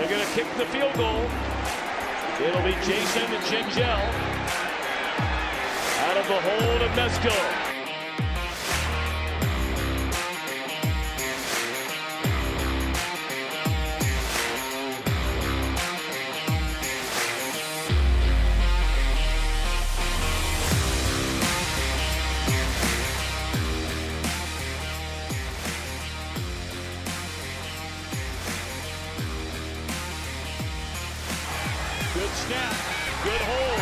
They're going to kick the field goal. It'll be Jason Gingell out of the hold of Mesco. Good snap, good hold,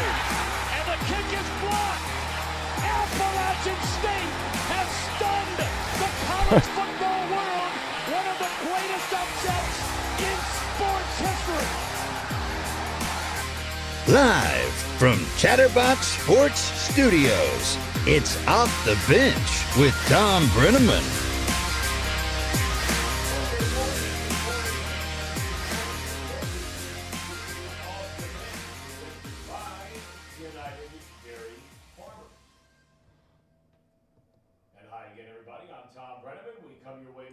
and the kick is blocked. Appalachian State has stunned the college football world. One of the greatest upsets in sports history. Live from Chatterbox Sports Studios, it's Off the Bench with Thom Brennaman.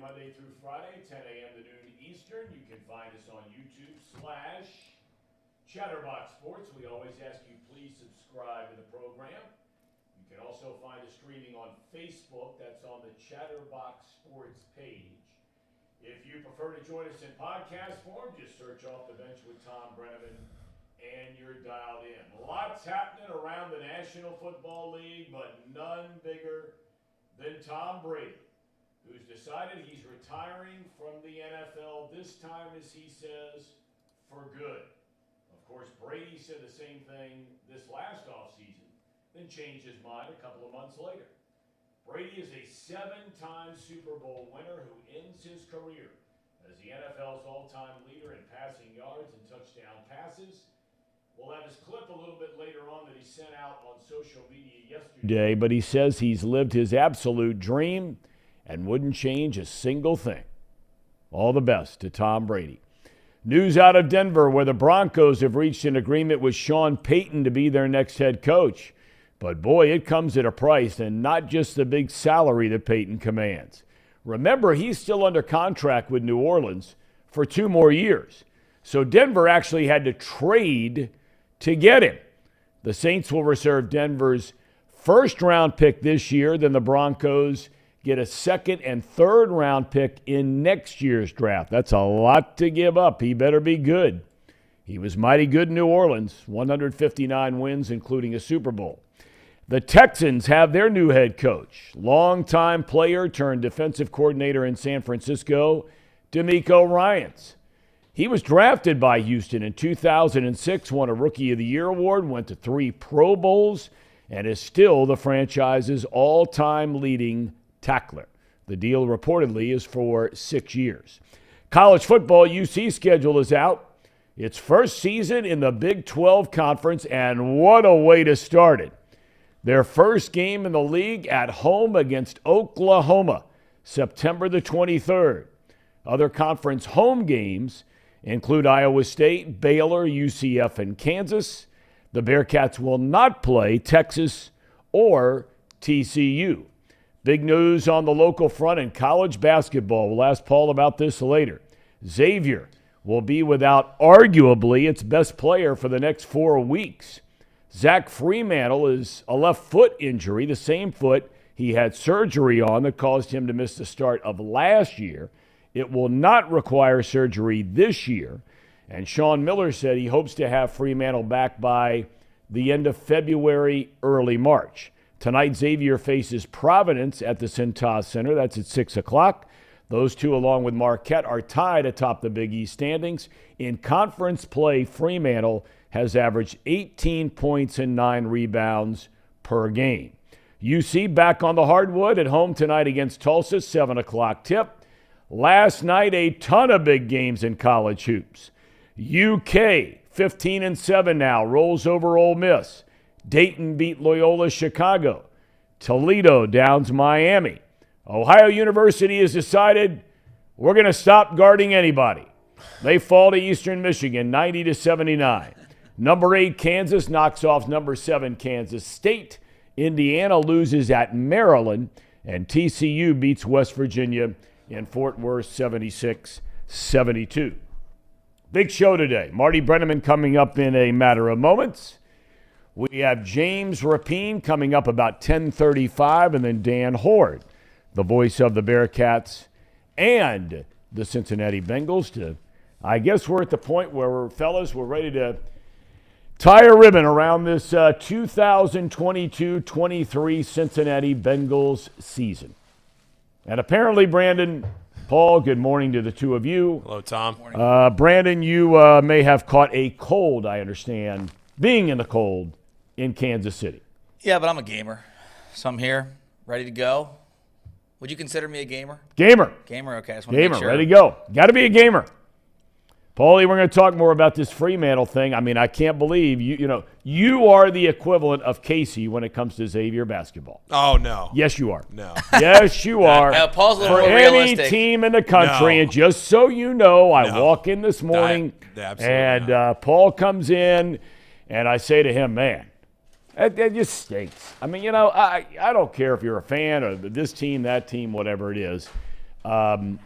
Monday through Friday, 10 a.m. to noon Eastern. You can find us on YouTube/Chatterbox Sports. We always ask you please subscribe to the program. You can also find us streaming on Facebook. That's on the Chatterbox Sports page. If you prefer to join us in podcast form, just search Off the Bench with Thom Brennaman and you're dialed in. Lots happening around the National Football League, but none bigger than Tom Brady, who's decided he's retiring from the NFL, this time, as he says, for good. Of course, Brady said the same thing this last offseason, then changed his mind a couple of months later. Brady is a 7-time Super Bowl winner who ends his career as the NFL's all-time leader in passing yards and touchdown passes. We'll have his clip a little bit later on that he sent out on social media yesterday, but he says he's lived his absolute dream and wouldn't change a single thing. All the best to Tom Brady. News out of Denver, where the Broncos have reached an agreement with Sean Payton to be their next head coach. But boy, it comes at a price, and not just the big salary that Payton commands. Remember, he's still under contract with New Orleans for 2 more years. So Denver actually had to trade to get him. The Saints will reserve Denver's first-round pick this year, then the Broncos get a second and third round pick in next year's draft. That's a lot to give up. He better be good. He was mighty good in New Orleans, 159 wins, including a Super Bowl. The Texans have their new head coach, longtime player turned defensive coordinator in San Francisco, DeMeco Ryans. He was drafted by Houston in 2006, won a Rookie of the Year award, went to 3 Pro Bowls, and is still the franchise's all-time leading tackler. The deal reportedly is for 6 years. College football UC schedule is out. Its first season in the Big 12 Conference, and what a way to start it. Their first game in the league at home against Oklahoma, September the 23rd. Other conference home games include Iowa State, Baylor, UCF, and Kansas. The Bearcats will not play Texas or TCU. Big news on the local front in college basketball. We'll ask Paul about this later. Xavier will be without arguably its best player for the next 4 weeks. Zach Freemantle is a left foot injury, the same foot he had surgery on that caused him to miss the start of last year. It will not require surgery this year. And Sean Miller said he hopes to have Freemantle back by the end of February, early March. Tonight, Xavier faces Providence at the Cintas Center. That's at 6 o'clock. Those two, along with Marquette, are tied atop the Big East standings. In conference play, Freemantle has averaged 18 points and 9 rebounds per game. UC back on the hardwood at home tonight against Tulsa, 7 o'clock tip. Last night, a ton of big games in college hoops. UK, 15-7 now, rolls over Ole Miss. Dayton beat Loyola Chicago. Toledo downs Miami. Ohio University has decided we're going to stop guarding anybody. They fall to Eastern Michigan, 90-79. Number 8 Kansas knocks off number 7 Kansas State. Indiana loses at Maryland, and TCU beats West Virginia in Fort Worth, 76-72. Big show today. Marty Brennaman coming up in a matter of moments. We have James Rapine coming up about 10:35, and then Dan Hoard, the voice of the Bearcats and the Cincinnati Bengals. I guess we're at the point where, fellas, we're ready to tie a ribbon around this 2022-23 Cincinnati Bengals season. And apparently, Brandon, Paul, good morning to the two of you. Hello, Tom. Brandon, you may have caught a cold, I understand, being in the cold in Kansas City. Yeah, but I'm a gamer, so I'm here, ready to go. Would you consider me a gamer? Gamer. Gamer, okay. I just want to make sure. Ready to go. Got to be a gamer. Paulie, we're going to talk more about this Fremantle thing. I mean, I can't believe you are the equivalent of Casey when it comes to Xavier basketball. Oh, no. Yes, you are. No. Yes, you are. Paul's a little For more any realistic. team in the country, No. And just so you know, I walk in this morning, Absolutely and not. Paul comes in, and I say to him, man, it just stinks. I mean, I don't care if you're a fan of this team, that team, whatever it is. You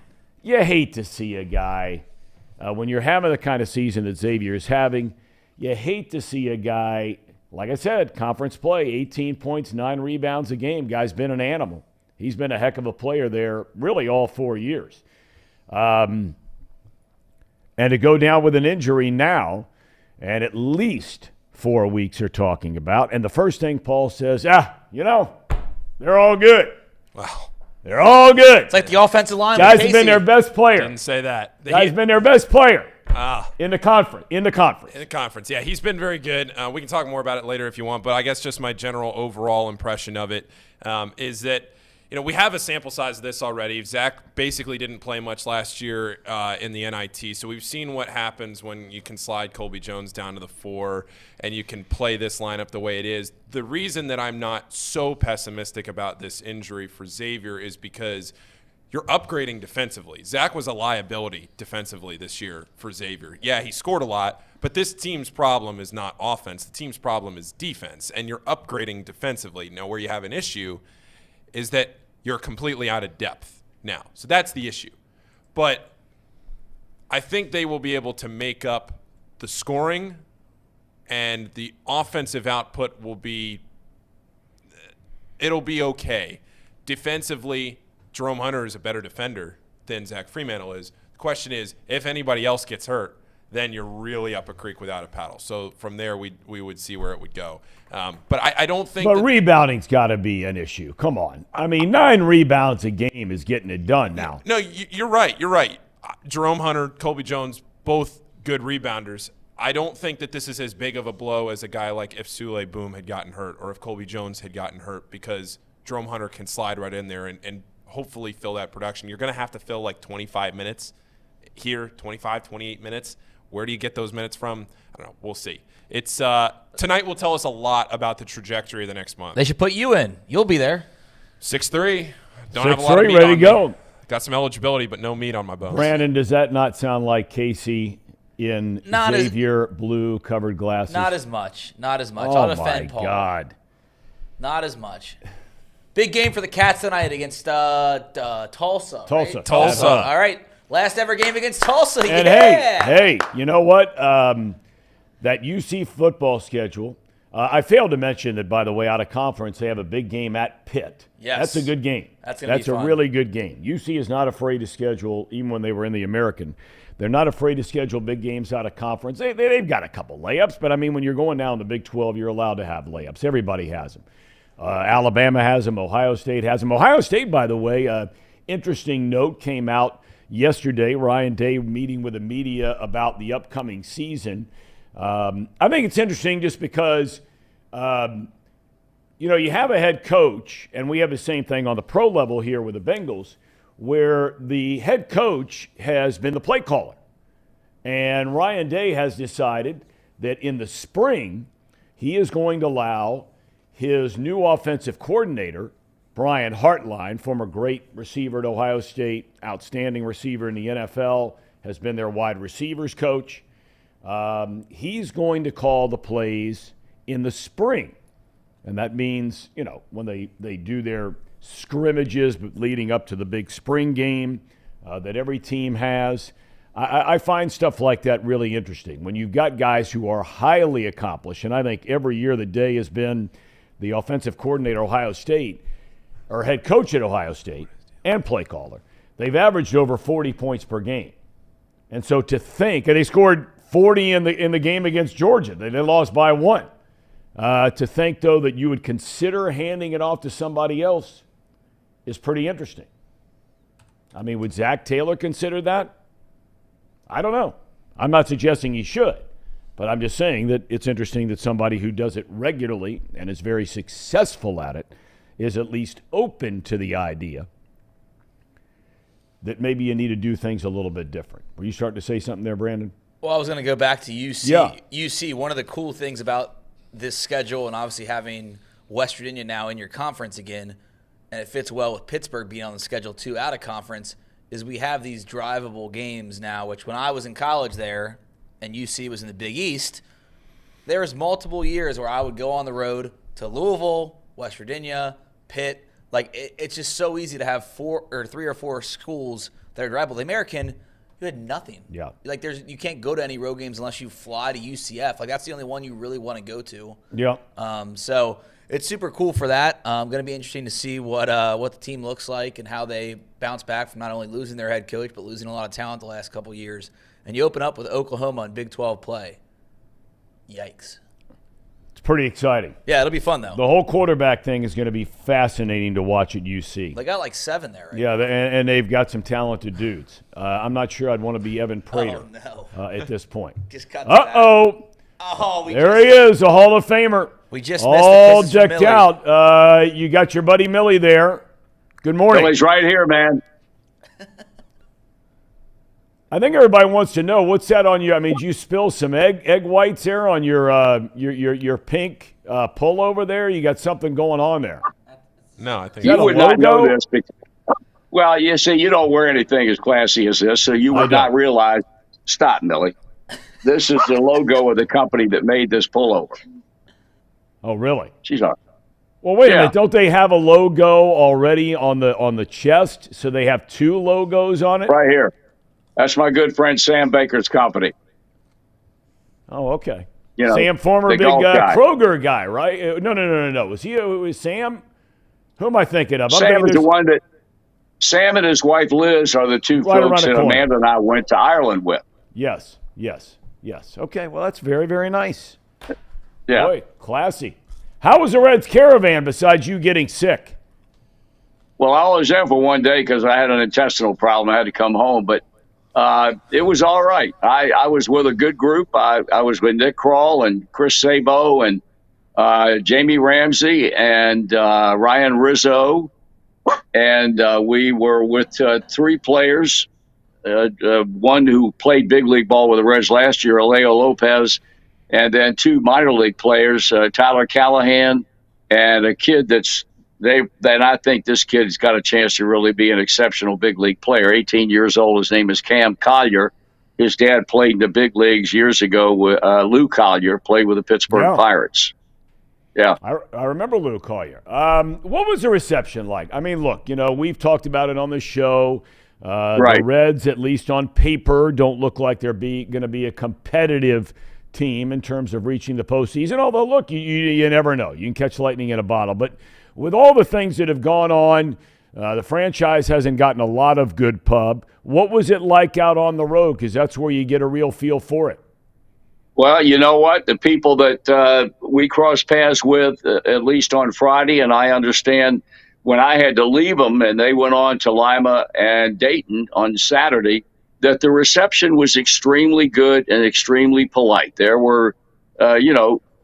hate to see a guy – when you're having the kind of season that Xavier is having, you hate to see a guy, like I said, conference play, 18 points, 9 rebounds a game. Guy's been an animal. He's been a heck of a player there really all 4 years. And to go down with an injury now, and at least 4 weeks are talking about, and the first thing Paul says, they're all good. Wow. They're all good. It's like the offensive line. Guy's with Casey. been their best player. Didn't say that. Guy's been their best player in the conference. In the conference, yeah. He's been very good. We can talk more about it later if you want, but I guess just my general overall impression of it is that, we have a sample size of this already. Zach basically didn't play much last year in the NIT, so we've seen what happens when you can slide Colby Jones down to the 4 and you can play this lineup the way it is. The reason that I'm not so pessimistic about this injury for Xavier is because you're upgrading defensively. Zach was a liability defensively this year for Xavier. Yeah, he scored a lot, but this team's problem is not offense. The team's problem is defense, and you're upgrading defensively. Now, where you have an issue is that you're completely out of depth now. So that's the issue. But I think they will be able to make up the scoring, and the offensive output it'll be okay. Defensively, Jerome Hunter is a better defender than Zach Fremantle is. The question is, if anybody else gets hurt, then you're really up a creek without a paddle. So from there, we would see where it would go. But I don't think. But rebounding's got to be an issue. Come on. I mean, 9 rebounds a game is getting it done now. No, you're right. You're right. Jerome Hunter, Colby Jones, both good rebounders. I don't think that this is as big of a blow as a guy like if Sule Boom had gotten hurt or if Colby Jones had gotten hurt, because Jerome Hunter can slide right in there and hopefully fill that production. You're going to have to fill like 25 minutes here, 25, 28 minutes. Where do you get those minutes from? I don't know. We'll see. It's tonight will tell us a lot about the trajectory of the next month. They should put you in. You'll be there. 6'3". Don't have a lot of meat ready on to go. me. Got some eligibility, but no meat on my bones. Brandon, does that not sound like Casey in Xavier blue covered glasses? Not as much. Oh, I'll defend Paul. My God. Not as much. Big game for the Cats tonight against Tulsa. Tulsa. Right? Tulsa. All right. Last ever game against Tulsa. And yeah. hey, you know what? That UC football schedule. I failed to mention that, by the way, out of conference, they have a big game at Pitt. Yes. That's a good game. That's going to be fun. That's a really good game. UC is not afraid to schedule, even when they were in the American. They're not afraid to schedule big games out of conference. They've got a couple layups, but, I mean, when you're going down the Big 12, you're allowed to have layups. Everybody has them. Alabama has them. Ohio State has them. Ohio State, by the way, interesting note came out yesterday. Ryan Day meeting with the media about the upcoming season. I think it's interesting just because, you have a head coach, and we have the same thing on the pro level here with the Bengals, where the head coach has been the play caller. And Ryan Day has decided that in the spring, he is going to allow his new offensive coordinator, Brian Hartline, former great receiver at Ohio State, outstanding receiver in the NFL, has been their wide receivers coach. He's going to call the plays in the spring. And that means, when they do their scrimmages leading up to the big spring game that every team has. I find stuff like that really interesting. When you've got guys who are highly accomplished, and I think every year the day has been the offensive coordinator at Ohio State, or head coach at Ohio State, and play caller. They've averaged over 40 points per game. And so to think, and they scored 40 in the game against Georgia. They lost by 1. To think, though, that you would consider handing it off to somebody else is pretty interesting. I mean, would Zach Taylor consider that? I don't know. I'm not suggesting he should, but I'm just saying that it's interesting that somebody who does it regularly and is very successful at it is at least open to the idea that maybe you need to do things a little bit different. Were you starting to say something there, Brandon? Well, I was going to go back to UC. Yeah. UC, one of the cool things about this schedule and obviously having West Virginia now in your conference again, and it fits well with Pittsburgh being on the schedule too out of conference, is we have these drivable games now, which when I was in college there and UC was in the Big East, there was multiple years where I would go on the road to Louisville, West Virginia, Pitt. Like, it's just so easy to have 3 or 4 schools that are drivable. The American, you had nothing. Yeah. Like, you can't go to any road games unless you fly to UCF. Like, that's the only one you really want to go to. Yeah. So it's super cool for that. Going to be interesting to see what the team looks like and how they bounce back from not only losing their head coach but losing a lot of talent the last couple years. And you open up with Oklahoma in Big 12 play. Yikes. It's pretty exciting. Yeah, it'll be fun, though. The whole quarterback thing is going to be fascinating to watch at UC. They got like 7 there, right? Yeah, and they've got some talented dudes. I'm not sure I'd want to be Evan Prater at this point. Just cut that Uh-oh. Oh, There he is, a Hall of Famer. We just missed all the kisses from decked Millie. out. You got your buddy Millie there. Good morning. Millie's right here, man. I think everybody wants to know, what's that on you? I mean, did you spill some egg whites there on your pink pullover there? You got something going on there. No, I think You that a would not logo? know this. Well, you see, you don't wear anything as classy as this, so you would not realize. Stop, Millie. This is the logo of the company that made this pullover. Oh, really? She's on. Well, wait a Yeah. minute. Don't they have a logo already on the chest? So they have 2 logos on it? Right here. That's my good friend Sam Baker's company. Oh, okay. You know, Sam, former the big golf guy. Kroger guy, right? No. Was Sam? Who am I thinking of? Sam is the one that Sam and his wife Liz are the 2 Right around folks the that corner. Amanda and I went to Ireland with. Yes. Okay, well, that's very, very nice. Yeah. Boy, classy. How was the Reds caravan besides you getting sick? Well, I was there for one day because I had an intestinal problem. I had to come home, but it was all right. I was with a good group. I was with Nick Kroll and Chris Sabo and Jamie Ramsey and Ryan Rizzo. And we were with 3 players, one who played big league ball with the Reds last year, Alejo Lopez, and then 2 minor league players, Tyler Callahan and a kid that I think this kid's got a chance to really be an exceptional big league player. 18 years old. His name is Cam Collier. His dad played in the big leagues years ago. Lou Collier played with the Pittsburgh Pirates. Yeah. I remember Lou Collier. What was the reception like? I mean, look, we've talked about it on the show. Right. The Reds, at least on paper, don't look like they're going to be a competitive team in terms of reaching the postseason. Although, look, you never know. You can catch lightning in a bottle. But with all the things that have gone on, the franchise hasn't gotten a lot of good pub. What was it like out on the road? Because that's where you get a real feel for it. Well, you know what? The people that we crossed paths with, at least on Friday, and I understand when I had to leave them and they went on to Lima and Dayton on Saturday, that the reception was extremely good and extremely polite. There were,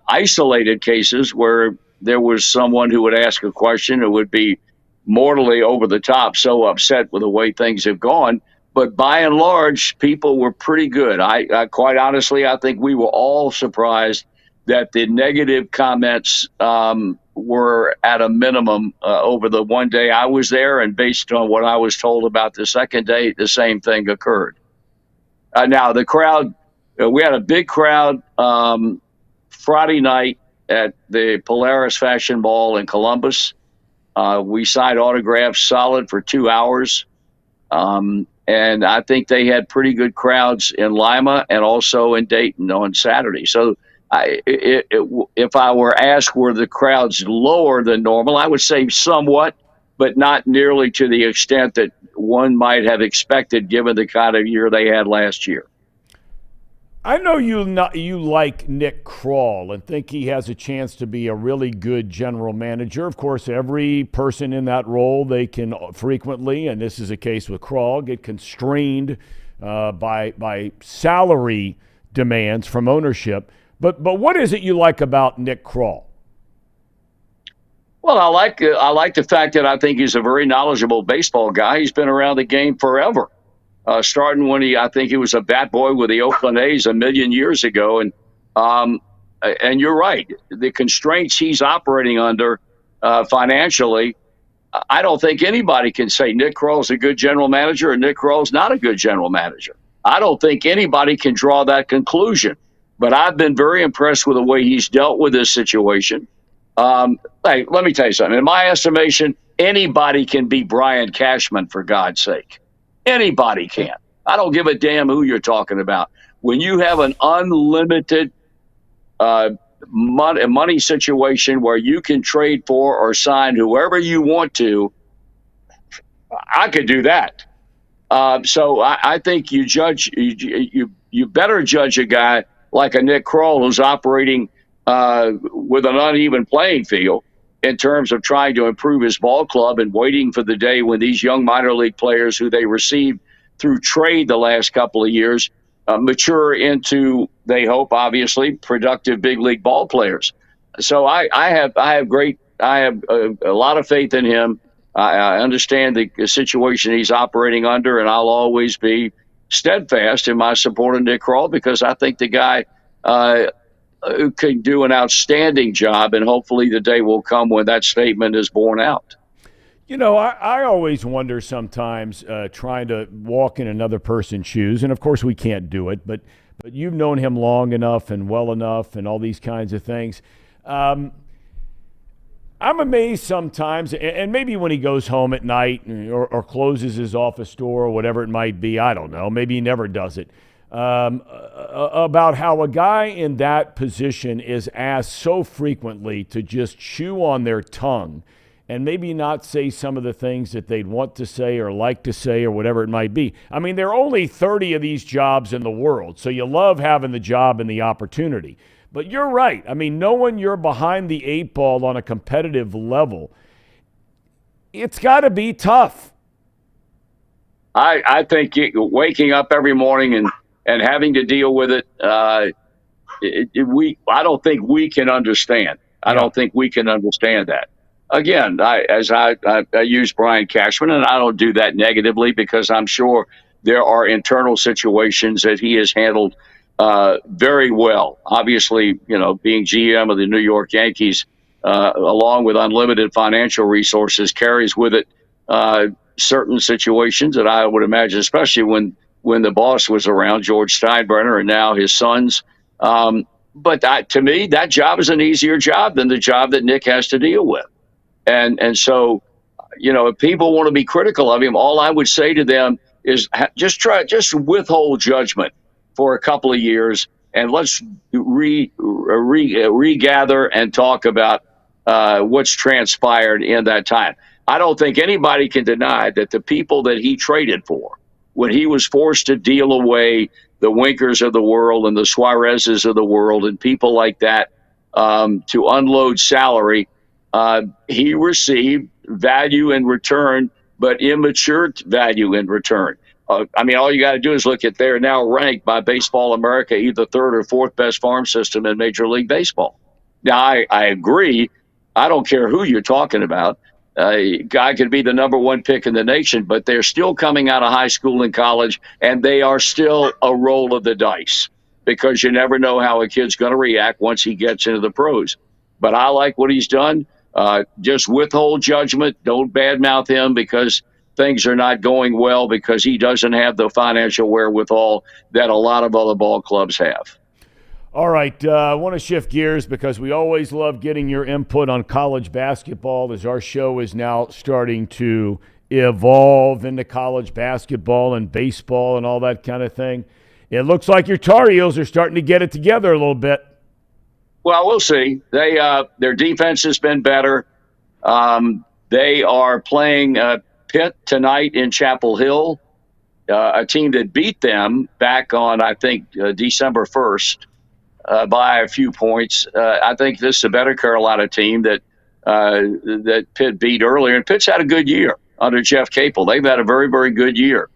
isolated cases where there was someone who would ask a question who would be mortally over the top, so upset with the way things have gone. But by and large, people were pretty good. I quite honestly, I think we were all surprised that the negative comments were at a minimum over the one day I was there. And based on what I was told about the second day, the same thing occurred. Now, the crowd, we had a big crowd Friday night at the Polaris Fashion Ball in Columbus. We signed autographs solid for 2 hours. And I think they had pretty good crowds in Lima and also in Dayton on Saturday. So if I were asked were the crowds lower than normal, I would say somewhat, but not nearly to the extent that one might have expected given the kind of year they had last year. I know you like Nick Kroll and think he has a chance to be a really good general manager. Of course, every person in that role, they can frequently, and this is a case with Kroll, get constrained by salary demands from ownership. But what is it you like about Nick Kroll? Well, I like the fact that I think he's a very knowledgeable baseball guy. He's been around the game forever. Starting when I think he was a bat boy with the Oakland A's a million years ago. And you're right. The constraints he's operating under financially, I don't think anybody can say Nick Kroll's a good general manager or Nick Kroll's not a good general manager. I don't think anybody can draw that conclusion. But I've been very impressed with the way he's dealt with this situation. Hey, let me tell you something. In my estimation, anybody can be Brian Cashman, for God's sake. Anybody can. I don't give a damn who you're talking about. When you have an unlimited money situation where you can trade for or sign whoever you want to, I could do that. So I think you better judge a guy like a Nick Kroll who's operating with an uneven playing field in terms of trying to improve his ball club and waiting for the day when these young minor league players who they received through trade the last couple of years mature into, they hope, obviously, productive big league ball players. So I have a lot of faith in him. I understand the situation he's operating under, and I'll always be steadfast in my support of Nick Kroll because I think the guy can do an outstanding job, and hopefully the day will come when that statement is borne out. You know, I always wonder sometimes trying to walk in another person's shoes, and of course we can't do it, but you've known him long enough and well enough and all these kinds of things. I'm amazed sometimes, and maybe when he goes home at night or closes his office door or whatever it might be, I don't know, maybe he never does it, about how a guy in that position is asked so frequently to just chew on their tongue and maybe not say some of the things that they'd want to say or like to say or whatever it might be. I mean, there are only 30 of these jobs in the world, so you love having the job and the opportunity. But you're right. I mean, knowing you're behind the eight ball on a competitive level, it's got to be tough. I think waking up every morning and having to deal with it, I don't think we can understand. I don't think we can understand that. Again, I use Brian Cashman, and I don't do that negatively because I'm sure there are internal situations that he has handled very well. Obviously, you know, being GM of the New York Yankees, along with unlimited financial resources, carries with it certain situations that I would imagine, especially when the boss was around, George Steinbrenner, and now his sons. But to me, that job is an easier job than the job that Nick has to deal with. And so, you know, if people want to be critical of him, all I would say to them is just withhold judgment for a couple of years, and let's regather and talk about what's transpired in that time. I don't think anybody can deny that the people that he traded for, when he was forced to deal away the Winkers of the world and the Suarezes of the world and people like that to unload salary, he received value in return, but immature value in return. I mean, all you got to do is look at they're now ranked by Baseball America either third or fourth best farm system in Major League Baseball. Now, I agree. I don't care who you're talking about. Guy could be the number one pick in the nation, but they're still coming out of high school and college, and they are still a roll of the dice because you never know how a kid's going to react once he gets into the pros. But I like what he's done. Just withhold judgment. Don't badmouth him because things are not going well because he doesn't have the financial wherewithal that a lot of other ball clubs have. All right, I want to shift gears because we always love getting your input on college basketball as our show is now starting to evolve into college basketball and baseball and all that kind of thing. It looks like your Tar Heels are starting to get it together a little bit. Well, we'll see. Their defense has been better. They are playing Pitt tonight in Chapel Hill, a team that beat them back on, I think, December 1st by a few points. I think this is a better Carolina team that Pitt beat earlier. And Pitt's had a good year under Jeff Capel. They've had a very, very good year.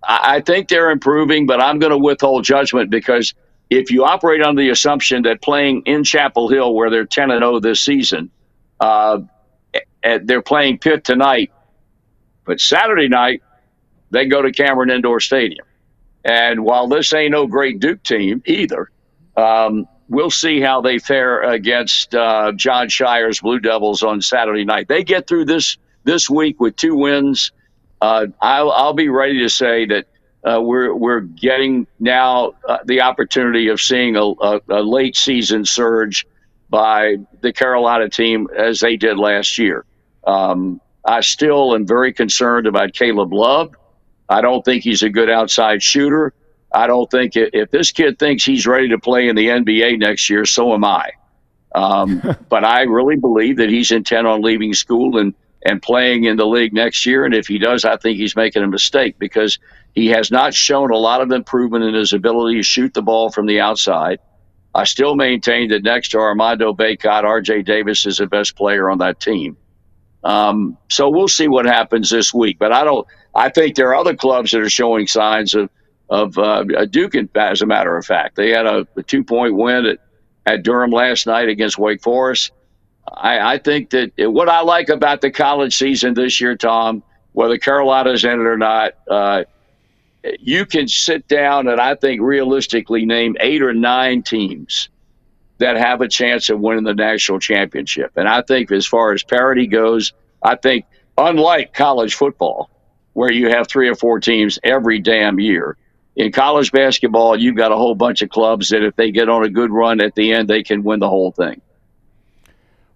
I think they're improving, but I'm going to withhold judgment because if you operate on the assumption that playing in Chapel Hill, where they're 10-0 this season, they're playing Pitt tonight, but Saturday night they go to Cameron Indoor Stadium. And while this ain't no great Duke team either, we'll see how they fare against John Shire's Blue Devils on Saturday night. They get through this week with 2 wins. I'll be ready to say that we're getting now the opportunity of seeing a late season surge by the Carolina team as they did last year. I still am very concerned about Caleb Love. I don't think he's a good outside shooter. I don't think if this kid thinks he's ready to play in the NBA next year, so am I. But I really believe that he's intent on leaving school and playing in the league next year. And if he does, I think he's making a mistake because he has not shown a lot of improvement in his ability to shoot the ball from the outside. I still maintain that next to Armando Bacot, R.J. Davis is the best player on that team. So we'll see what happens this week. But I think there are other clubs that are showing signs of Duke, as a matter of fact. They had a 2-point win at Durham last night against Wake Forest. I think that what I like about the college season this year, Tom, whether Carolina's in it or not, you can sit down and I think realistically name 8 or 9 teams that have a chance of winning the national championship. And I think as far as parity goes, I think unlike college football, where you have 3 or 4 teams every damn year, in college basketball, you've got a whole bunch of clubs that if they get on a good run at the end, they can win the whole thing.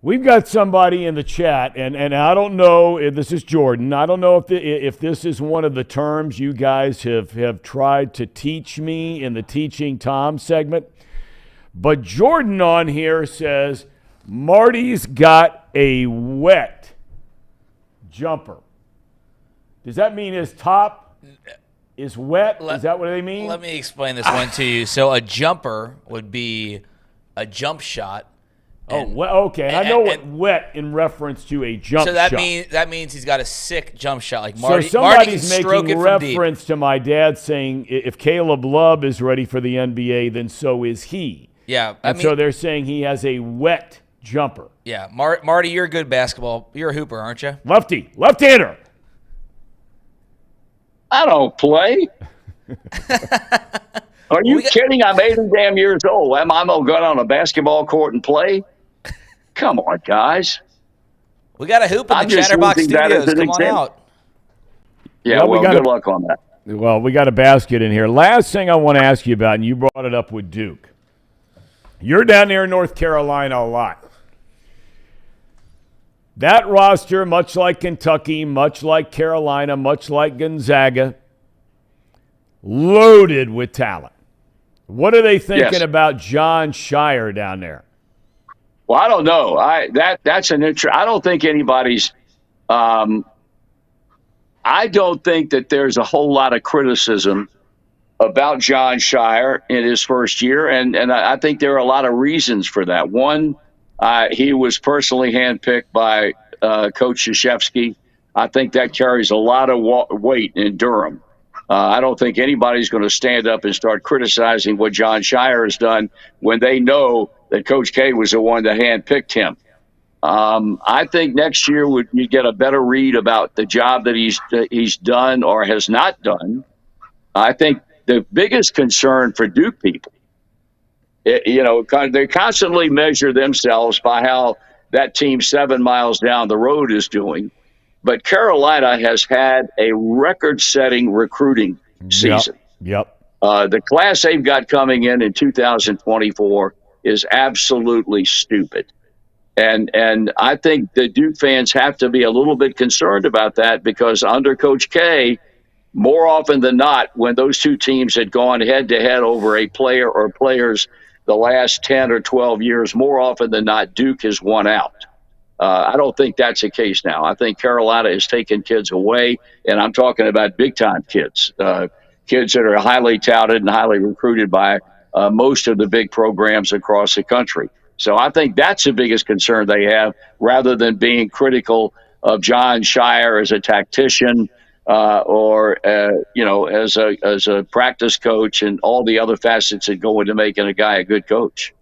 We've got somebody in the chat, and I don't know if this is Jordan. I don't know if this is one of the terms you guys have tried to teach me in the Teaching Tom segment. But Jordan on here says, Marty's got a wet jumper. Does that mean his top is wet? Is that what they mean? Let me explain this one to you. So a jumper would be a jump shot. Okay. I know what wet in reference to a jump shot. So that means he's got a sick jump shot. Like Marty, so somebody's making reference to my dad saying if Caleb Love is ready for the NBA, then so is he. Yeah. So they're saying he has a wet jumper. Yeah. Marty, you're a good basketball. You're a hooper, aren't you? Left-hander. I don't play. Are you kidding? I'm 80 damn years old. Am I going to go on a basketball court and play? Come on, guys. We got a hoop in the Chatterbox Studios. Come on out. Yeah, well, good luck on that. Well, we got a basket in here. Last thing I want to ask you about, and you brought it up with Duke. You're down there in North Carolina a lot. That roster, much like Kentucky, much like Carolina, much like Gonzaga, loaded with talent. What are they thinking about John Shire down there? Well, I don't know. That's an interest. I don't think anybody's. I don't think that there's a whole lot of criticism about John Shire in his first year, and I think there are a lot of reasons for that. One, he was personally handpicked by Coach Krzyzewski. I think that carries a lot of weight in Durham. I don't think anybody's going to stand up and start criticizing what John Shire has done when they know that Coach K was the one that handpicked him. I think next year you get a better read about the job that he's done or has not done. I think the biggest concern for Duke people, they constantly measure themselves by how that team 7 miles down the road is doing. But Carolina has had a record-setting recruiting season. Yep. The class they've got coming in 2024 is absolutely stupid. And I think the Duke fans have to be a little bit concerned about that, because under Coach K, more often than not, when those two teams had gone head-to-head over a player or players the last 10 or 12 years, more often than not, Duke has won out. I don't think that's the case now. I think Carolina has taken kids away, and I'm talking about big-time kids, kids that are highly touted and highly recruited by most of the big programs across the country. So I think that's the biggest concern they have, rather than being critical of John Shire as a tactician or as a practice coach and all the other facets that go into making a guy a good coach.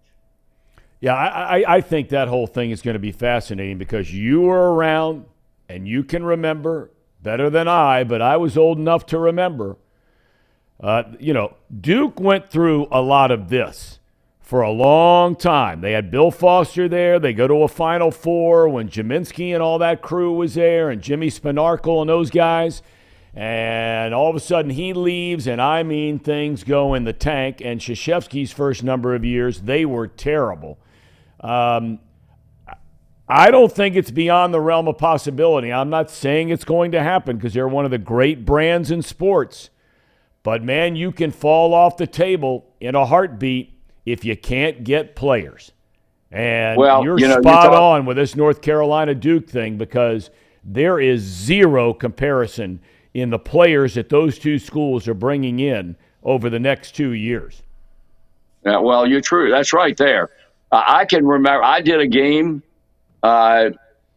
Yeah, I think that whole thing is going to be fascinating, because you were around and you can remember better than I, but I was old enough to remember. Duke went through a lot of this for a long time. They had Bill Foster there. They go to a Final Four when Jaminski and all that crew was there, and Jimmy Spinarkle and those guys. And all of a sudden he leaves, and I mean things go in the tank. And Krzyzewski's first number of years, they were terrible. I don't think it's beyond the realm of possibility. I'm not saying it's going to happen, because they're one of the great brands in sports. But, man, you can fall off the table in a heartbeat if you can't get players. And you're spot on with this North Carolina Duke thing, because there is zero comparison in the players that those two schools are bringing in over the next 2 years. Yeah, well, you're true. That's right there. I can remember I did a game, and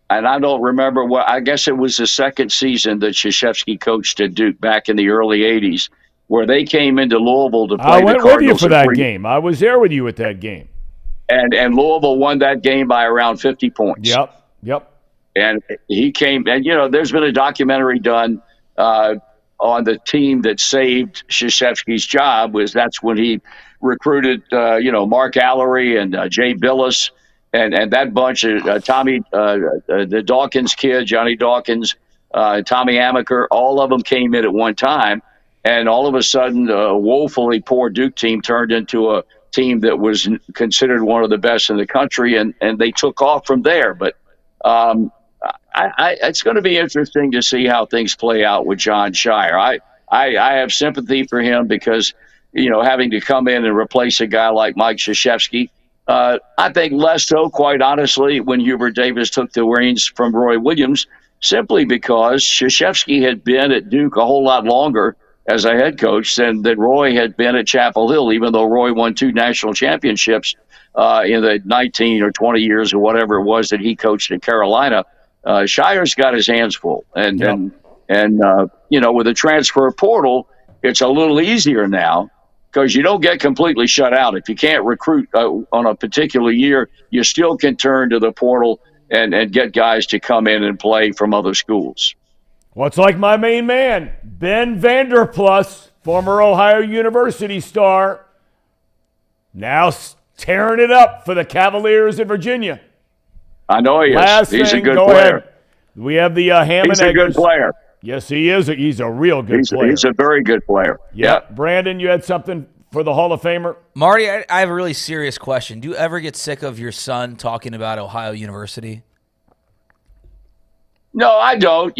I don't remember what. I guess it was the second season that Krzyzewski coached at Duke back in the early 80s, where they came into Louisville to play the Cardinals. I went with you for that game. I was there with you at that game. And Louisville won that game by around 50 points. Yep. And he came, and, there's been a documentary done on the team that saved Krzyzewski's job. That's when he recruited, Mark Allery and Jay Billis and that bunch of Tommy, the Dawkins kid, Johnny Dawkins, Tommy Amaker, all of them came in at one time. And all of a sudden, a woefully poor Duke team turned into a team that was considered one of the best in the country, and they took off from there. But it's going to be interesting to see how things play out with John Shire. I have sympathy for him, because, having to come in and replace a guy like Mike Krzyzewski, I think less so, quite honestly, when Hubert Davis took the reins from Roy Williams, simply because Krzyzewski had been at Duke a whole lot longer as a head coach than Roy had been at Chapel Hill, even though Roy won 2 national championships in the 19 or 20 years or whatever it was that he coached at Carolina. Shire's got his hands full. And with the transfer portal, it's a little easier now, because you don't get completely shut out. If you can't recruit on a particular year, you still can turn to the portal and get guys to come in and play from other schools. Well, it's like my main man, Ben Vanderplus, former Ohio University star, now tearing it up for the Cavaliers in Virginia. I know he is. He's a good player. Ahead. We have the Hammond. He's a good player. Yes, he is. He's a real good player. He's a very good player. Yeah. Brandon, you had something for the Hall of Famer? Marty, I have a really serious question. Do you ever get sick of your son talking about Ohio University? No, I don't.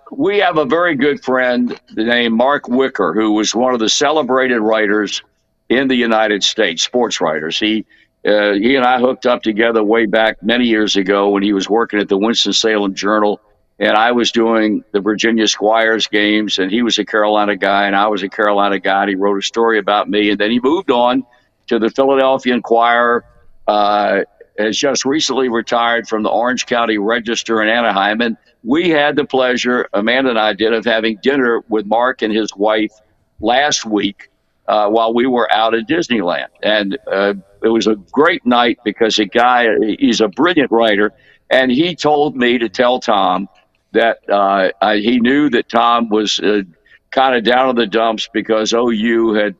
We have a very good friend named Mark Wicker, who was one of the celebrated writers in the United States, sports writers. He and I hooked up together way back many years ago when he was working at the Winston-Salem Journal, and I was doing the Virginia Squires games, and he was a Carolina guy, and I was a Carolina guy, and he wrote a story about me, and then he moved on to the Philadelphia Inquirer, has just recently retired from the Orange County Register in Anaheim. And we had the pleasure, Amanda and I did, of having dinner with Mark and his wife last week while we were out at Disneyland. And it was a great night, because he's a brilliant writer. And he told me to tell Thom that he knew that Thom was kind of down in the dumps because OU had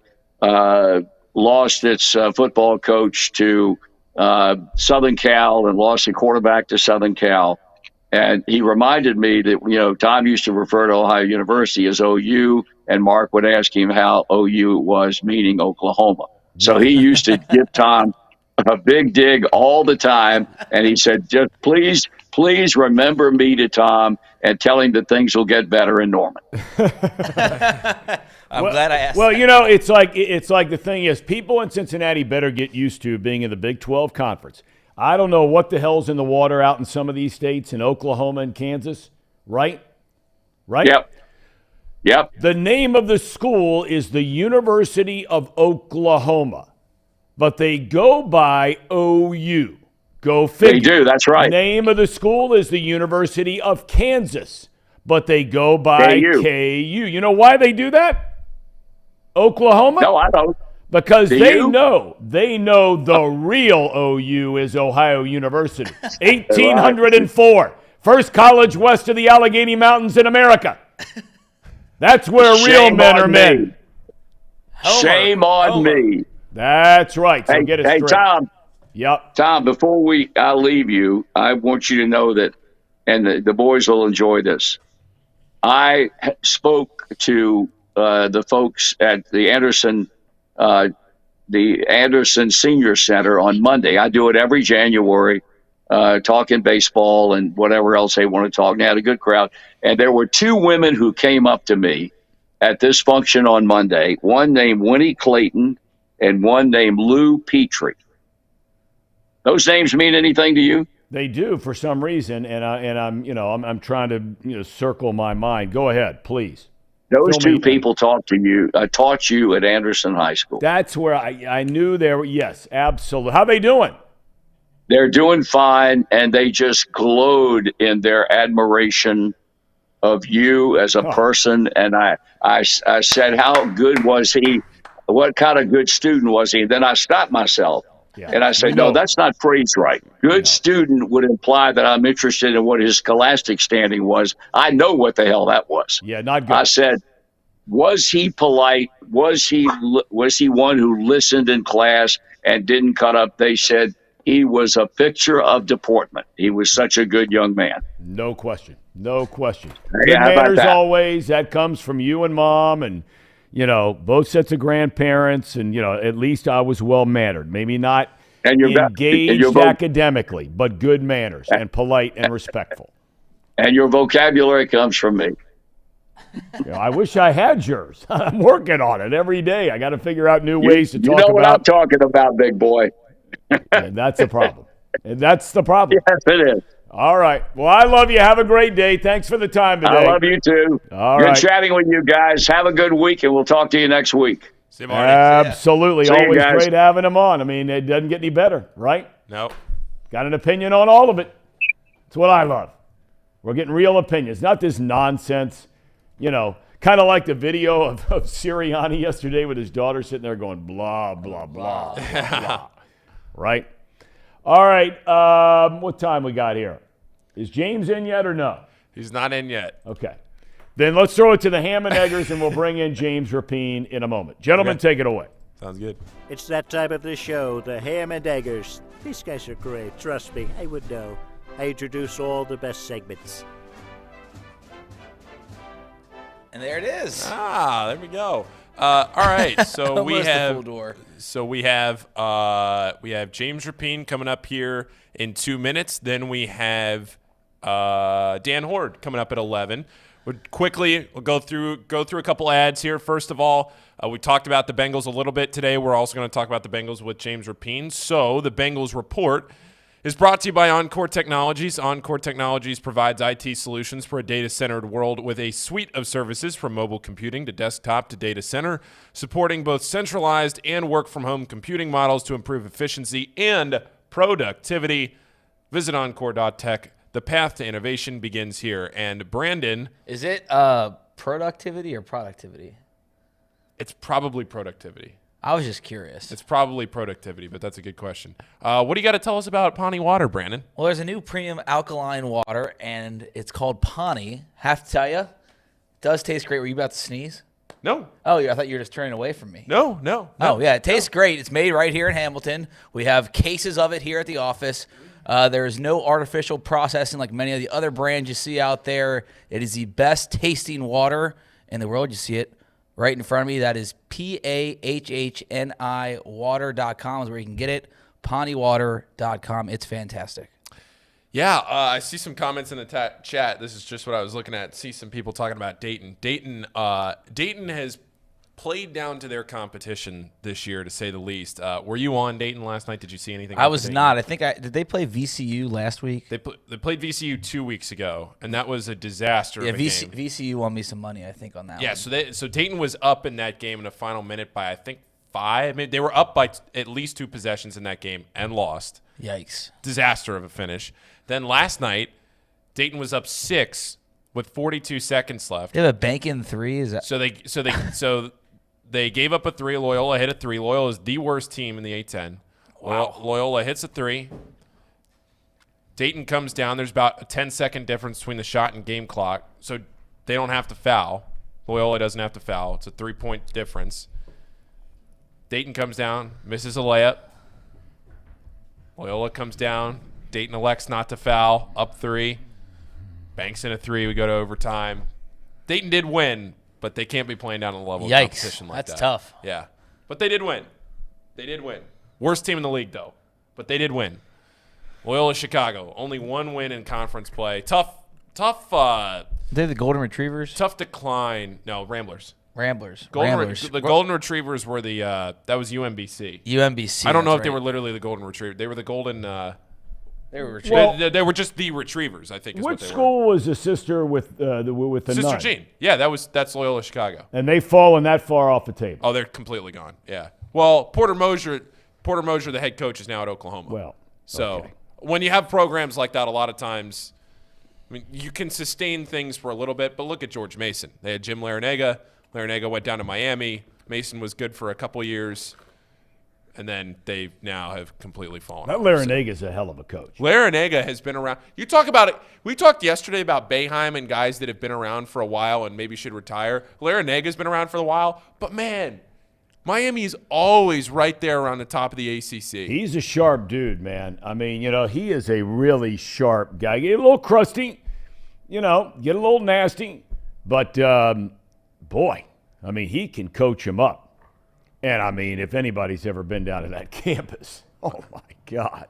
lost its football coach to Southern Cal and lost a quarterback to Southern Cal. And he reminded me that, Thom used to refer to Ohio University as OU, and Mark would ask him how OU was, meaning Oklahoma. So he used to give Thom a big dig all the time. And he said, just please remember me to Thom and tell him that things will get better in Norman. I'm glad I asked. Well, that. it's like the thing is, people in Cincinnati better get used to being in the Big 12 conference. I don't know what the hell's in the water out in some of these states, in Oklahoma and Kansas, right? Right? Yep. The name of the school is the University of Oklahoma, but they go by OU. Go figure. They do, that's right. Name of the school is the University of Kansas, but they go by KU. You know why they do that? Oklahoma? No, I don't. Because they know the real OU is Ohio University. 1804, first college west of the Allegheny Mountains in America. That's where real men are men. Shame on me. That's right. So get it straight. Hey, Thom. Yep. Thom, before I leave you, I want you to know that, and the boys will enjoy this. I spoke to the folks at the Anderson Senior Center on Monday. I do it every January, talking baseball and whatever else they want to talk. And I had a good crowd. And there were two women who came up to me at this function on Monday, one named Winnie Clayton and one named Lou Petrie. Those names mean anything to you? They do for some reason, and I'm trying to circle my mind. Go ahead, please. Those two people taught you at Anderson High School. That's where I knew they were. Yes, absolutely. How they doing? They're doing fine, and they just glowed in their admiration of you as a person. And I said, how good was he? What kind of good student was he? And then I stopped myself. Yeah. And I said, no, that's not phrased right. Good student would imply that I'm interested in what his scholastic standing was. I know what the hell that was. Yeah, not good. I said, was he polite? Was he one who listened in class and didn't cut up? They said he was a picture of deportment. He was such a good young man. No question. No question. Yeah, good manners always. That comes from you and Mom and both sets of grandparents, and, at least I was well-mannered. Maybe not engaged academically, but good manners and polite and respectful. And your vocabulary comes from me. I wish I had yours. I'm working on it every day. I got to figure out new ways to talk about. You know what I'm talking about, big boy. And that's the problem. Yes, it is. All right. Well, I love you. Have a great day. Thanks for the time today. I love you too. All good right. chatting with you guys. Have a good week, and we'll talk to you next week. See you, Marty. Absolutely. See you, always guys. great having him on. I mean, it doesn't get any better, right? No. Got an opinion on all of it. It's what I love. We're getting real opinions, not this nonsense, kind of like the video of Sirianni yesterday with his daughter sitting there going blah, blah, blah, blah, blah. Right? All right. What time we got here? Is James in yet or no? He's not in yet. Okay. Then let's throw it to the ham and eggers, and we'll bring in James Rapine in a moment. Gentlemen, take it away. Sounds good. It's that time of the show, the ham and eggers. These guys are great. Trust me, I would know. I introduce all the best segments. And there it is. There we go. All right, so we have James Rapine coming up here in 2 minutes. Then we have Dan Hoard coming up at 11. We'll go through a couple ads here. First of all, we talked about the Bengals a little bit today. We're also going to talk about the Bengals with James Rapine. So the Bengals Report is brought to you by Encore Technologies. Encore Technologies provides IT solutions for a data-centered world with a suite of services from mobile computing to desktop to data center, supporting both centralized and work-from-home computing models to improve efficiency and productivity. Visit Encore.tech. The path to innovation begins here. And Brandon. Is it productivity or productivity? It's probably productivity. I was just curious. It's probably productivity, but that's a good question. What do you got to tell us about Pawnee water, Brandon? Well, there's a new premium alkaline water, and it's called Pawnee. Have to tell you, it does taste great. Were you about to sneeze? No. Oh, I thought you were just turning away from me. No. Oh, yeah, it tastes great. It's made right here in Hamilton. We have cases of it here at the office. There is no artificial processing like many of the other brands you see out there. It is the best tasting water in the world. You see it right in front of me. That is PAHHNI water.com is where you can get it. PawneeWater.com. It's fantastic. Yeah, I see some comments in the chat. This is just what I was looking at. See some people talking about Dayton. Dayton has played down to their competition this year, to say the least. Were you on Dayton last night? Did you see anything? I was not. I think did they play VCU last week? They played VCU 2 weeks ago, and that was a disaster. Yeah, of a game. VCU won me some money, I think, on that. Yeah, one. so Dayton was up in that game in the final minute by, I think, 5. I mean, they were up by at least 2 possessions in that game and lost. Yikes! Disaster of a finish. Then last night, Dayton was up 6 with 42 seconds left. They have a bank-in 3. Is that so they gave up a 3. Loyola hit a 3. Loyola is the worst team in the A-10. Wow. Loyola hits a 3. Dayton comes down. There's about a 10-second difference between the shot and game clock, so they don't have to foul. Loyola doesn't have to foul. It's a 3-point difference. Dayton comes down, misses a layup. Loyola comes down. Dayton elects not to foul. Up 3. Banks in a 3. We go to overtime. Dayton did win, but they can't be playing down on the level of competition like that. That's tough. Yeah. But they did win. They did win. Worst team in the league, though. But they did win. Loyola Chicago, only 1 win in conference play. Tough. They're the Golden Retrievers? Tough decline. No, Ramblers. Ramblers. The Golden Retrievers were the that was UMBC. UMBC. I don't know if they were literally the Golden Retrievers. They were the Golden. They were Retrievers. Well, they were just the Retrievers, I think. Is Which what they school was a sister with the Sister nun? Jean. Yeah, that's Loyola Chicago. And they've fallen that far off the table. Oh, they're completely gone. Yeah. Well, Porter Mosier, the head coach, is now at Oklahoma. Well, so okay. when you have programs like that, a lot of times, I mean, you can sustain things for a little bit. But look at George Mason. They had Jim Larinaga. Larinaga went down to Miami. Mason was good for a couple years, and then they now have completely fallen That off. Larinaga is a hell of a coach. Larinaga has been around. You talk about it. We talked yesterday about Boeheim and guys that have been around for a while and maybe should retire. Larinaga's been around for a while, but man, Miami is always right there around the top of the ACC. He's a sharp dude, man. I mean, he is a really sharp guy. Get a little crusty, get a little nasty, but boy, I mean, he can coach him up. And, I mean, if anybody's ever been down to that campus, oh, my God.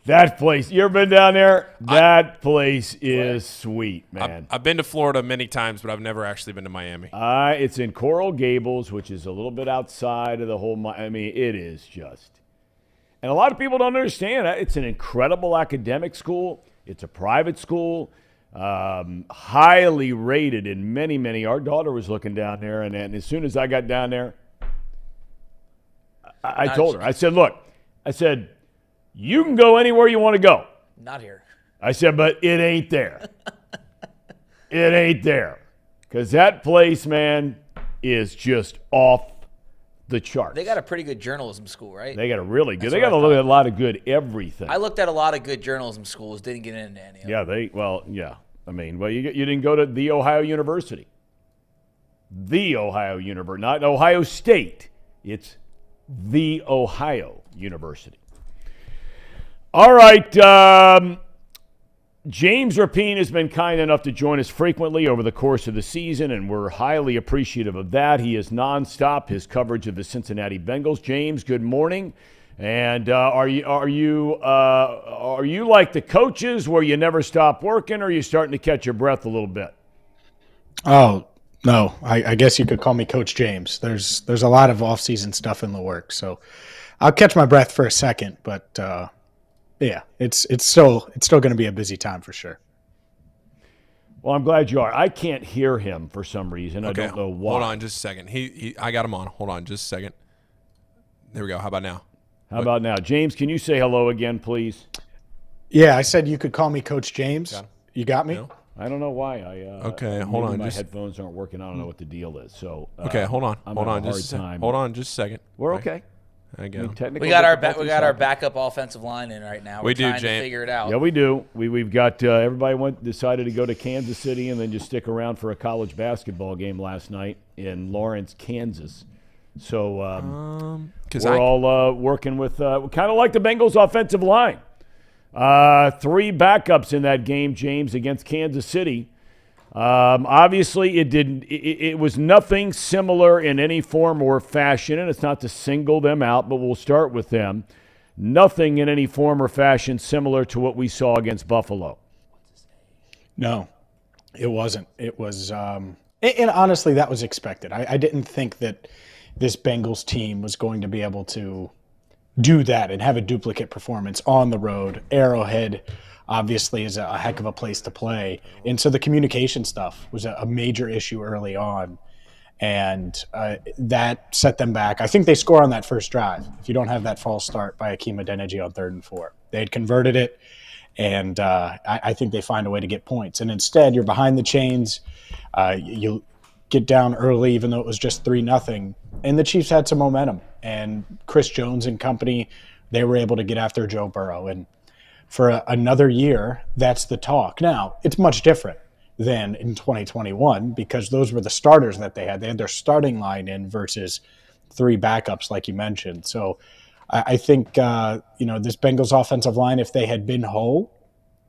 That place, you ever been down there? That place is sweet, man. I've been to Florida many times, but I've never actually been to Miami. It's in Coral Gables, which is a little bit outside of the whole – I mean, it is just – and a lot of people don't understand. It's an incredible academic school. It's a private school. Highly rated in many. Our daughter was looking down there, and as soon as I got down there, I told her, I said, look, you can go anywhere you want to go. Not here. I said, but it ain't there. It ain't there. Because that place, man, is just off the charts. They got a pretty good journalism school, right? They got a really good. They got a lot of good everything. I looked at a lot of good journalism schools, didn't get into any of them. Yeah. I mean, you didn't go to The Ohio University. The Ohio University, not Ohio State. It's The Ohio University. All right. James Rapine has been kind enough to join us frequently over the course of the season, and we're highly appreciative of that. He is nonstop, his coverage of the Cincinnati Bengals. James, good morning. And are you like the coaches where you never stop working, or are you starting to catch your breath a little bit? Oh, no. I guess you could call me Coach James. There's a lot of off-season stuff in the works, so I'll catch my breath for a second, but yeah, it's still going to be a busy time for sure. Well, I'm glad you are. I can't hear him for some reason. Okay, I don't know why. Hold on just a second. I got him on. Hold on just a second. There we go. How about now? How about now? James, can you say hello again, please? Yeah, I said you could call me Coach James. Got him. You got me? No? I don't know why. Okay, hold on. My headphones aren't working. I don't know what the deal is. So okay, hold on. Hold on just a second. We're okay. I go. We got our backup offensive line in right now. We're trying to figure it out. Yeah, we do. We've got everybody decided to go to Kansas City and then just stick around for a college basketball game last night in Lawrence, Kansas. So we're all working with kind of like the Bengals offensive line. 3 backups in that game, James, against Kansas City. Obviously, it was nothing similar in any form or fashion, and it's not to single them out, but we'll start with them. Nothing in any form or fashion similar to what we saw against Buffalo. No, it wasn't. It was, and honestly, that was expected. I didn't think that this Bengals team was going to be able to do that and have a duplicate performance on the road. Arrowhead obviously is a heck of a place to play. And so the communication stuff was a major issue early on. And that set them back. I think they score on that first drive if you don't have that false start by Akeem Adeniji on 3rd and 4. They had converted it, and I think they find a way to get points. And instead, you're behind the chains. You get down early, even though it was just 3-0. And the Chiefs had some momentum. And Chris Jones and company, they were able to get after Joe Burrow. And for another year, that's the talk. Now, it's much different than in 2021 because those were the starters that they had. They had their starting line in versus 3 backups, like you mentioned. So I think, this Bengals offensive line, if they had been whole,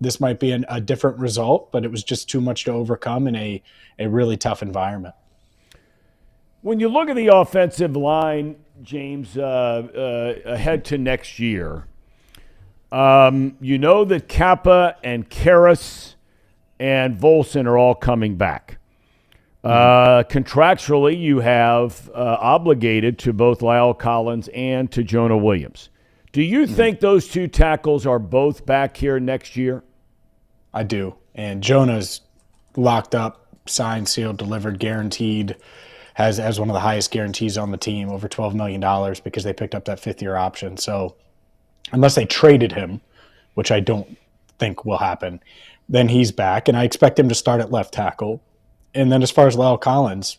this might be a different result, but it was just too much to overcome in a really tough environment. When you look at the offensive line, James, ahead to next year, you know that Kappa and Karras and Volson are all coming back. Contractually, you have obligated to both Lyle Collins and to Jonah Williams. Do you think those 2 tackles are both back here next year? I do. And Jonah's locked up, signed, sealed, delivered, guaranteed, has one of the highest guarantees on the team, over $12 million because they picked up that 5th-year option. So unless they traded him, which I don't think will happen, then he's back. And I expect him to start at left tackle. And then as far as Lyle Collins,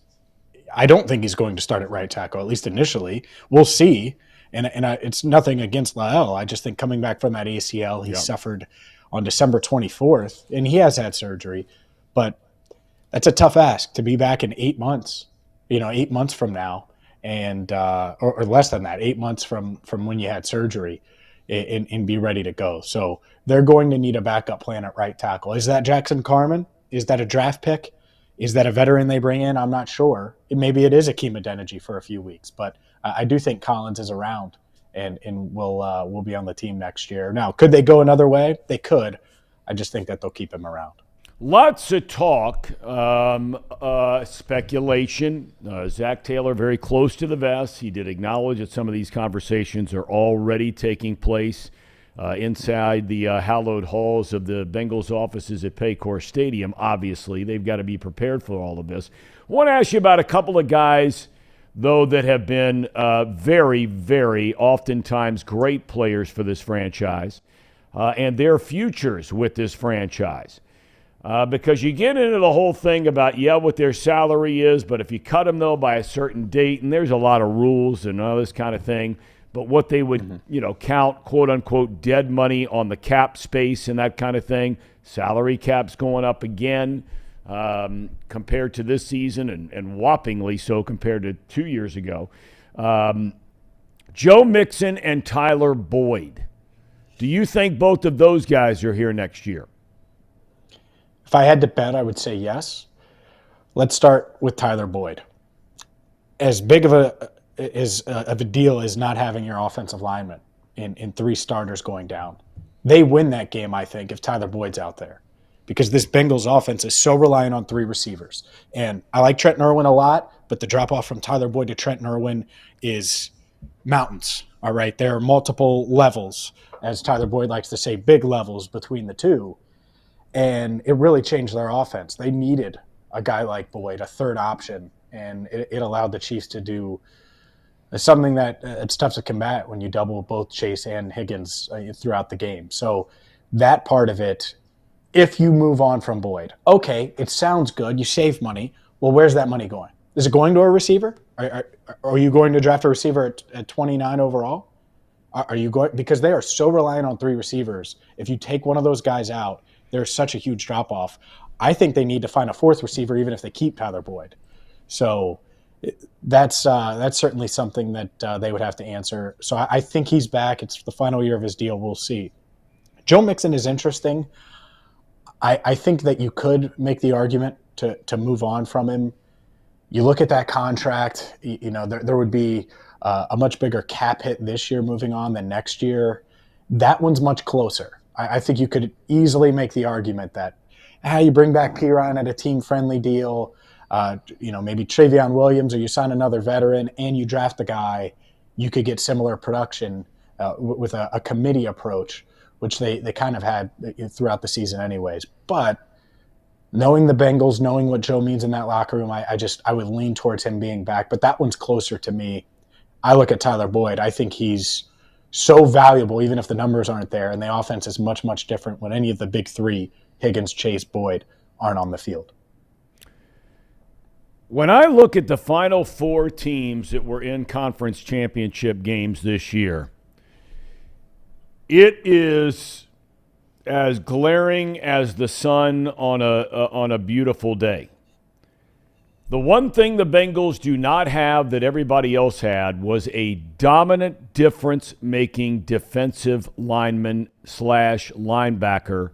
I don't think he's going to start at right tackle, at least initially. We'll see. And it's nothing against Lyle. I just think coming back from that ACL, he suffered on December 24th, and he has had surgery. But that's a tough ask to be back in 8 months, 8 months from now, and or less than that, 8 months from when you had surgery, and be ready to go. So they're going to need a backup plan at right tackle. Is that Jackson Carman? Is that a draft pick? Is that a veteran they bring in? I'm not sure. Maybe it is Akeem Adeniji for a few weeks, but I do think Collins is around and will be on the team next year. Now, could they go another way? They could. I just think that they'll keep him around. Lots of talk, speculation. Zach Taylor very close to the vest. He did acknowledge that some of these conversations are already taking place inside the hallowed halls of the Bengals offices at Paycor Stadium. Obviously, they've got to be prepared for all of this. I want to ask you about a couple of guys, though, that have been very, very oftentimes great players for this franchise and their futures with this franchise. Because you get into the whole thing about, what their salary is, but if you cut them, though, by a certain date, and there's a lot of rules and all this kind of thing, but what they would, count, quote-unquote, dead money on the cap space and that kind of thing, salary cap's going up again compared to this season and whoppingly so compared to 2 years ago. Joe Mixon and Tyler Boyd. Do you think both of those guys are here next year? If I had to bet, I would say yes. Let's start with Tyler Boyd. As big of a deal as not having your offensive lineman in 3 starters going down. They win that game, I think, if Tyler Boyd's out there. Because this Bengals offense is so reliant on 3 receivers. And I like Trent Irwin a lot, but the drop-off from Tyler Boyd to Trent Irwin is mountains. All right, there are multiple levels, as Tyler Boyd likes to say, big levels between the two. And it really changed their offense. They needed a guy like Boyd, a third option, and it allowed the Chiefs to do something that it's tough to combat when you double both Chase and Higgins throughout the game. So that part of it, if you move on from Boyd, okay, it sounds good. You save money. Well, where's that money going? Is it going to a receiver? Are you going to draft a receiver at 29 overall? Are you going, because they are so reliant on 3 receivers. If you take one of those guys out, there's such a huge drop-off. I think they need to find a 4th receiver, even if they keep Tyler Boyd. So that's certainly something that they would have to answer. So I think he's back. It's the final year of his deal. We'll see. Joe Mixon is interesting. I think that you could make the argument to move on from him. You look at that contract, there would be a much bigger cap hit this year moving on than next year. That one's much closer. I think you could easily make the argument that you bring back Piron at a team-friendly deal, maybe Travion Williams, or you sign another veteran and you draft a guy, you could get similar production with a committee approach, which they kind of had throughout the season anyways. But knowing the Bengals, knowing what Joe means in that locker room, I would lean towards him being back. But that one's closer to me. I look at Tyler Boyd. I think he's so valuable, even if the numbers aren't there, and the offense is much, much different when any of the big three, Higgins, Chase, Boyd, aren't on the field. When I look at the final four teams that were in conference championship games this year, it is as glaring as the sun on a beautiful day. The one thing the Bengals do not have that everybody else had was a dominant difference-making defensive lineman / linebacker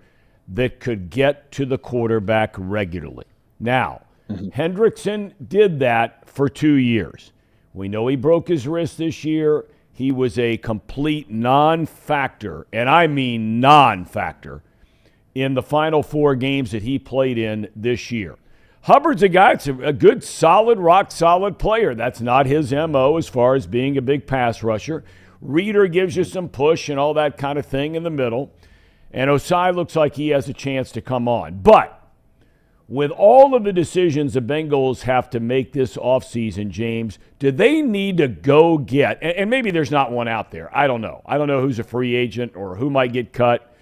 that could get to the quarterback regularly. Now, Hendrickson did that for 2 years. We know he broke his wrist this year. He was a complete non-factor, and I mean non-factor, in the final four games that he played in this year. Hubbard's a guy that's a good, solid, rock-solid player. That's not his M.O. as far as being a big pass rusher. Reeder gives you some push and all that kind of thing in the middle. And Osai looks like he has a chance to come on. But with all of the decisions the Bengals have to make this offseason, James, do they need to go get, and maybe there's not one out there. I don't know. I don't know who's a free agent or who might get cut.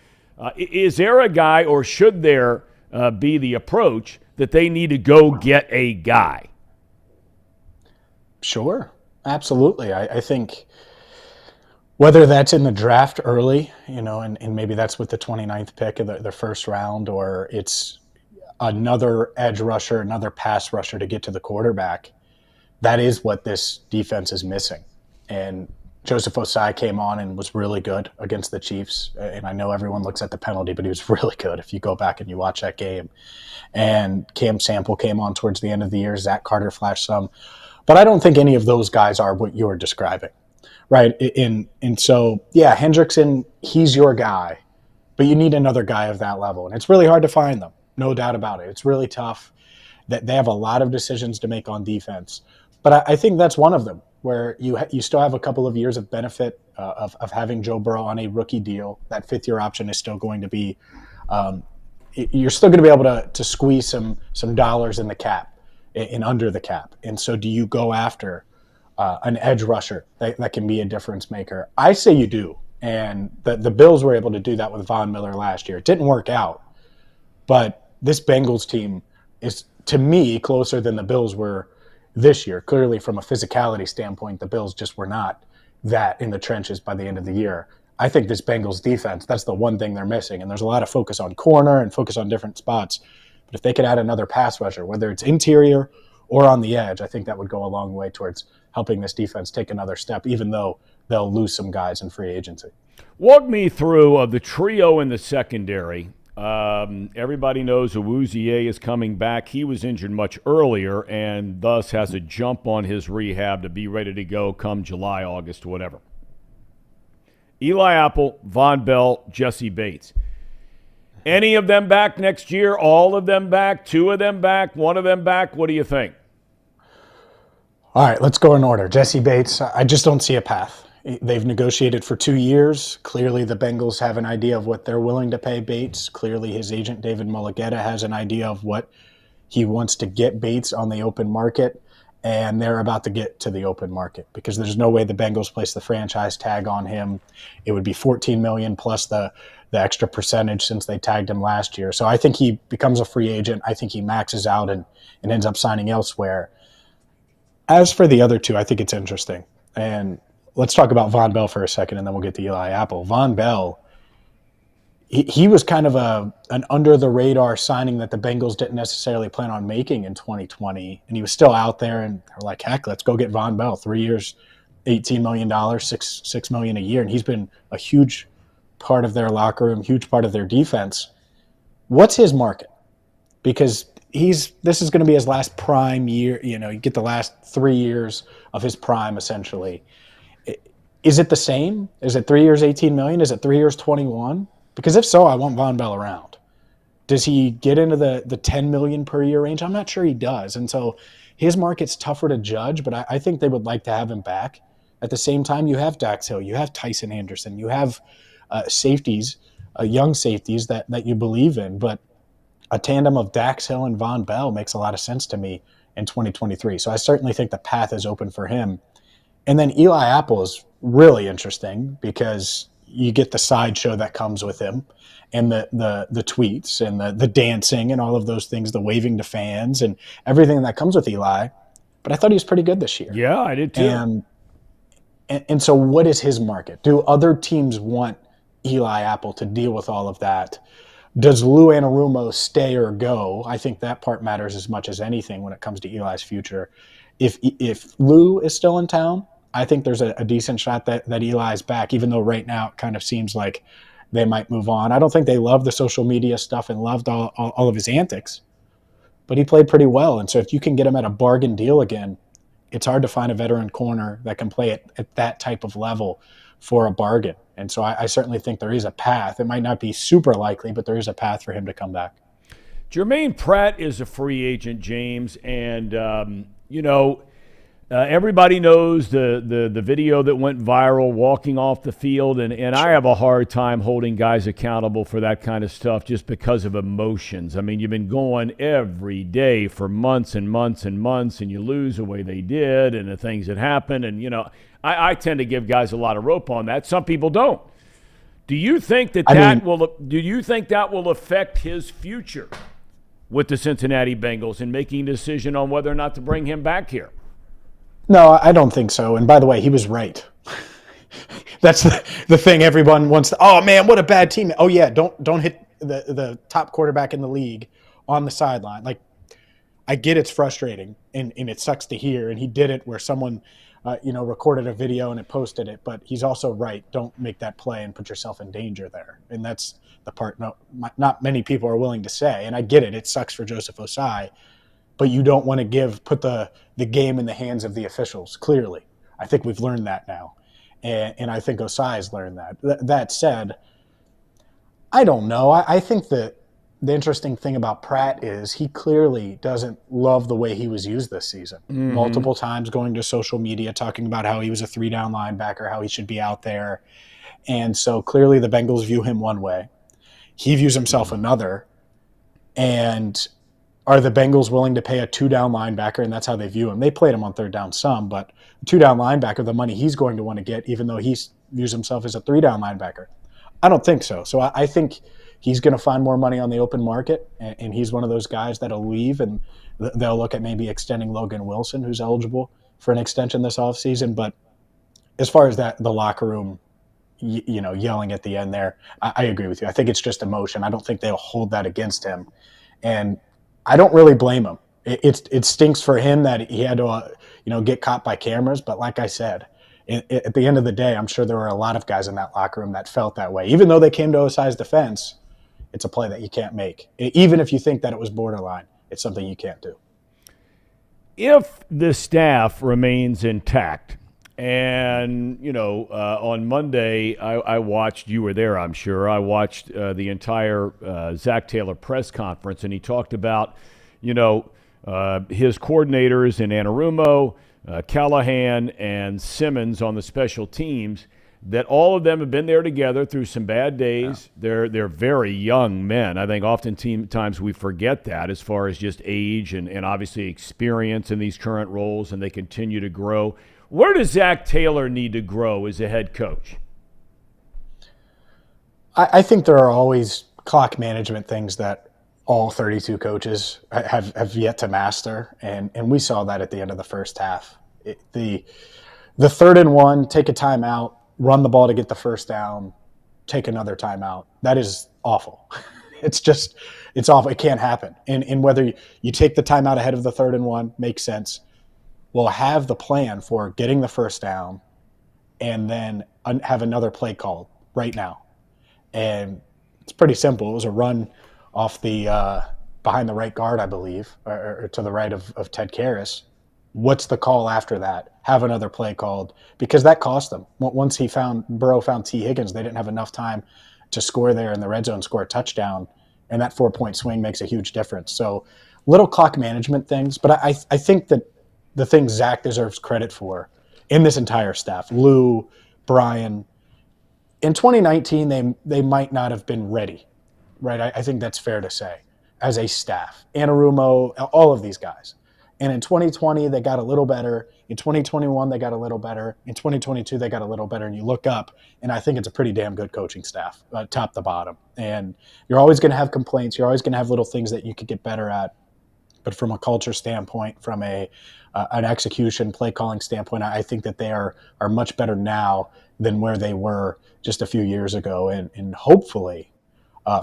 Is there a guy, or should there be the approach that they need to go get a guy? Sure, absolutely. I think whether that's in the draft early, and maybe that's with the 29th pick of the first round, or it's another edge rusher, another pass rusher to get to the quarterback, that is what this defense is missing. And Joseph Osai came on and was really good against the Chiefs. And I know everyone looks at the penalty, but he was really good if you go back and you watch that game. And Cam Sample came on towards the end of the year. Zach Carter flashed some. But I don't think any of those guys are what you're describing, right? And so, yeah, Hendrickson, he's your guy. But you need another guy of that level. And it's really hard to find them, no doubt about it. It's really tough. That they have a lot of decisions to make on defense. But I think that's one of them, where you still have a couple of years of benefit of having Joe Burrow on a rookie deal. That fifth-year option is still going to be you're still going to be able to squeeze some dollars in the cap, in under the cap. And so do you go after an edge rusher that can be a difference maker? I say you do. And the Bills were able to do that with Von Miller last year. It didn't work out. But this Bengals team is, to me, closer than the Bills were this year. Clearly, from a physicality standpoint, the Bills just were not that in the trenches by the end of the year. I think this Bengals defense, that's the one thing they're missing. And there's a lot of focus on corner and focus on different spots. But if they could add another pass rusher, whether it's interior or on the edge, I think that would go a long way towards helping this defense take another step, even though they'll lose some guys in free agency. Walk me through the trio in the secondary. Everybody knows Awuzie is coming back. He was injured much earlier and thus has a jump on his rehab to be ready to go come July, August, whatever. Eli Apple, Von Bell, Jesse Bates. Any of them back next year? All of them back? Two of them back? One of them back? What do you think? All right, let's go in order. Jesse Bates, I just don't see a path. They've negotiated for 2 years. Clearly, the Bengals have an idea of what they're willing to pay Bates. Clearly, his agent, David Mulligetta, has an idea of what he wants to get Bates on the open market, and they're about to get to the open market because there's no way the Bengals place the franchise tag on him. It would be $14 million plus the extra percentage since they tagged him last year. So I think he becomes a free agent. I think he maxes out and ends up signing elsewhere. As for the other two, I think it's interesting. And let's talk about Von Bell for a second, and then we'll get to Eli Apple. Von Bell, he was kind of an under-the-radar signing that the Bengals didn't necessarily plan on making in 2020, and he was still out there, and they're like, heck, let's go get Von Bell. 3 years, $18 million, $6 million a year, and he's been a huge part of their locker room, huge part of their defense. What's his market? Because this is going to be his last prime year. You get the last 3 years of his prime essentially. Is it the same? Is it 3 years, $18 million? Is it 3 years, 21? Because if so, I want Von Bell around. Does he get into the $10 million per year range? I'm not sure he does. And so his market's tougher to judge, but I think they would like to have him back. At the same time, you have Dax Hill, you have Tyson Anderson, you have safeties, young safeties that you believe in. But a tandem of Dax Hill and Von Bell makes a lot of sense to me in 2023. So I certainly think the path is open for him. And then Eli Apple is really interesting because you get the sideshow that comes with him and the tweets and the dancing and all of those things, the waving to fans and everything that comes with Eli. But I thought he was pretty good this year. Yeah, I did too. And so what is his market? Do other teams want Eli Apple to deal with all of that? Does Lou Anarumo stay or go? I think that part matters as much as anything when it comes to Eli's future. If Lou is still in town, I think there's a decent shot that Eli's back, even though right now it kind of seems like they might move on. I don't think they love the social media stuff and loved all of his antics, but he played pretty well. And so if you can get him at a bargain deal again, it's hard to find a veteran corner that can play at that type of level for a bargain. And so I certainly think there is a path. It might not be super likely, but there is a path for him to come back. Jermaine Pratt is a free agent, James, and everybody knows the video that went viral walking off the field, and I have a hard time holding guys accountable for that kind of stuff just because of emotions. I mean, you've been going every day for months and months and months, and you lose the way they did and the things that happen. And, I tend to give guys a lot of rope on that. Some people don't. Do you think that will affect his future with the Cincinnati Bengals in making a decision on whether or not to bring him back here? No, I don't think so. And by the way, he was right. That's the thing everyone wants to, oh man, what a bad team. Oh yeah, don't hit the top quarterback in the league on the sideline. Like, I get it's frustrating and it sucks to hear. And he did it where someone recorded a video and it posted it, but he's also right. Don't make that play and put yourself in danger there. And that's the part not many people are willing to say. And I get it. It sucks for Joseph Osai, but you don't want to put the game in the hands of the officials, clearly. I think we've learned that now. And I think Osai has learned that. That said, I don't know. I think that the interesting thing about Pratt is he clearly doesn't love the way he was used this season. Mm-hmm. Multiple times going to social media, talking about how he was a 3-down linebacker, how he should be out there. And so clearly the Bengals view him one way. He views himself another. And are the Bengals willing to pay a 2-down linebacker? And that's how they view him. They played him on 3rd down some, but a 2-down linebacker, the money he's going to want to get, even though he views himself as a 3-down linebacker. I don't think so. So I think he's going to find more money on the open market, and he's one of those guys that'll leave, and they'll look at maybe extending Logan Wilson, who's eligible for an extension this offseason. But as far as the locker room, yelling at the end there, I agree with you. I think it's just emotion. I don't think they'll hold that against him. And I don't really blame him. It stinks for him that he had to, get caught by cameras. But like I said, at the end of the day, I'm sure there were a lot of guys in that locker room that felt that way. Even though they came to Osai's defense, it's a play that you can't make. Even if you think that it was borderline, it's something you can't do. If the staff remains intact, and, on Monday, I watched, you were there, I'm sure, I watched the entire Zach Taylor press conference, and he talked about, his coordinators in Anarumo, Callahan, and Simmons on the special teams, that all of them have been there together through some bad days. Yeah. They're very young men. I think oftentimes we forget that as far as just age and obviously experience in these current roles, and they continue to grow. Where does Zach Taylor need to grow as a head coach? I think there are always clock management things that all 32 coaches have yet to master, and we saw that at the end of the first half. The 3rd and 1, take a timeout, run the ball to get the first down, take another timeout. That is awful. It's awful. It can't happen. And whether you take the timeout ahead of the 3rd and 1 makes sense. We'll have the plan for getting the first down and then have another play called right now. And it's pretty simple. It was a run off the behind the right guard, I believe, or to the right of Ted Karras. What's the call after that? Have another play called, because that cost them. Once Burrow found T. Higgins, they didn't have enough time to score there in the red zone, score a touchdown, and that 4-point swing makes a huge difference. So little clock management things, but I think that the thing Zach deserves credit for in this entire staff, Lou, Brian, in 2019, they might not have been ready, right? I think that's fair to say, as a staff. Anarumo, all of these guys. And in 2020, they got a little better. In 2021, they got a little better. In 2022, they got a little better. And you look up, and I think it's a pretty damn good coaching staff, top to bottom. And you're always going to have complaints. You're always going to have little things that you could get better at. But from a culture standpoint, from an execution, play calling standpoint, I think that they are much better now than where they were just a few years ago. And hopefully,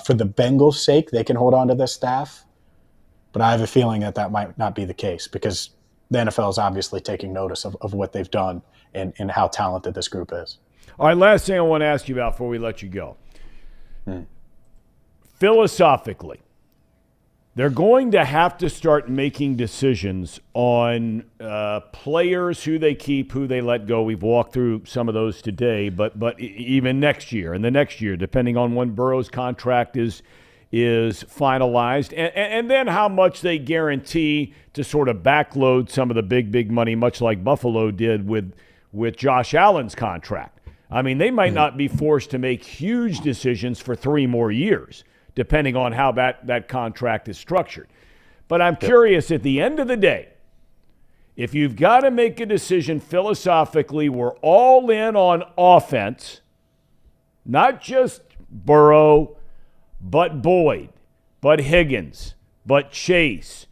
for the Bengals' sake, they can hold on to this staff. But I have a feeling that might not be the case, because the NFL is obviously taking notice of what they've done and how talented this group is. All right, last thing I want to ask you about before we let you go. Philosophically, they're going to have to start making decisions on players, who they keep, who they let go. We've walked through some of those today, but even next year and the next year, depending on when Burrow's contract is finalized, and then how much they guarantee to sort of backload some of the big money, much like Buffalo did with Josh Allen's contract. I mean, they might not be forced to make huge decisions for 3 more years, depending on how that contract is structured. But I'm curious, at the end of the day, if you've got to make a decision philosophically, we're all in on offense, not just Burrow, but Boyd, but Higgins, but Chase,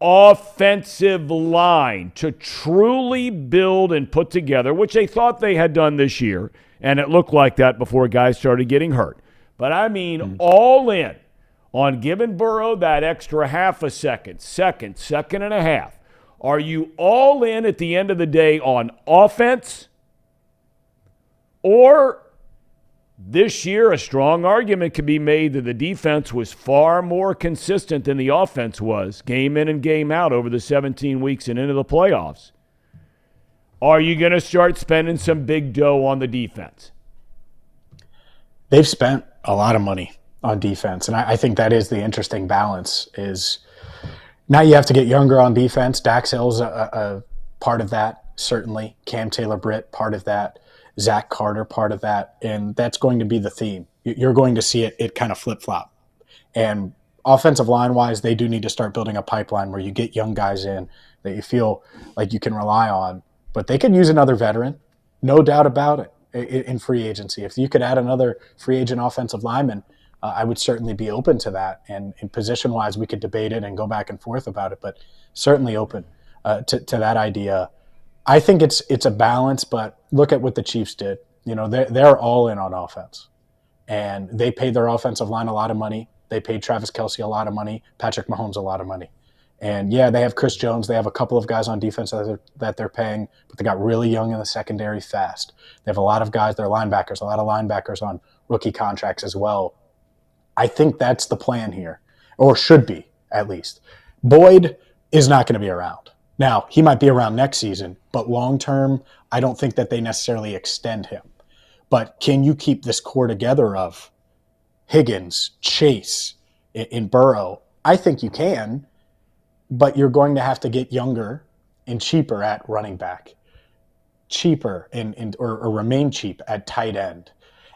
offensive line to truly build and put together, which they thought they had done this year, and it looked like that before guys started getting hurt. But I mean all in on giving Burrow that extra half a second and a half. Are you all in at the end of the day on offense? Or this year, a strong argument could be made that the defense was far more consistent than the offense was, game in and game out over the 17 weeks and into the playoffs. Are you going to start spending some big dough on the defense? They've spent a lot of money on defense, and I think that is the interesting balance. Is now you have to get younger on defense. Dax Hill's a part of that, certainly. Cam Taylor-Britt, part of that. Zach Carter, part of that, and that's going to be the theme. You're going to see it kind of flip-flop. And offensive line-wise, they do need to start building a pipeline where you get young guys in that you feel like you can rely on. But they could use another veteran, no doubt about it, in free agency. If you could add another free agent offensive lineman, I would certainly be open to that. And in position-wise, we could debate it and go back and forth about it, but certainly open to that idea. I think it's a balance, but look at what the Chiefs did. You know, they're all in on offense, and they paid their offensive line a lot of money. They paid Travis Kelce a lot of money, Patrick Mahomes a lot of money. And yeah, they have Chris Jones. They have a couple of guys on defense that they're paying, but they got really young in the secondary fast. They have a lot of guys, they're linebackers, a lot of linebackers on rookie contracts as well. I think that's the plan here, or should be at least. Boyd is not going to be around. Now, he might be around next season, but long-term, I don't think that they necessarily extend him. But can you keep this core together of Higgins, Chase, and Burrow? I think you can, but you're going to have to get younger and cheaper at running back, cheaper or remain cheap at tight end.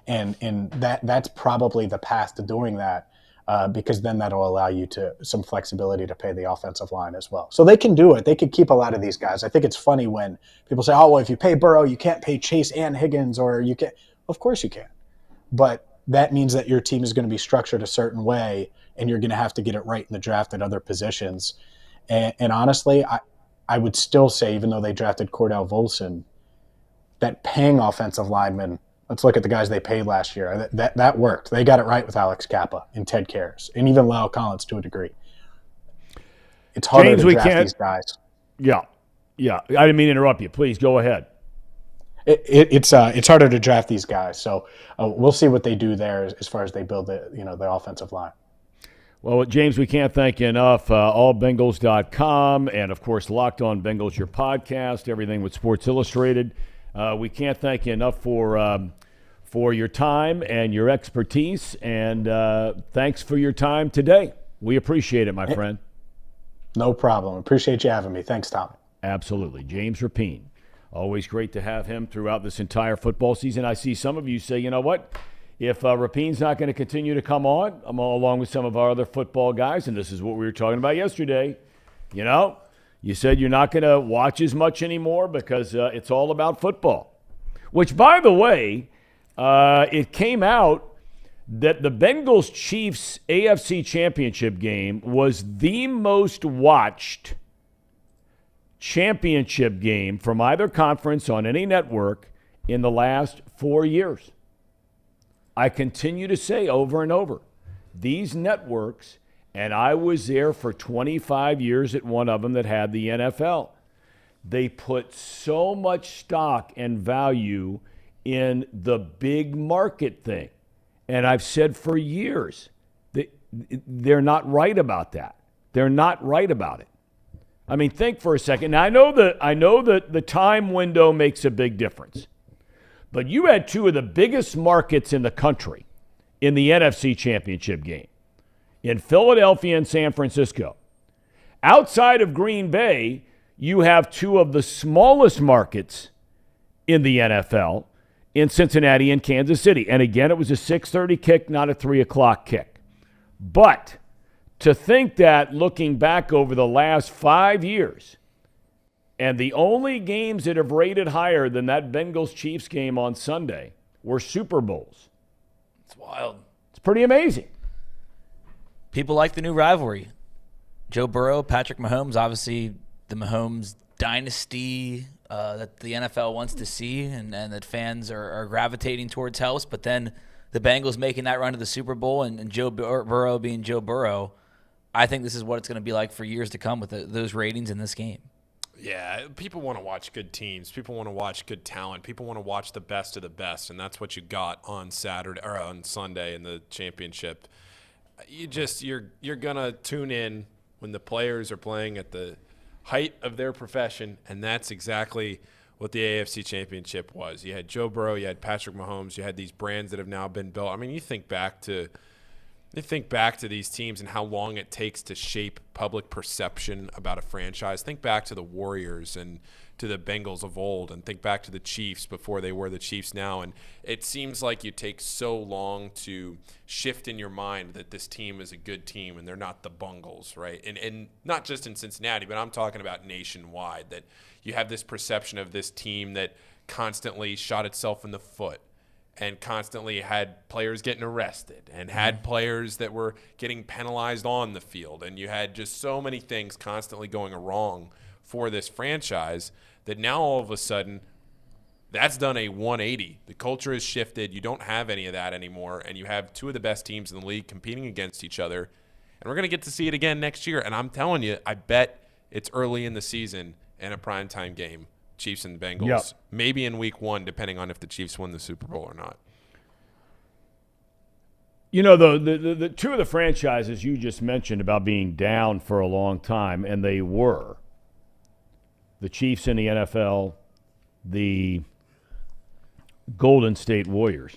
And that's probably the path to doing that. Because then that'll allow you some flexibility to pay the offensive line as well. So they can do it. They can keep a lot of these guys. I think it's funny when people say, oh, well, if you pay Burrow, you can't pay Chase and Higgins, or you can't. Of course you can. But that means that your team is going to be structured a certain way, and you're going to have to get it right in the draft at other positions. And honestly, I would still say, even though they drafted Cordell Volson, that paying offensive linemen, let's look at the guys they paid last year. That worked. They got it right with Alex Kappa and Ted Karras, and even Lyle Collins to a degree. It's harder to draft these guys. Yeah. I didn't mean to interrupt you. Please go ahead. It's harder to draft these guys. So we'll see what they do there as far as they build the offensive line. Well, James, we can't thank you enough. Allbengals.com and, of course, Locked On Bengals, your podcast, everything with Sports Illustrated. We can't thank you enough for your time and your expertise, and thanks for your time today. We appreciate it, my friend. No problem. Appreciate you having me. Thanks, Thom. Absolutely. James Rapine. Always great to have him throughout this entire football season. I see some of you say, you know what? If Rapine's not going to continue to come on, I'm along with some of our other football guys, and this is what we were talking about yesterday. You know, you said you're not going to watch as much anymore because it's all about football. Which, by the way, it came out that the Bengals-Chiefs AFC Championship game was the most watched championship game from either conference on any network in the last 4 years. I continue to say over and over, these networks, and I was there for 25 years at one of them that had the NFL, they put so much stock and value in the big market thing. And I've said for years, they're not right about that. They're not right about it. I mean, think for a second. Now, I know that the time window makes a big difference. But you had two of the biggest markets in the country in the NFC Championship game, in Philadelphia and San Francisco. Outside of Green Bay, you have two of the smallest markets in the NFL in Cincinnati and Kansas City. And again, it was a 6:30 kick, not a 3 o'clock kick. But to think that looking back over the last 5 years, and the only games that have rated higher than that Bengals-Chiefs game on Sunday were Super Bowls. It's wild. It's pretty amazing. People like the new rivalry. Joe Burrow, Patrick Mahomes, obviously the Mahomes dynasty that the NFL wants to see and that fans are gravitating towards helps. But then the Bengals making that run to the Super Bowl and Joe Burrow being Joe Burrow, I think this is what it's going to be like for years to come with those ratings in this game. Yeah, people want to watch good teams. People want to watch good talent. People want to watch the best of the best, and that's what you got on Saturday or on Sunday in the championship. You're gonna tune in when the players are playing at the height of their profession, and that's exactly what the AFC Championship was. You had Joe Burrow, you had Patrick Mahomes, you had these brands that have now been built. I mean, you think back to these teams and how long it takes to shape public perception about a franchise. Think back to the Warriors and to the Bengals of old, and think back to the Chiefs before they were the Chiefs now. And it seems like you take so long to shift in your mind that this team is a good team and they're not the Bungles, right? And not just in Cincinnati, but I'm talking about nationwide, that you have this perception of this team that constantly shot itself in the foot and constantly had players getting arrested and had players that were getting penalized on the field. And you had just so many things constantly going wrong for this franchise that now all of a sudden that's done a 180. The culture has shifted. You don't have any of that anymore. And you have two of the best teams in the league competing against each other. And we're going to get to see it again next year. And I'm telling you, I bet it's early in the season in a primetime game. Chiefs and Bengals, maybe in week 1, depending on if the Chiefs win the Super Bowl or not. You know, the two of the franchises you just mentioned about being down for a long time, and they were, the Chiefs in the NFL, the Golden State Warriors,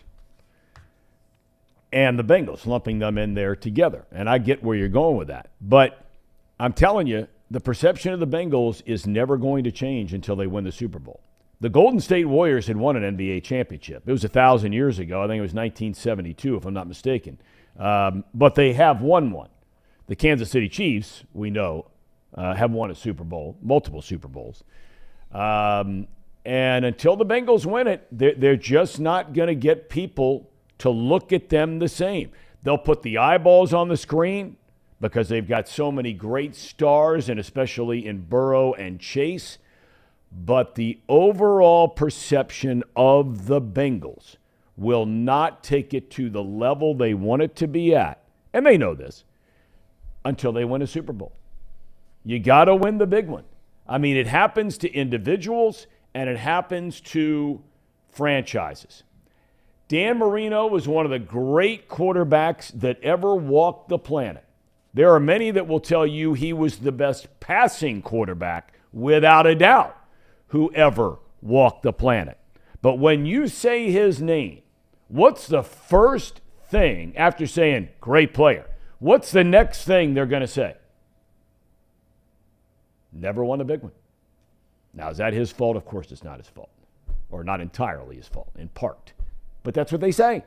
and the Bengals, lumping them in there together. And I get where you're going with that. But I'm telling you, the perception of the Bengals is never going to change until they win the Super Bowl. The Golden State Warriors had won an NBA championship. It was 1,000 years ago. I think it was 1972, if I'm not mistaken. But they have won one. The Kansas City Chiefs, we know, have won a Super Bowl, multiple Super Bowls. And until the Bengals win it, they're just not going to get people to look at them the same. They'll put the eyeballs on the screen because they've got so many great stars, and especially in Burrow and Chase. But the overall perception of the Bengals will not take it to the level they want it to be at, and they know this, until they win a Super Bowl. You got to win the big one. I mean, it happens to individuals, and it happens to franchises. Dan Marino was one of the great quarterbacks that ever walked the planet. There are many that will tell you he was the best passing quarterback, without a doubt, who ever walked the planet. But when you say his name, what's the first thing after saying great player? What's the next thing they're going to say? Never won a big one. Now, is that his fault? Of course it's not his fault. Or not entirely his fault, in part. But that's what they say.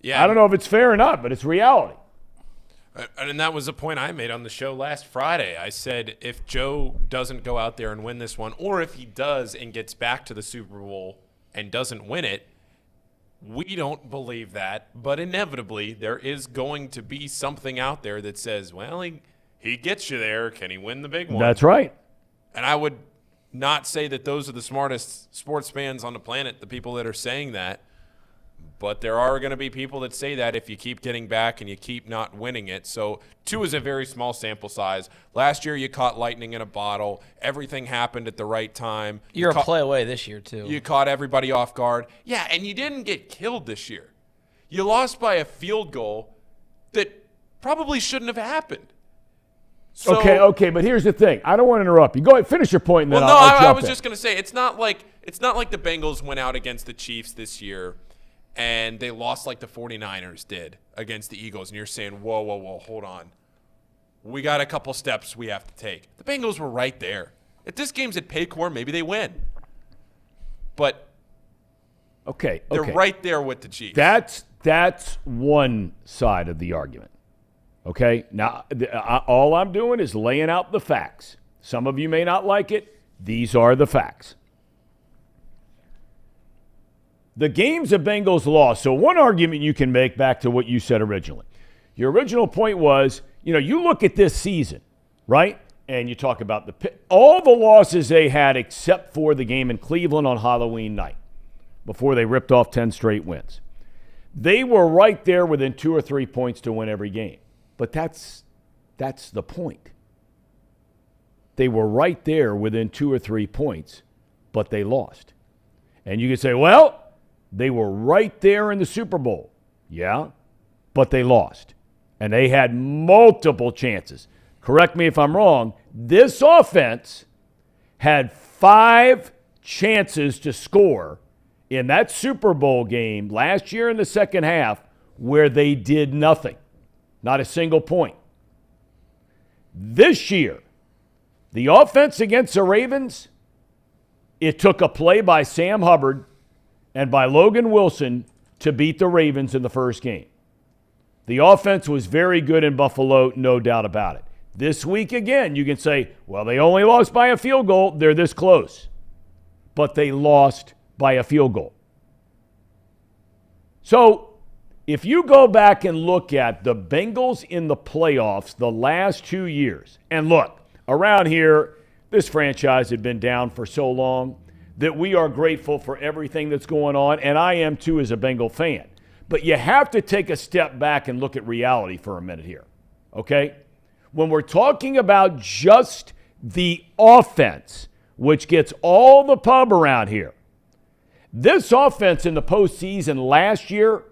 Yeah. I don't know if it's fair or not, but it's reality. And that was a point I made on the show last Friday. I said if Joe doesn't go out there and win this one, or if he does and gets back to the Super Bowl and doesn't win it, we don't believe that. But inevitably, there is going to be something out there that says, well, he gets you there. Can he win the big one? That's right. And I would not say that those are the smartest sports fans on the planet, the people that are saying that. But there are going to be people that say that if you keep getting back and you keep not winning it. So 2 is a very small sample size. Last year you caught lightning in a bottle. Everything happened at the right time. You're a play away this year, too. You caught everybody off guard. Yeah, and you didn't get killed this year. You lost by a field goal that probably shouldn't have happened. So, Okay, but here's the thing. I don't want to interrupt you. Go ahead, finish your point, and then well, I'll jump I was in. just going to say, it's not like the Bengals went out against the Chiefs this year and they lost like the 49ers did against the Eagles, and you're saying, whoa, hold on. We got a couple steps we have to take. The Bengals were right there. If this game's at Paycor, maybe they win. But they're right there with the Chiefs. That's one side of the argument. Okay? Now, all I'm doing is laying out the facts. Some of you may not like it. These are the facts. The games the Bengals lost. So one argument you can make back to what you said originally. Your original point was, you look at this season, right? And you talk about all the losses they had except for the game in Cleveland on Halloween night before they ripped off 10 straight wins. They were right there within 2 or 3 points to win every game. But that's the point. They were right there within 2 or 3 points, but they lost. And you can say, well, they were right there in the Super Bowl. Yeah, but they lost. And they had multiple chances. Correct me if I'm wrong. This offense had 5 chances to score in that Super Bowl game last year in the second half where they did nothing. Not a single point. This year, the offense against the Ravens, it took a play by Sam Hubbard and by Logan Wilson to beat the Ravens in the first game. The offense was very good in Buffalo, no doubt about it. This week, again, you can say, well, they only lost by a field goal. They're this close. But they lost by a field goal. So if you go back and look at the Bengals in the playoffs the last 2 years, and look, around here, this franchise had been down for so long that we are grateful for everything that's going on, and I am too as a Bengal fan. But you have to take a step back and look at reality for a minute here, okay? When we're talking about just the offense, which gets all the pub around here, this offense in the postseason last year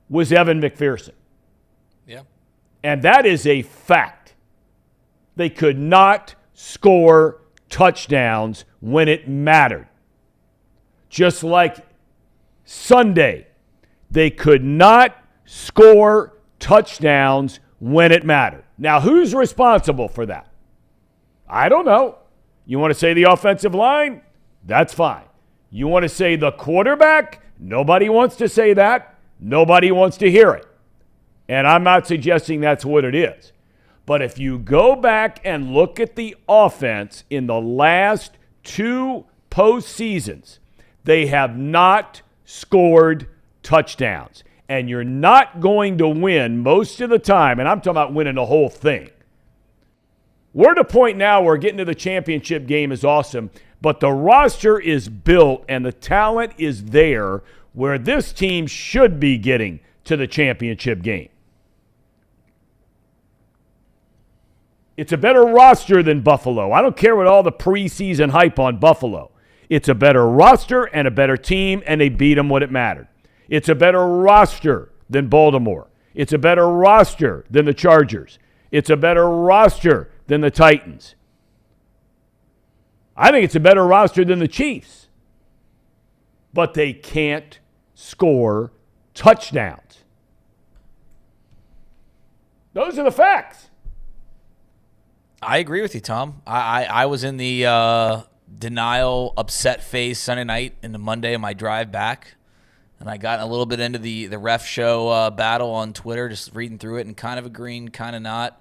was Evan McPherson. Yeah. And that is a fact. They could not score touchdowns when it mattered. Just like Sunday, they could not score touchdowns when it mattered. Now, who's responsible for that? I don't know. You want to say the offensive line? That's fine. You want to say the quarterback? Nobody wants to say that. Nobody wants to hear it. And I'm not suggesting that's what it is. But if you go back and look at the offense in the last 2 postseasons, they have not scored touchdowns. And you're not going to win most of the time, and I'm talking about winning the whole thing. We're at a point now where getting to the championship game is awesome, but the roster is built and the talent is there where this team should be getting to the championship game. It's a better roster than Buffalo. I don't care what all the preseason hype on Buffalo. It's a better roster and a better team, and they beat them when it mattered. It's a better roster than Baltimore. It's a better roster than the Chargers. It's a better roster than the Titans. I think it's a better roster than the Chiefs. But they can't score touchdowns. Those are the facts. I agree with you, Tom. I was in the denial, upset phase Sunday night into Monday on my drive back. And I got a little bit into the ref show battle on Twitter, just reading through it and kind of agreeing, kind of not.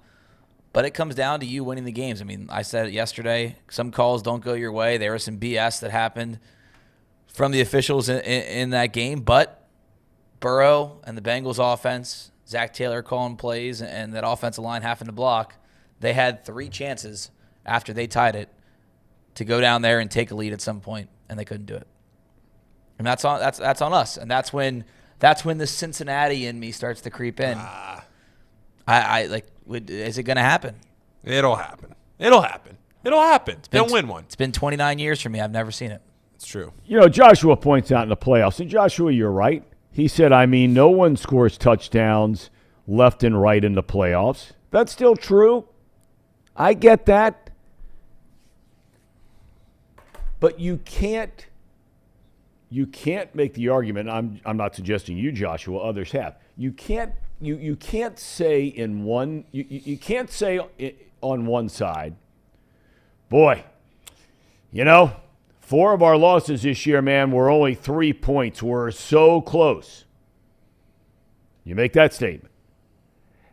But it comes down to you winning the games. I mean, I said it yesterday. Some calls don't go your way. There was some BS that happened from the officials in that game. But Burrow and the Bengals offense, Zach Taylor calling plays, and that offensive line having to block, they had 3 chances after they tied it to go down there and take a lead at some point, and they couldn't do it. And that's on us. And that's when the Cincinnati in me starts to creep in. Is it going to happen? It'll happen. It'll happen. They'll win one. It's been 29 years for me. I've never seen it. It's true. You know, Joshua points out in the playoffs, and Joshua, you're right. He said, no one scores touchdowns left and right in the playoffs. That's still true. I get that. But you can't make the argument. I'm not suggesting you, Joshua. Others have. You can't say in one. You can't say on one side, boy, 4 of our losses this year, man, were only 3 points. We're so close. You make that statement.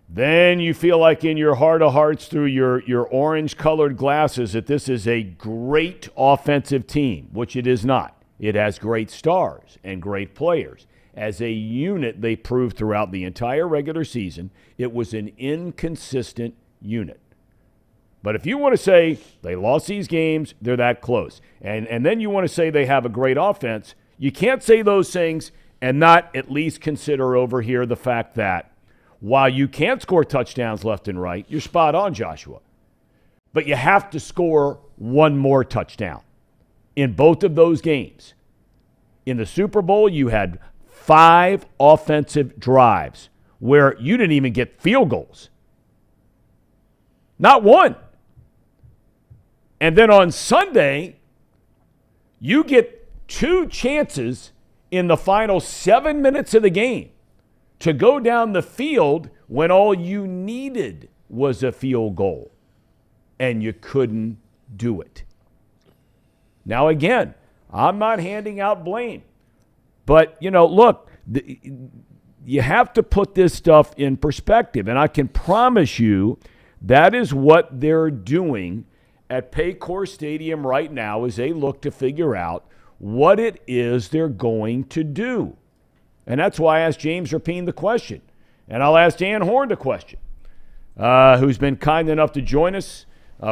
Then you feel like in your heart of hearts through your orange-colored glasses that this is a great offensive team, which it is not. It has great stars and great players. As a unit, they proved throughout the entire regular season it was an inconsistent unit. But if you want to say they lost these games, they're that close, and then you want to say they have a great offense, you can't say those things and not at least consider over here the fact that while you can't score touchdowns left and right, you're spot on, Joshua. But you have to score one more touchdown in both of those games. In the Super Bowl, you had 5 offensive drives where you didn't even get field goals. Not one. And then on Sunday, you get 2 chances in the final 7 minutes of the game to go down the field when all you needed was a field goal. And you couldn't do it. Now, again, I'm not handing out blame. But, look, you have to put this stuff in perspective. And I can promise you that is what they're doing at Paycor Stadium right now as they look to figure out what it is they're going to do. And that's why I asked James Rapine the question. And I'll ask Dan Hoard the question, who's been kind enough to join us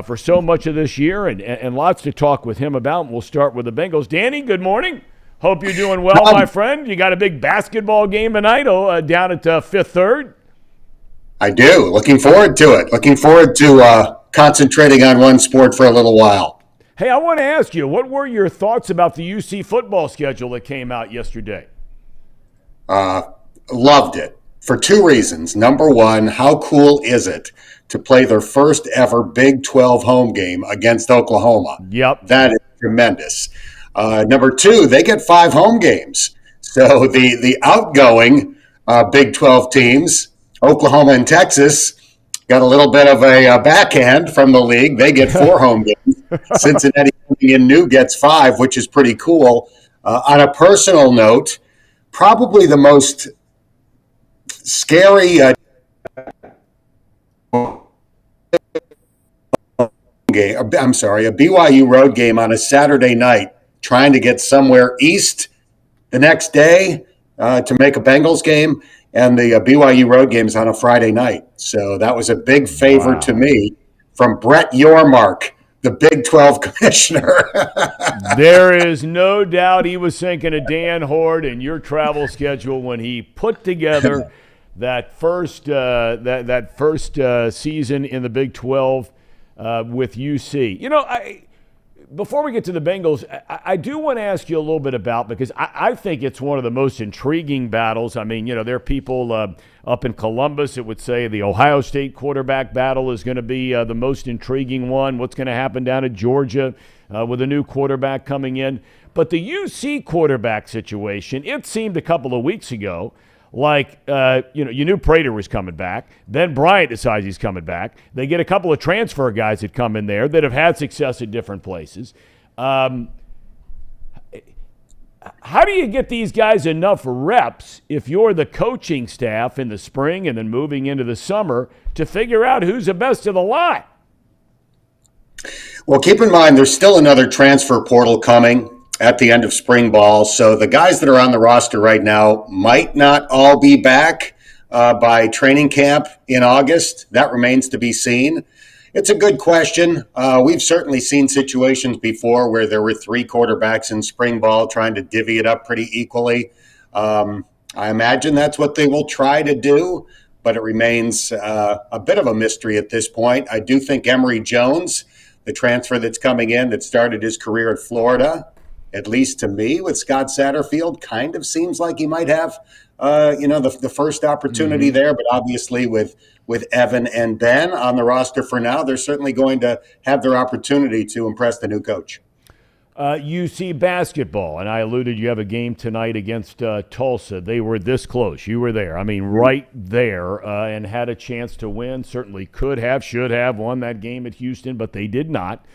for so much of this year and lots to talk with him about. And we'll start with the Bengals. Danny, good morning. Hope you're doing well, my friend. You got a big basketball game tonight down at Fifth Third. I do. Looking forward to it. Looking forward to concentrating on one sport for a little while. Hey, I want to ask you, what were your thoughts about the UC football schedule that came out yesterday? Loved it for 2 reasons. Number one, how cool is it to play their first ever Big 12 home game against Oklahoma? Yep. That is tremendous. Number 2, they get 5 home games. So the outgoing Big 12 teams, Oklahoma and Texas, got a little bit of a backhand from the league. They get 4 home games. Cincinnati coming in new gets 5, which is pretty cool. On a personal note, probably the most scary game. A BYU road game on a Saturday night, trying to get somewhere east the next day to make a Bengals game, and the BYU road games on a Friday night. So that was a big favor to me from Brett Yormark, the Big 12 commissioner. There is no doubt he was thinking of Dan Hoard and your travel schedule when he put together that first season in the Big 12 with UC. before we get to the Bengals, I do want to ask you a little bit about, because I think it's one of the most intriguing battles. I mean, there are people up in Columbus that would say the Ohio State quarterback battle is going to be the most intriguing one. What's going to happen down at Georgia with a new quarterback coming in? But the UC quarterback situation, it seemed a couple of weeks ago like, you knew Prater was coming back. Then Bryant decides he's coming back. They get a couple of transfer guys that come in there that have had success at different places. How do you get these guys enough reps if you're the coaching staff in the spring and then moving into the summer to figure out who's the best of the lot? Well, keep in mind, there's still another transfer portal coming at the end of spring ball. So the guys that are on the roster right now might not all be back by training camp in August. That remains to be seen. It's a good question. We've certainly seen situations before where there were 3 quarterbacks in spring ball trying to divvy it up pretty equally. I imagine that's what they will try to do, but it remains a bit of a mystery at this point. I do think Emory Jones, the transfer that's coming in that started his career at Florida, at least to me, with Scott Satterfield, kind of seems like he might have, the first opportunity there. But obviously with Evan and Ben on the roster for now, they're certainly going to have their opportunity to impress the new coach. UC basketball, and I alluded you have a game tonight against Tulsa. They were this close. You were there. I mean, right there, and had a chance to win. Certainly could have, should have won that game at Houston, but they did not.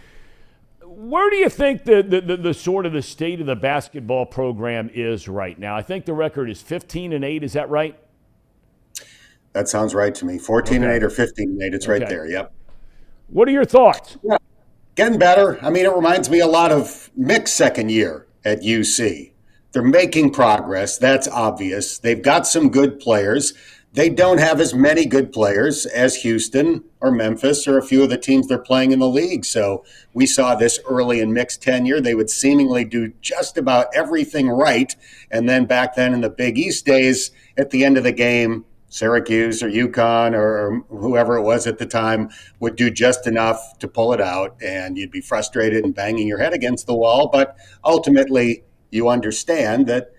Where do you think the sort of the state of the basketball program is right now? I think the record is 15-8. Is that right? That sounds right to me. 14-8 or 15-8. It's right there. Yep. What are your thoughts? Yeah. Getting better. I mean, it reminds me a lot of Mick's second year at UC. They're making progress. That's obvious. They've got some good players. They don't have as many good players as Houston or Memphis or a few of the teams they're playing in the league. So we saw this early in Mick's tenure. They would seemingly do just about everything right. And then back then in the Big East days, at the end of the game, Syracuse or UConn or whoever it was at the time would do just enough to pull it out, and you'd be frustrated and banging your head against the wall. But ultimately, you understand that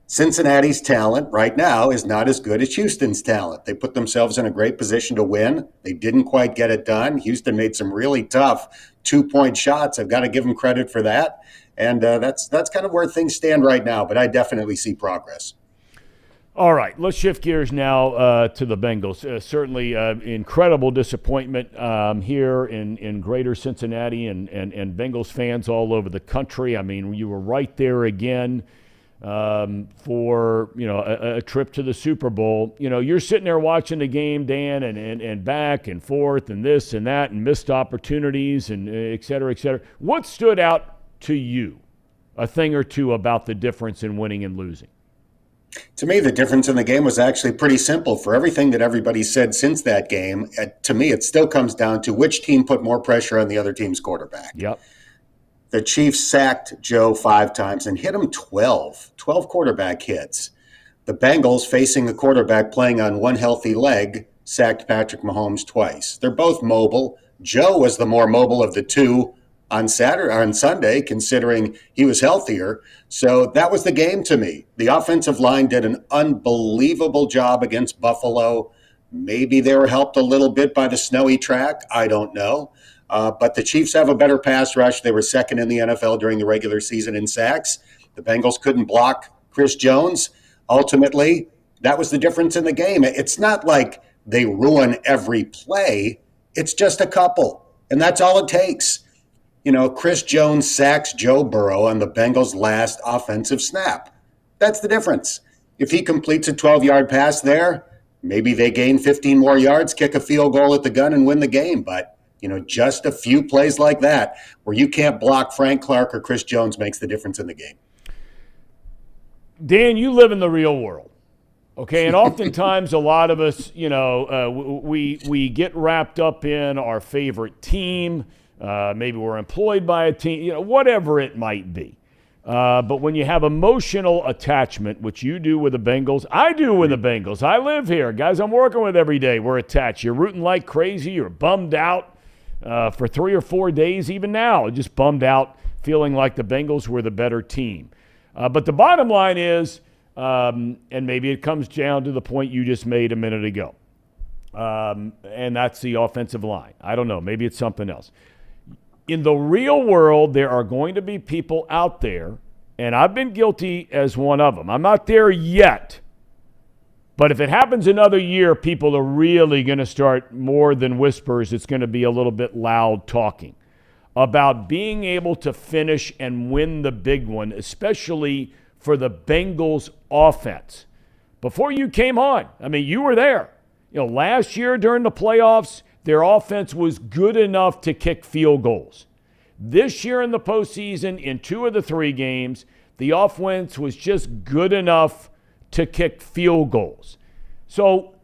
Cincinnati's talent right now is not as good as Houston's talent. They put themselves in a great position to win. They didn't quite get it done. Houston made some really tough 2-point shots. I've got to give them credit for that. And that's kind of where things stand right now, but I definitely see progress. All right, let's shift gears now to the Bengals. Certainly incredible disappointment here in greater Cincinnati and Bengals fans all over the country. I mean, you were right there again for, a trip to the Super Bowl. You're sitting there watching the game, Dan, and back and forth and this and that and missed opportunities and et cetera, et cetera. What stood out to you, a thing or two about the difference in winning and losing? To me, the difference in the game was actually pretty simple. For everything that everybody said since that game, to me, it still comes down to which team put more pressure on the other team's quarterback. Yep. The Chiefs sacked Joe 5 times and hit him 12 quarterback hits. The Bengals, facing a quarterback playing on one healthy leg, sacked Patrick Mahomes twice. They're both mobile. Joe was the more mobile of the two on Sunday, considering he was healthier. So that was the game to me. The offensive line did an unbelievable job against Buffalo. Maybe they were helped a little bit by the snowy track. I don't know. But the Chiefs have a better pass rush. They were second in the NFL during the regular season in sacks. The Bengals couldn't block Chris Jones. Ultimately, that was the difference in the game. It's not like they ruin every play. It's just a couple, and that's all it takes. Chris Jones sacks Joe Burrow on the Bengals' last offensive snap. That's the difference. If he completes a 12-yard pass there, maybe they gain 15 more yards, kick a field goal at the gun, and win the game. But, just a few plays like that where you can't block Frank Clark or Chris Jones makes the difference in the game. Dan, you live in the real world, okay? And oftentimes a lot of us, we get wrapped up in our favorite team. Maybe we're employed by a team, whatever it might be. But when you have emotional attachment, which you do with the Bengals, I do with the Bengals. I live here. Guys I'm working with every day, we're attached. You're rooting like crazy. You're bummed out. for 3 or 4 days even now. Just bummed out, feeling like the Bengals were the better team. But the bottom line is, and maybe it comes down to the point you just made a minute ago, and that's the offensive line. I don't know. Maybe it's something else. In the real world, there are going to be people out there, and I've been guilty as one of them. I'm not there yet. But if it happens another year, people are really going to start more than whispers. It's going to be a little bit loud talking about being able to finish and win the big one, especially for the Bengals offense. Before you came on, I mean, you were there. Last year during the playoffs, their offense was good enough to kick field goals. This year in the postseason, in 2 of the 3 games, the offense was just good enough to kick field goals. So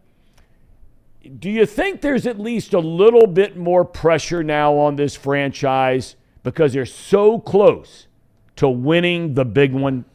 do you think there's at least a little bit more pressure now on this franchise because they're so close to winning the big one?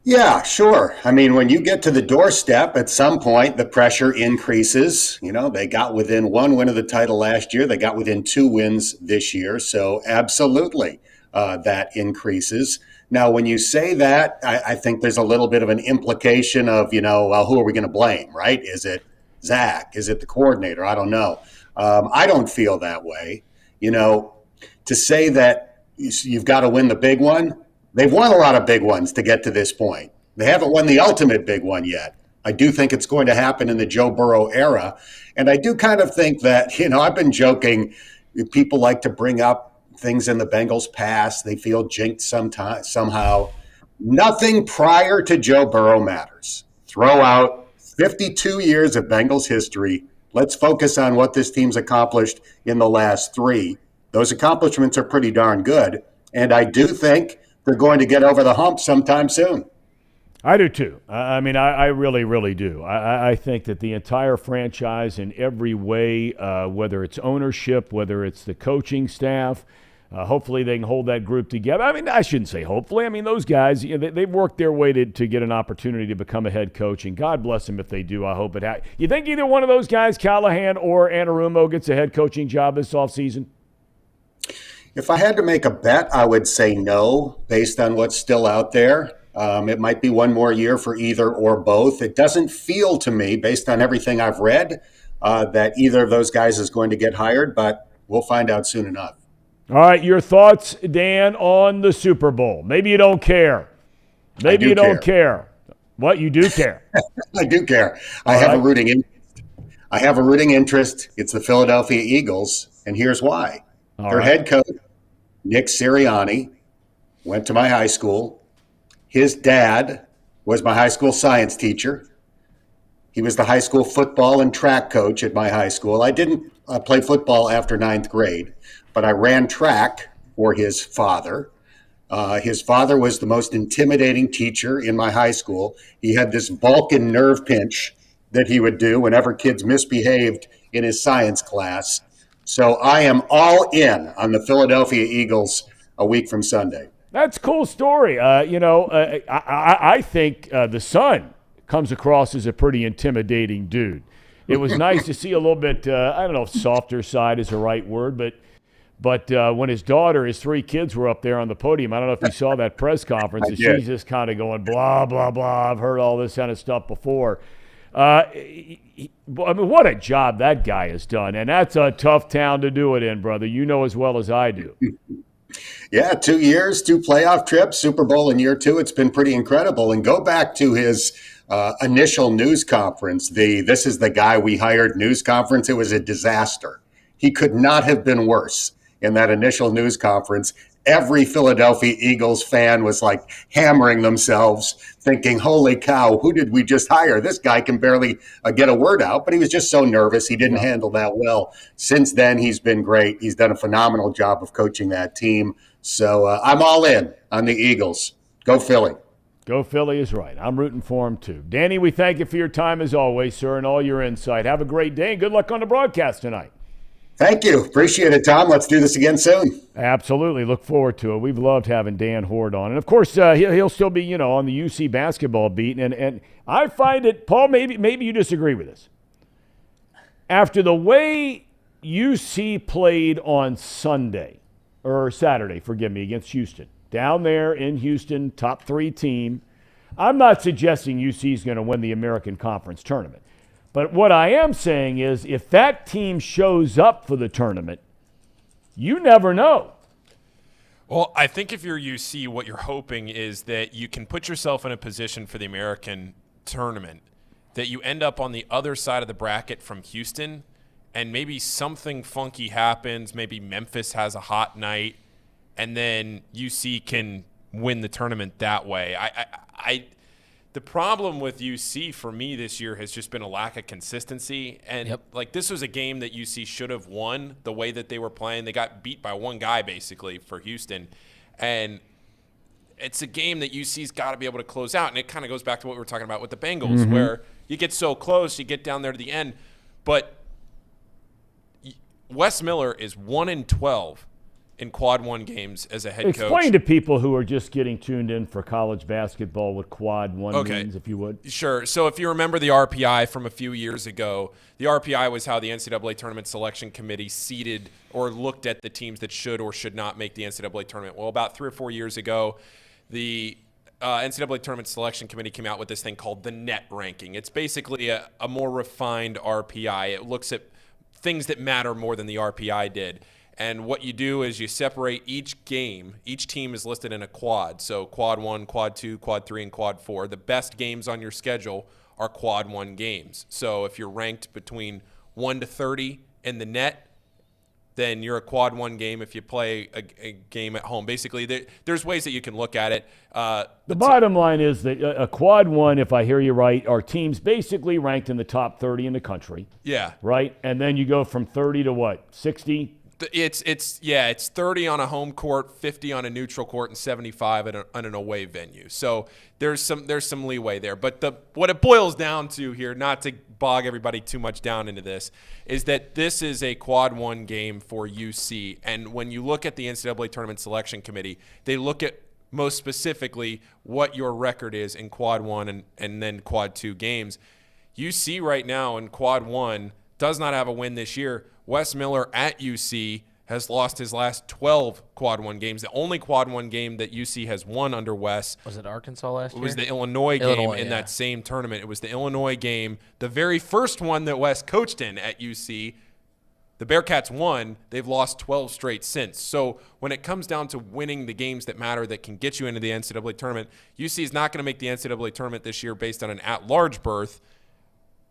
Yeah, sure. I mean, when you get to the doorstep, at some point, the pressure increases. They got within 1 win of the title last year. They got within 2 wins this year. So absolutely, that increases. Now, when you say that, I think there's a little bit of an implication of, well, who are we going to blame, right? Is it Zach? Is it the coordinator? I don't know. I don't feel that way. To say that you've got to win the big one, they've won a lot of big ones to get to this point. They haven't won the ultimate big one yet. I do think it's going to happen in the Joe Burrow era. And I do kind of think that, I've been joking, people like to bring up things in the Bengals past. They feel jinxed somehow. Nothing prior to Joe Burrow matters. Throw out 52 years of Bengals history. Let's focus on what this team's accomplished in the last 3. Those accomplishments are pretty darn good. And I do think they're going to get over the hump sometime soon. I do too. I mean, I really, really do. I think that the entire franchise in every way, whether it's ownership, whether it's the coaching staff, hopefully they can hold that group together. I mean, I shouldn't say hopefully. I mean, those guys, they've worked their way to get an opportunity to become a head coach, and God bless them if they do. I hope it happens. You think either one of those guys, Callahan or Anarumo, gets a head coaching job this offseason? If I had to make a bet, I would say no, based on what's still out there. It might be 1 more year for either or both. It doesn't feel to me, based on everything I've read, that either of those guys is going to get hired, but we'll find out soon enough. All right, your thoughts, Dan, on the Super Bowl. Maybe you don't care. Maybe you don't care. What, you do care? I do care. I have a rooting interest. It's the Philadelphia Eagles, and here's why. Their head coach, Nick Sirianni, went to my high school. His dad was my high school science teacher. He was the high school football and track coach at my high school. I didn't play football after 9th grade, but I ran track for his father. His father was the most intimidating teacher in my high school. He had this Vulcan nerve pinch that he would do whenever kids misbehaved in his science class. So I am all in on the Philadelphia Eagles a week from Sunday. That's a cool story. I think the son comes across as a pretty intimidating dude. It was nice to see a little bit, I don't know if softer side is the right word, but when his 3 kids were up there on the podium, I don't know if you saw that press conference, and she's just kind of going, blah, blah, blah. I've heard all this kind of stuff before. I mean, what a job that guy has done, and that's a tough town to do it in, brother. You know as well as I do. Yeah, 2 years, 2 playoff trips, Super Bowl in year 2. It's been pretty incredible. And go back to his initial news conference, this is the guy we hired news conference. It was a disaster. He could not have been worse in that initial news conference. Every Philadelphia Eagles fan was like hammering themselves, thinking, holy cow, who did we just hire? This guy can barely get a word out, but he was just so nervous. He didn't handle that well. Since then, he's been great. He's done a phenomenal job of coaching that team. So I'm all in on the Eagles. Go Philly. Go Philly is right. I'm rooting for him too. Danny, we thank you for your time as always, sir, and all your insight. Have a great day, and good luck on the broadcast tonight. Thank you. Appreciate it, Tom. Let's do this again soon. Absolutely. Look forward to it. We've loved having Dan Hoard on. And, of course, he'll still be, on the UC basketball beat. And I find it, Paul, maybe you disagree with this. After the way UC played on Sunday, or Saturday, forgive me, against Houston. Down there in Houston, top 3 team. I'm not suggesting UC is going to win the American Conference tournament. But what I am saying is if that team shows up for the tournament, you never know. Well, I think if you're UC, what you're hoping is that you can put yourself in a position for the American tournament, that you end up on the other side of the bracket from Houston, and maybe something funky happens. Maybe Memphis has a hot night, and then UC can win the tournament that way. The problem with UC for me this year has just been a lack of consistency. And like this was a game that UC should have won the way that they were playing. They got beat by one guy basically for Houston. And it's a game that UC's got to be able to close out. And it kind of goes back to what we were talking about with the Bengals, where you get so close, you get down there to the end. But Wes Miller is 1-12 in quad 1 games as a head coach. Explain to people who are just getting tuned in for college basketball what quad 1 means, if you would. Sure. So if you remember the RPI from a few years ago, the RPI was how the NCAA Tournament Selection Committee seeded or looked at the teams that should or should not make the NCAA tournament. Well, about 3 or 4 years ago, the NCAA Tournament Selection Committee came out with this thing called the net ranking. It's basically a more refined RPI. It looks at things that matter more than the RPI did. And what you do is you separate each game. Each team is listed in a quad. So quad 1, quad 2, quad 3, and quad 4. The best games on your schedule are quad 1 games. So if you're ranked between 1 to 30 in the net, then you're a quad 1 game if you play a game at home. Basically, there's ways that you can look at it. The bottom line is that a quad 1, if I hear you right, are teams basically ranked in the top 30 in the country. Yeah. Right? And then you go from 30 to what, 60? It's 30 on a home court, 50 on a neutral court, and 75 on an away venue. So there's some leeway there. But what it boils down to here, not to bog everybody too much down into this, is that this is a quad 1 game for UC. And when you look at the NCAA Tournament Selection Committee, they look at most specifically what your record is in quad 1 and then quad 2 games. UC right now in quad 1 does not have a win this year. Wes Miller at UC has lost his last 12 quad 1 games. The only quad 1 game that UC has won under Wes was it Arkansas last year? It was the Illinois game in that same tournament. It was the Illinois game, the very first one that Wes coached in at UC. The Bearcats won. They've lost 12 straight since. So when it comes down to winning the games that matter that can get you into the NCAA tournament, UC is not going to make the NCAA tournament this year based on an at-large berth.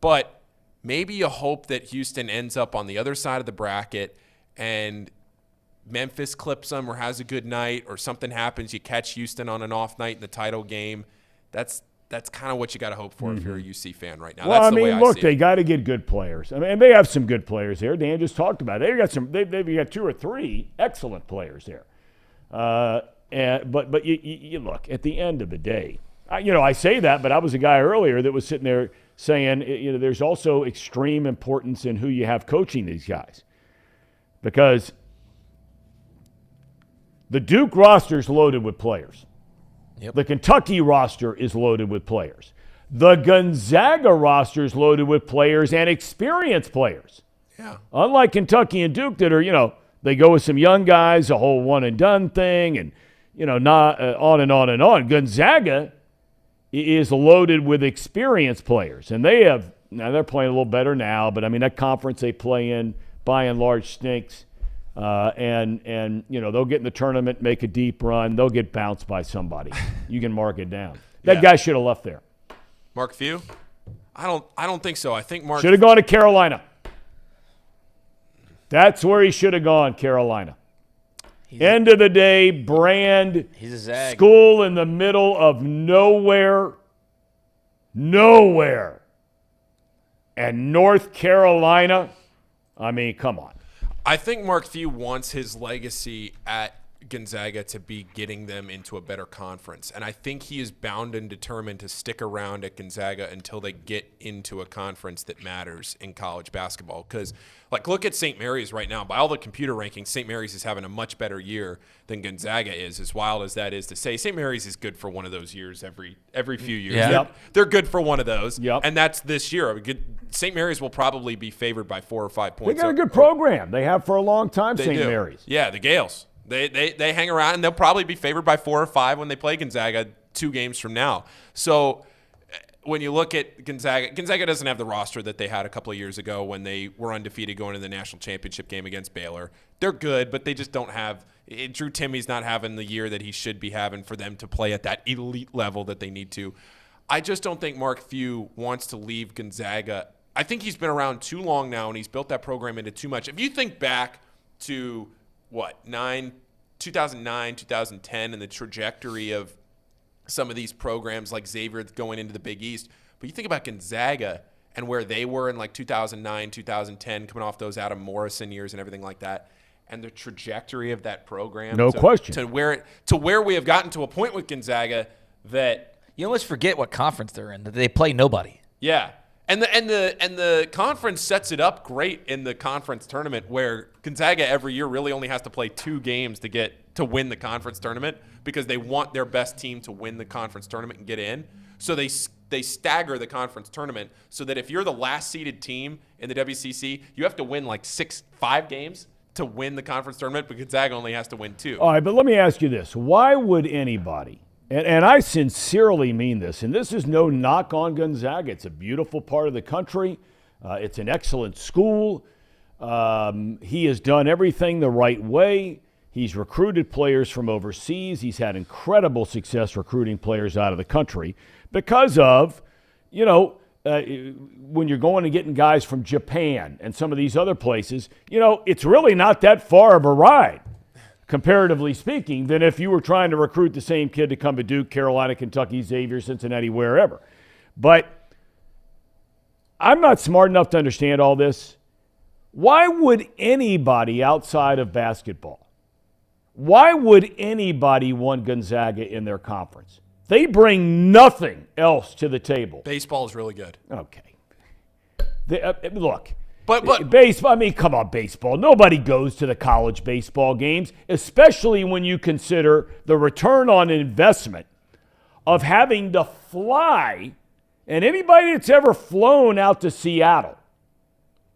But maybe you hope that Houston ends up on the other side of the bracket and Memphis clips them or has a good night or something happens. You catch Houston on an off night in the title game. That's kind of what you got to hope for if you're a UC fan right now. Well, that's the way I look, see they it. got to get good players. I mean, and they have some good players there. Dan just talked about it. They've got 2 or 3 excellent players there. But you look, at the end of the day, I say that, but I was a guy earlier that was sitting there saying, there's also extreme importance in who you have coaching these guys. Because the Duke roster is loaded with players. Yep. The Kentucky roster is loaded with players. The Gonzaga roster is loaded with players and experienced players. Yeah. Unlike Kentucky and Duke that are, they go with some young guys, a whole one-and-done thing, and, not on and on and on. Gonzaga is loaded with experienced players. And they're playing a little better now, but, that conference they play in, by and large, stinks. And they'll get in the tournament, make a deep run. They'll get bounced by somebody. You can mark it down. That guy should have left there. Mark Few? I don't think so. I think Mark should have gone to Carolina. That's where he should have gone, Carolina. End of the day, brand, he's a Zag. School in the middle of nowhere. And North Carolina, come on. I think Mark Few wants his legacy at Gonzaga to be getting them into a better conference. And I think he is bound and determined to stick around at Gonzaga until they get into a conference that matters in college basketball. Because, like, look at St. Mary's right now. By all the computer rankings, St. Mary's is having a much better year than Gonzaga is, as wild as that is to say. St. Mary's is good for one of those years every few years. Yeah. They're good for one of those. Yep. And that's this year. St. Mary's will probably be favored by 4 or 5 points. They got a good program. They have for a long time, They St. do. Mary's. Yeah, the Gales. They hang around, and they'll probably be favored by 4 or 5 when they play Gonzaga 2 games from now. So when you look at Gonzaga doesn't have the roster that they had a couple of years ago when they were undefeated going to the national championship game against Baylor. They're good, but they just don't have – Drew Timmy's not having the year that he should be having for them to play at that elite level that they need to. I just don't think Mark Few wants to leave Gonzaga. I think he's been around too long now, and he's built that program into too much. If you think back to – 2009, 2010, and the trajectory of some of these programs like Xavier going into the Big East. But you think about Gonzaga and where they were in like 2009, 2010, coming off those Adam Morrison years and everything like that, and the trajectory of that program. No question. To where we have gotten to a point with Gonzaga that You almost forget what conference they're in, that they play nobody. yeah. And the conference sets it up great in the conference tournament where Gonzaga every year really only has to play 2 games to win the conference tournament because they want their best team to win the conference tournament and get in. So they stagger the conference tournament so that if you're the last seeded team in the WCC, you have to win like 5 games to win the conference tournament, but Gonzaga only has to win 2. All right, but let me ask you this. Why would anybody, and I sincerely mean this, and this is no knock on Gonzaga. It's a beautiful part of the country. It's an excellent school. He has done everything the right way. He's recruited players from overseas. He's had incredible success recruiting players out of the country because of, when you're going and getting guys from Japan and some of these other places, it's really not that far of a ride, comparatively speaking, than if you were trying to recruit the same kid to come to Duke, Carolina, Kentucky, Xavier, Cincinnati, wherever. But I'm not smart enough to understand all this. Why would anybody outside of basketball, why would anybody want Gonzaga in their conference? They bring nothing else to the table. Baseball is really good. Okay. Look. But baseball, come on, baseball. Nobody goes to the college baseball games, especially when you consider the return on investment of having to fly. And anybody that's ever flown out to Seattle,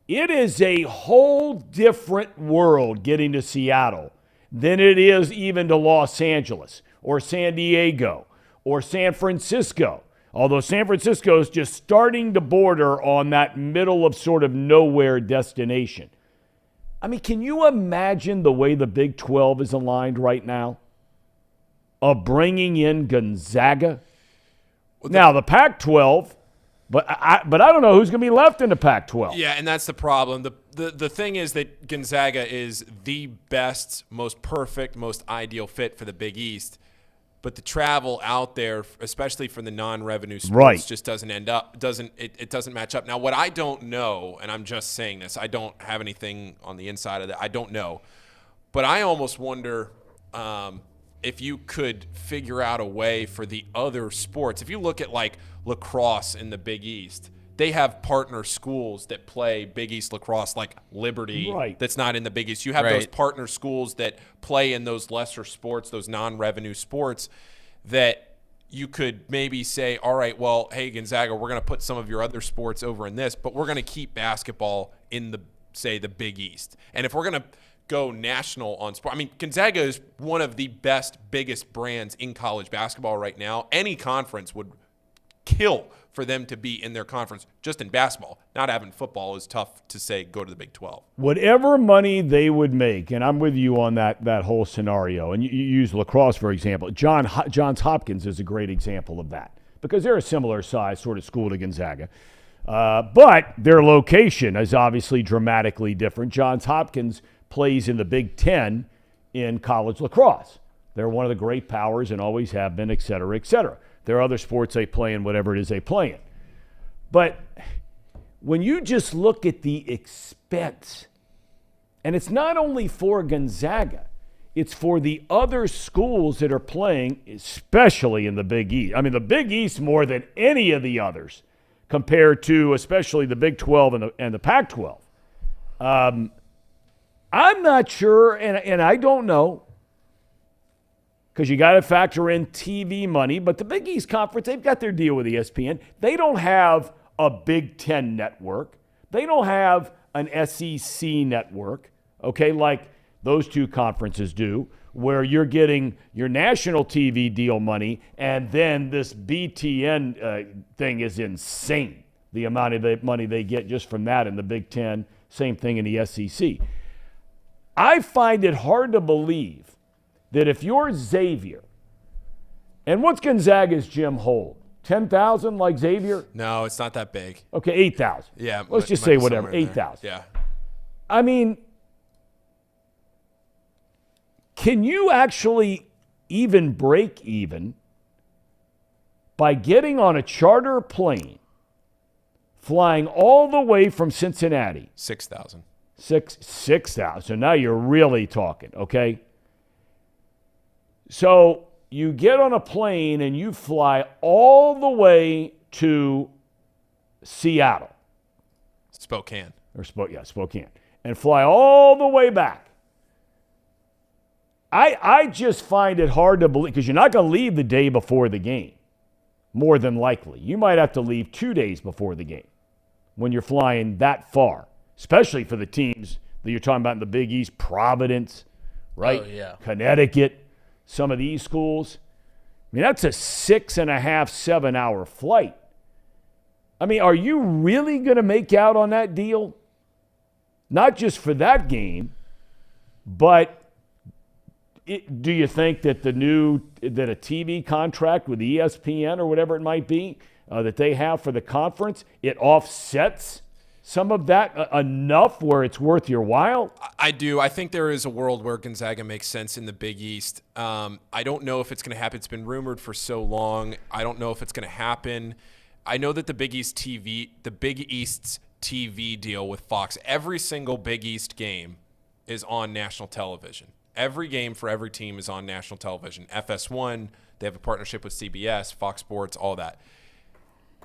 it is a whole different world getting to Seattle than it is even to Los Angeles or San Diego or San Francisco. Although San Francisco is just starting to border on that middle of sort of nowhere destination. Can you imagine the way the Big 12 is aligned right now? Of bringing in Gonzaga? Now, the Pac-12, but I don't know who's going to be left in the Pac-12. Yeah, and that's the problem. The thing is that Gonzaga is the best, most perfect, most ideal fit for the Big East. But the travel out there, especially for the non-revenue sports, just doesn't match up. Now, what I don't know, and I'm just saying this, I don't have anything on the inside of that. I don't know. But I almost wonder if you could figure out a way for the other sports. If you look at like lacrosse in the Big East, they have partner schools that play Big East lacrosse, like Liberty, that's not in the Big East. You have those partner schools that play in those lesser sports, those non-revenue sports, that you could maybe say, all right, well, hey, Gonzaga, we're going to put some of your other sports over in this, but we're going to keep basketball in the Big East. And if we're going to go national on sport, Gonzaga is one of the best, biggest brands in college basketball right now. Any conference would kill for them to be in their conference just in basketball. Not having football is tough to say go to the Big 12. Whatever money they would make, and I'm with you on that whole scenario, and you use lacrosse, for example. Johns Hopkins is a great example of that because they're a similar size sort of school to Gonzaga. But their location is obviously dramatically different. Johns Hopkins plays in the Big Ten in college lacrosse. They're one of the great powers and always have been, et cetera, et cetera. There are other sports they play in, whatever it is they play in. But when you just look at the expense, and it's not only for Gonzaga, It's for the other schools that are playing, especially in the Big East. I mean, the Big East more than any of the others compared to especially the Big 12 and the Pac-12. I'm not sure, and I don't know, because you got to factor in TV money, but the Big East Conference, they've got their deal with ESPN. They don't have a Big Ten network. They don't have an SEC network, okay, like those two conferences do, where you're getting your national TV deal money, and then this BTN thing is insane, the amount of money they get just from that in the Big Ten, same thing in the SEC. I find it hard to believe that if you're Xavier, and what's Gonzaga's gym hold? 10,000 like Xavier? No, it's not that big. Okay, 8,000. Yeah. Let's just say whatever, 8,000. Yeah. I mean, can you actually even break even by getting on a charter plane, flying all the way from Cincinnati? 6,000. 6,000. So now you're really talking, okay? So you get on a plane and you fly all the way to Seattle. Spokane. Spokane. And fly all the way back. I just find it hard to believe, because you're not going to leave the day before the game, more than likely. You might have to leave 2 days before the game when you're flying that far, especially for the teams that you're talking about in the Big East, Providence, right? Oh, yeah. Connecticut, some of these schools. I mean, that's a 6.5, 7 hour flight. I mean, are you really going to make out on that deal? Not just for that game, but do you think that that a TV contract with ESPN or whatever it might be that they have for the conference, it offsets some of that enough where it's worth your while? I do. I think there is a world where Gonzaga makes sense in the Big East. I don't know if it's going to happen. It's been rumored for so long. I don't know if it's going to happen. I know that the Big East's TV deal with Fox, every single Big East game is on national television. Every game for every team is on national television. FS1, they have a partnership with CBS, Fox Sports, all that.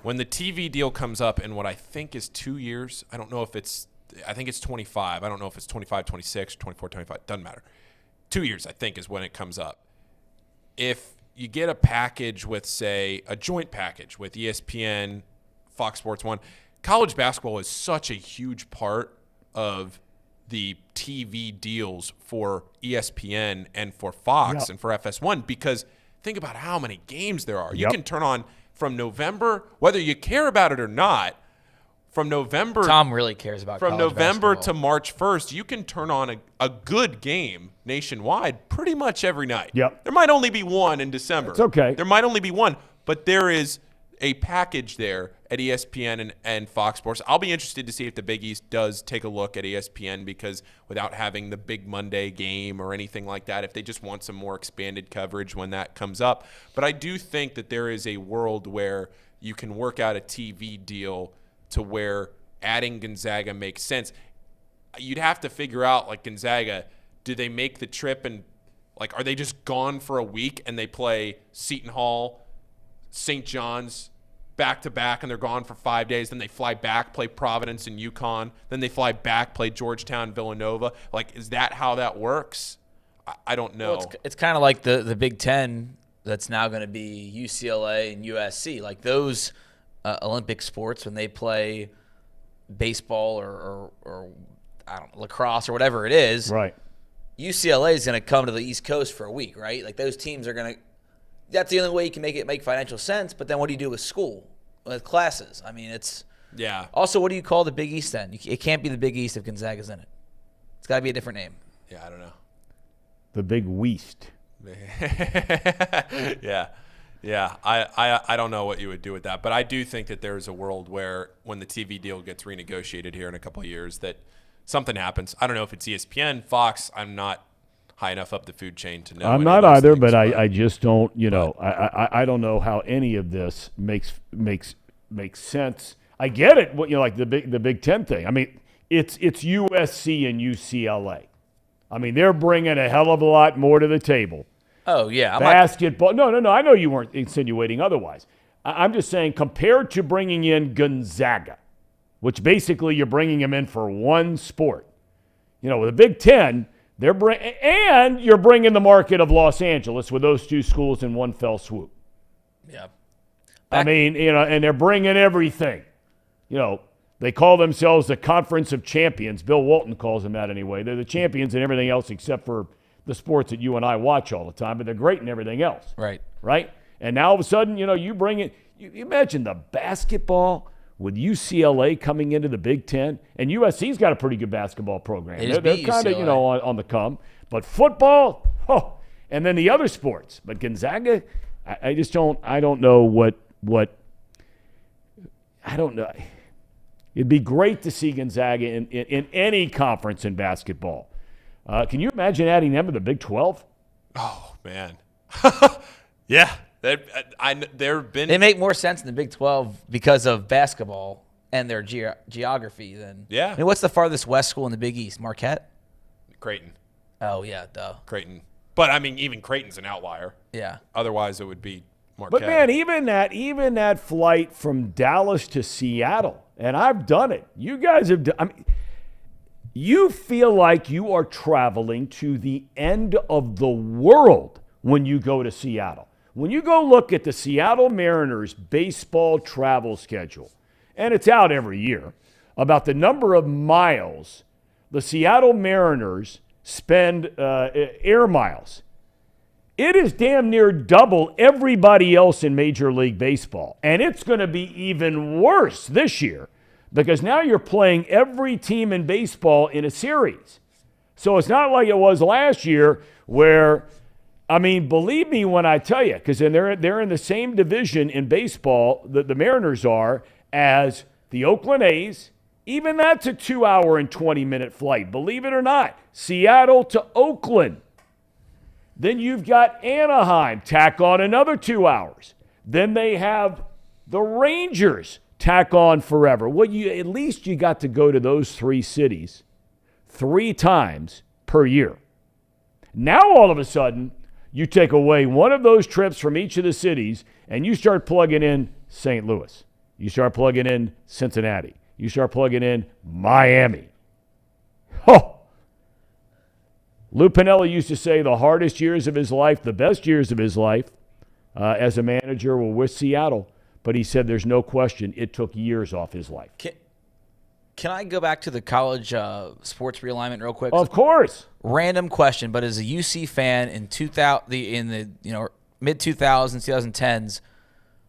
When the TV deal comes up in what I think is 2 years, I think it's 25. I don't know if it's 25, 26, 24, 25. Doesn't matter. 2 years, I think, is when it comes up. If you get a package with, say, a joint package with ESPN, Fox Sports 1, college basketball is such a huge part of the TV deals for ESPN and for Fox and for FS1, because think about how many games there are. You can turn on from November, whether you care about it or not, from November. Tom really cares about from college November basketball. to March 1st, you can turn on a good game nationwide pretty much every night. Yep. There might only be one in December. It's okay. There might only be one, but there is a package there at ESPN and Fox Sports. I'll be interested to see if the Big East does take a look at ESPN, because without having the big Monday game or anything like that, if they just want some more expanded coverage when that comes up. But I do think that there is a world where you can work out a TV deal to where adding Gonzaga makes sense. You'd have to figure out, like, Gonzaga, do they make the trip and, like, are they just gone for a week and they play Seton Hall, St. John's back-to-back, and they're gone for 5 days. Then they fly back, play Providence and UConn. Then they fly back, play Georgetown, Villanova. Like, is that how that works? I don't know. Well, it's kind of like the Big Ten that's now going to be UCLA and USC. Like those Olympic sports, when they play baseball or I don't know, lacrosse or whatever it is, right? UCLA is going to come to the East Coast for a week, right? Like those teams are going to. That's the only way you can make financial sense. But then what do you do with school, with classes? I mean, it's Also, what do you call the Big East then? It can't be the Big East if Gonzaga's in it. It's got to be a different name. Yeah, I don't know. The Big West. Yeah. I don't know what you would do with that, but I do think that there is a world where when the TV deal gets renegotiated here in a couple of years, that something happens. I don't know if it's ESPN, Fox. I'm not high enough up the food chain to know. I'm not either, but I just don't. I don't know how any of this makes sense. I get it. Like the Big Ten thing. I mean, it's USC and UCLA. I mean, they're bringing a hell of a lot more to the table. Oh, yeah. Basketball. No. I know you weren't insinuating otherwise. I'm just saying compared to bringing in Gonzaga, which basically you're bringing them in for one sport. You know, with the Big Ten, and you're bringing the market of Los Angeles with those two schools in one fell swoop. Yeah. I mean, you know, and they're bringing everything. You know, they call themselves the Conference of Champions. Bill Walton calls them that anyway. They're the champions in everything else except for the sports that you and I watch all the time, but they're great in everything else. Right. Right? And now all of a sudden, you know, you bring it. You imagine the basketball with UCLA coming into the Big Ten, and USC's got a pretty good basketball program. They're kind of, you know, on the come. But football, and then the other sports. But Gonzaga, I just don't. I don't know what. I don't know. It'd be great to see Gonzaga in any conference in basketball. Can you imagine adding them to the Big 12? Oh man, yeah. They make more sense in the Big 12 because of basketball and their geography than. Yeah. I mean, what's the farthest west school in the Big East? Marquette? Creighton. Oh, yeah, duh. Creighton. But, I mean, even Creighton's an outlier. Yeah. Otherwise, it would be Marquette. But, man, even that flight from Dallas to Seattle, and I've done it. You guys have done – I mean, you feel like you are traveling to the end of the world when you go to Seattle. When you go look at the Seattle Mariners baseball travel schedule, and it's out every year, about the number of miles the Seattle Mariners spend air miles, it is damn near double everybody else in Major League Baseball. And it's going to be even worse this year because now you're playing every team in baseball in a series. So it's not like it was last year where – I mean, believe me when I tell you, because they're in the same division in baseball that the Mariners are as the Oakland A's. Even that's a 2-hour and 20-minute flight, believe it or not. Seattle to Oakland. Then you've got Anaheim, tack on another 2 hours. Then they have the Rangers, tack on forever. Well, at least you got to go to those three cities 3 times per year. Now all of a sudden, you take away one of those trips from each of the cities, and you start plugging in St. Louis. You start plugging in Cincinnati. You start plugging in Miami. Lou Piniella used to say the hardest years of his life, the best years of his life as a manager were with Seattle. But he said there's no question it took years off his life. Can I go back to the college sports realignment real quick? Of course. Random question, but as a UC fan in the mid 2000s, 2010s,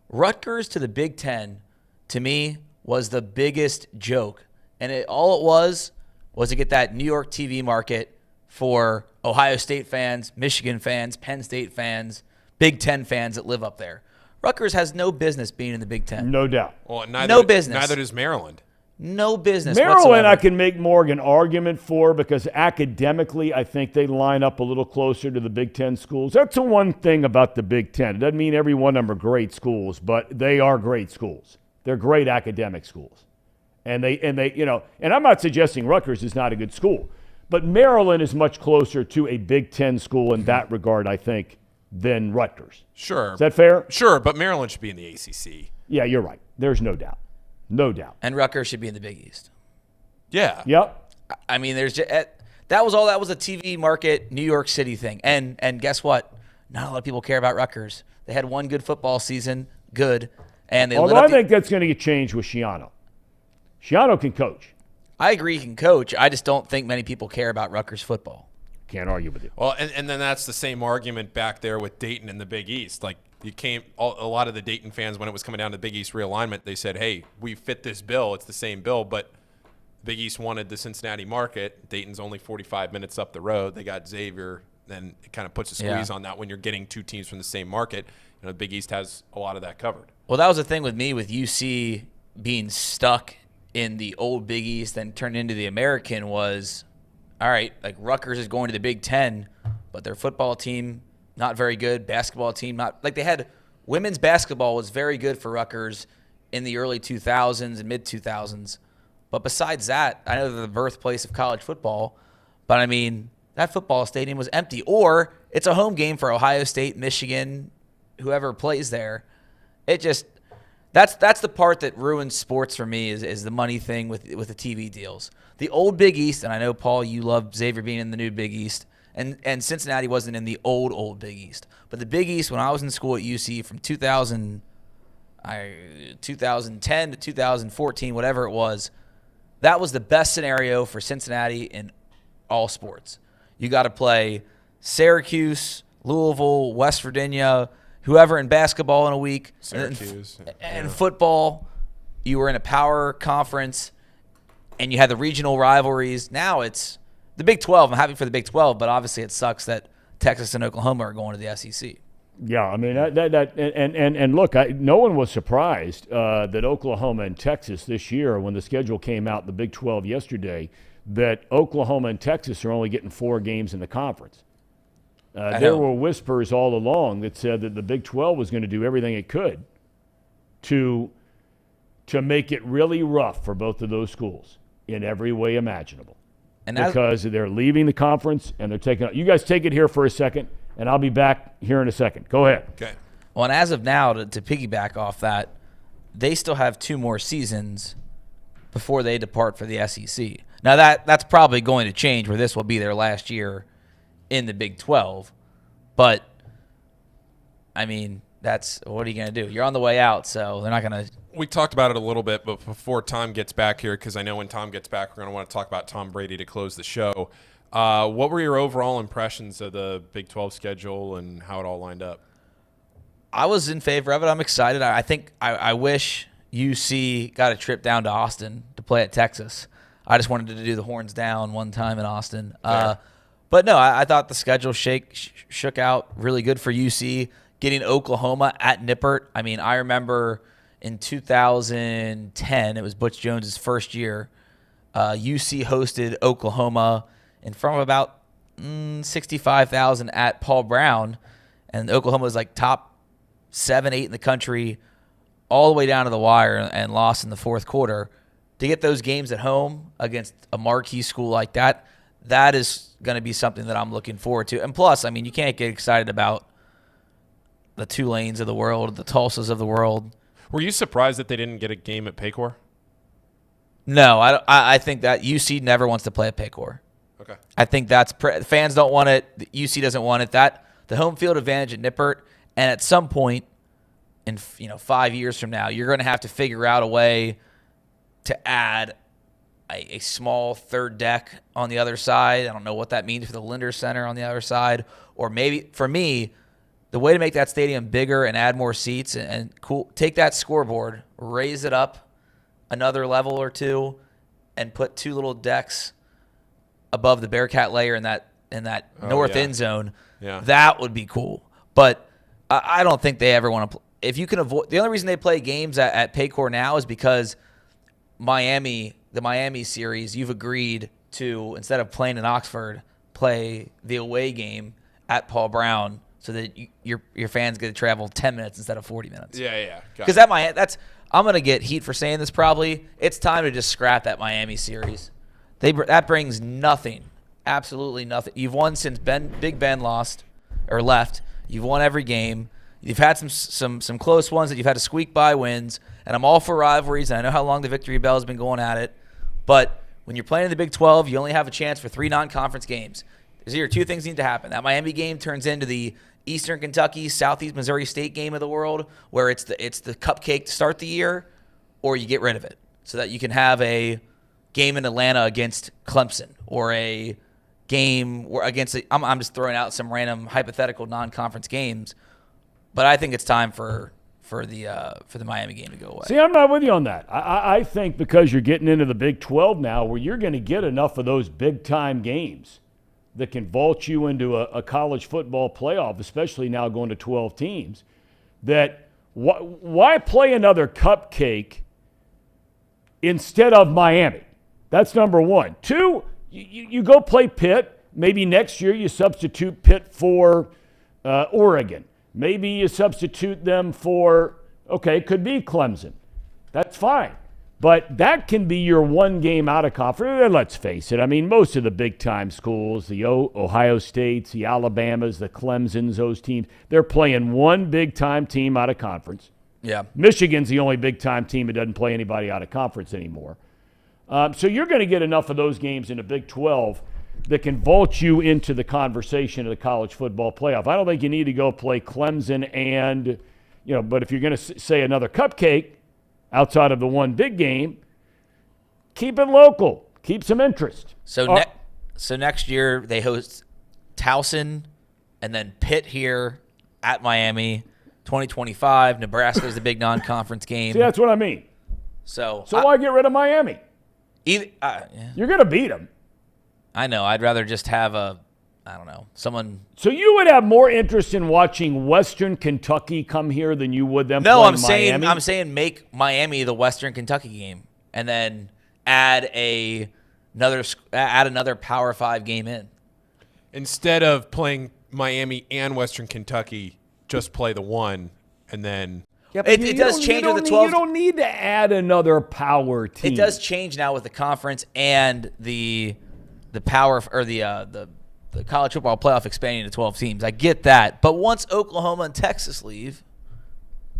Rutgers to the Big Ten to me was the biggest joke, and all it was to get that New York TV market for Ohio State fans, Michigan fans, Penn State fans, Big Ten fans that live up there. Rutgers has no business being in the Big Ten. No doubt. Well, no business. Neither does Maryland. No business Maryland whatsoever. I can make more of an argument for because academically I think they line up a little closer to the Big Ten schools. That's the one thing about the Big Ten. It doesn't mean every one of them are great schools, but they are great schools. They're great academic schools. And I'm not suggesting Rutgers is not a good school, but Maryland is much closer to a Big Ten school in that regard, I think, than Rutgers. Sure. Is that fair? Sure, but Maryland should be in the ACC. Yeah, you're right. There's no doubt. No doubt. And Rutgers should be in the Big East. Yeah. Yep. I mean, that was a TV market New York City thing. And guess what? Not a lot of people care about Rutgers. They had one good football season, and they Although I think that's going to get changed with Schiano. Schiano can coach. I agree he can coach. I just don't think many people care about Rutgers football. Can't argue with you. Well, and then that's the same argument back there with Dayton and the Big East. Like, a lot of the Dayton fans, when it was coming down to Big East realignment, they said, hey, we fit this bill. It's the same bill, but Big East wanted the Cincinnati market. Dayton's only 45 minutes up the road. They got Xavier. Then it kind of puts a squeeze on that when you're getting two teams from the same market. The Big East has a lot of that covered. Well, that was the thing with me with UC being stuck in the old Big East and turned into the American was, all right, like Rutgers is going to the Big Ten, but their football team – not very good. Basketball team, not like they had women's basketball was very good for Rutgers in the early 2000s and mid 2000s. But besides that, I know they're the birthplace of college football, but I mean, that football stadium was empty. Or it's a home game for Ohio State, Michigan, whoever plays there. It just that's the part that ruins sports for me is the money thing with the TV deals. The old Big East, and I know, Paul, you love Xavier being in the new Big East, and Cincinnati wasn't in the old Big East. But the Big East, when I was in school at UC from 2010 to 2014, whatever it was, that was the best scenario for Cincinnati in all sports. You got to play Syracuse, Louisville, West Virginia, whoever in basketball in a week. Syracuse. And football, you were in a power conference, and you had the regional rivalries. Now it's the Big 12. I'm happy for the Big 12, but obviously it sucks that Texas and Oklahoma are going to the SEC. Yeah, I mean, and look, no one was surprised that Oklahoma and Texas this year, when the schedule came out, the Big 12 yesterday, that Oklahoma and Texas are only getting 4 games in the conference. There were whispers all along that said that the Big 12 was going to do everything it could to make it really rough for both of those schools in every way imaginable. And because they're leaving the conference and they're taking – you guys take it here for a second, and I'll be back here in a second. Go ahead. Okay. Well, and as of now, to piggyback off that, they still have 2 more seasons before they depart for the SEC. Now, that's probably going to change where this will be their last year in the Big 12. But, I mean, what are you going to do? You're on the way out, so they're not going to – We talked about it a little bit, but before Thom gets back here, because I know when Thom gets back, we're going to want to talk about Tom Brady to close the show. What were your overall impressions of the Big 12 schedule and how it all lined up? I was in favor of it. I'm excited. I think I wish UC got a trip down to Austin to play at Texas. I just wanted to do the horns down one time in Austin. But no, I thought the schedule shook out really good for UC. Getting Oklahoma at Nippert. I mean, I remember in 2010, it was Butch Jones's first year. UC hosted Oklahoma in front of about 65,000 at Paul Brown, and Oklahoma was like top 7, 8 in the country, all the way down to the wire, and lost in the fourth quarter. To get those games at home against a marquee school like that, that is going to be something that I'm looking forward to. And plus, I mean, you can't get excited about the Tulanes of the world, the Tulsas of the world. Were you surprised that they didn't get a game at Paycor? No, I think that UC never wants to play at Paycor. Okay. I think that's fans don't want it. The UC doesn't want it. The home field advantage at Nippert, and at some point in 5 years from now, you're going to have to figure out a way to add a small third deck on the other side. I don't know what that means for the Linder Center on the other side, or maybe for me, the way to make that stadium bigger and add more seats and cool, take that scoreboard, raise it up another level or 2, and put 2 little decks above the Bearcat layer in that north end zone. Yeah. That would be cool. But I don't think they ever want to. If you can avoid, the only reason they play games at Paycor now is because the Miami series, you've agreed to, instead of playing in Oxford, play the away game at Paul Brown, so that your fans get to travel 10 minutes instead of 40 minutes. Yeah. Because I'm going to get heat for saying this probably. It's time to just scrap that Miami series. That brings nothing, absolutely nothing. You've won since Big Ben left. You've won every game. You've had some close ones that you've had to squeak by wins, and I'm all for rivalries, and I know how long the Victory Bell has been going at it. But when you're playing in the Big 12, you only have a chance for 3 non-conference games. There's either 2 things need to happen. That Miami game turns into the Eastern Kentucky, Southeast Missouri State game of the world, where it's the cupcake to start the year, or you get rid of it so that you can have a game in Atlanta against Clemson, or a game against I'm just throwing out some random hypothetical non-conference games, but I think it's time for the Miami game to go away. See, I'm not with you on that. I think because you're getting into the Big 12 now, where you're going to get enough of those big-time games that can vault you into a college football playoff, especially now going to 12 teams, that why play another cupcake instead of Miami? That's number 1. 2, you go play Pitt. Maybe next year you substitute Pitt for Oregon. Maybe you substitute them for, could be Clemson. That's fine. But that can be your one game out of conference. And let's face it. I mean, most of the big-time schools, the Ohio States, the Alabamas, the Clemsons, those teams, they're playing one big-time team out of conference. Yeah. Michigan's the only big-time team that doesn't play anybody out of conference anymore. So you're going to get enough of those games in the Big 12 that can vault you into the conversation of the college football playoff. I don't think you need to go play Clemson and, but if you're going to say another cupcake outside of the one big game, keep it local. Keep some interest. So next year they host Towson and then Pitt here at Miami. 2025, Nebraska is the big non-conference game. See, that's what I mean. So why get rid of Miami? Yeah. You're going to beat them. I know. I'd rather just have someone. So you would have more interest in watching Western Kentucky come here than you would them No, playing Miami? I'm saying make Miami the Western Kentucky game and then add another Power 5 game in. Instead of playing Miami and Western Kentucky, just play the one, and then it does change with the 12. You don't need to add another power team. It does change now with the conference and the power or the college football playoff expanding to 12 teams. I get that, but once Oklahoma and Texas leave,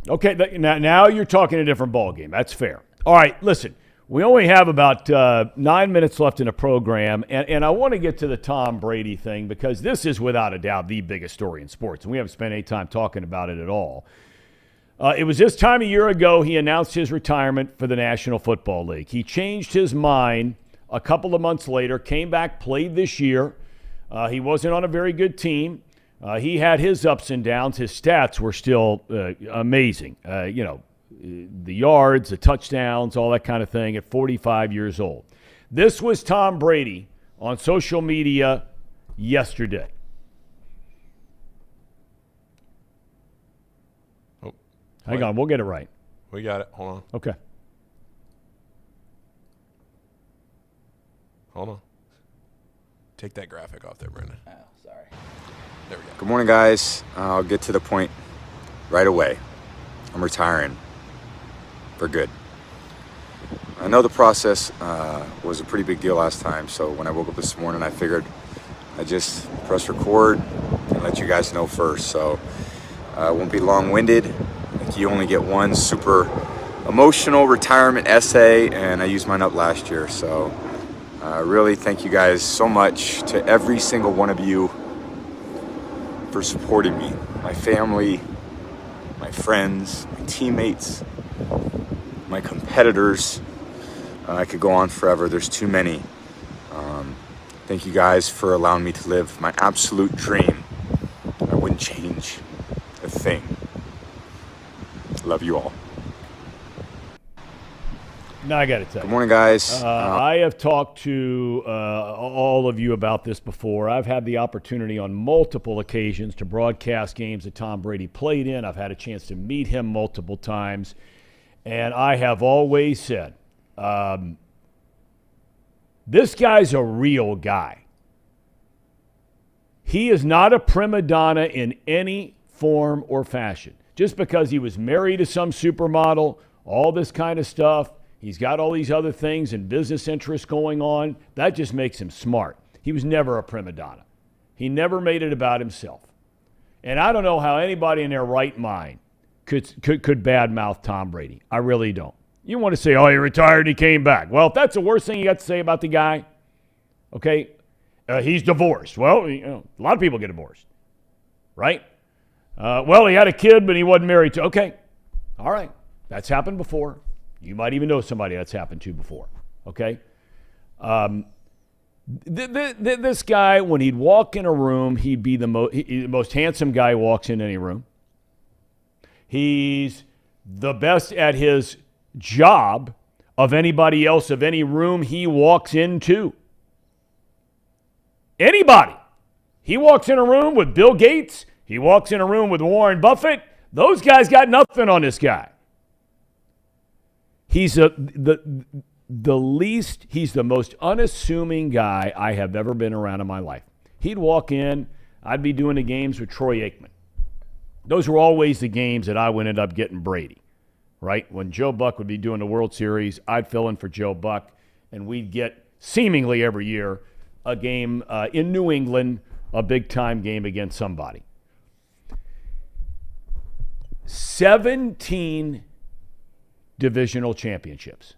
okay, now you're talking a different ballgame. That's fair. All right, listen. We only have about 9 minutes left in the program, and I want to get to the Tom Brady thing because this is without a doubt the biggest story in sports, and we haven't spent any time talking about it at all. It was this time a year ago he announced his retirement for the National Football League. He changed his mind a couple of months later, came back, played this year. He wasn't on a very good team. He had his ups and downs. His stats were still amazing. The yards, the touchdowns, all that kind of thing at 45 years old. This was Tom Brady on social media yesterday. Oh, hang on, we'll get it right. We got it. Hold on. Okay. Hold on. Take that graphic off there, Brendan. oh, sorry. There we go. Good morning, guys. I'll get to the point right away. I'm retiring for good. I know the process was a pretty big deal last time, so when I woke up this morning, I figured I'd just press record and let you guys know first. So I won't be long-winded. Like, you only get one super emotional retirement essay, and I used mine up last year. So really thank you guys so much, to every single one of you, for supporting me, my family, my friends, my teammates, my competitors. I could go on forever. There's too many. Thank you guys for allowing me to live my absolute dream. I wouldn't change a thing. Love you all. Now I got to tell you. Good morning, guys. I have talked to all of you about this before. I've had the opportunity on multiple occasions to broadcast games that Tom Brady played in. I've had a chance to meet him multiple times. And I have always said, this guy's a real guy. He is not a prima donna in any form or fashion. Just because he was married to some supermodel, all this kind of stuff, he's got all these other things and business interests going on, that just makes him smart. He was never a prima donna. He never made it about himself. And I don't know how anybody in their right mind could badmouth Tom Brady. I really don't. You want to say, oh, he retired and he came back. Well, if that's the worst thing you got to say about the guy, okay, he's divorced. Well, a lot of people get divorced, right? Well, he had a kid, but he wasn't married to. Okay, all right. That's happened before. You might even know somebody that's happened to before, okay? This guy, when he'd walk in a room, he'd be the most handsome guy who walks in any room. He's the best at his job of anybody else, of any room he walks into. Anybody. He walks in a room with Bill Gates. He walks in a room with Warren Buffett. Those guys got nothing on this guy. He's the most unassuming guy I have ever been around in my life. He'd walk in, I'd be doing the games with Troy Aikman. Those were always the games that I would end up getting Brady. right? When Joe Buck would be doing the World Series, I'd fill in for Joe Buck, and we'd get seemingly every year a game in New England, a big-time game against somebody. 17 divisional championships.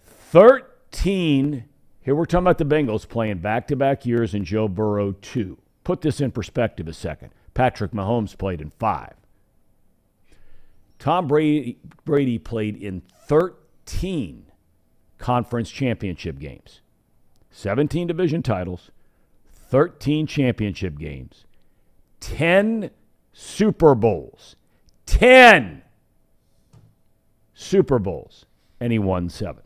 13, here we're talking about the Bengals playing back-to-back years and Joe Burrow 2. Put this in perspective a second. Patrick Mahomes played in 5. Tom Brady played in 13 conference championship games. 17 division titles, 13 championship games, 10 Super Bowls. 10 Super Bowls. And he won 7.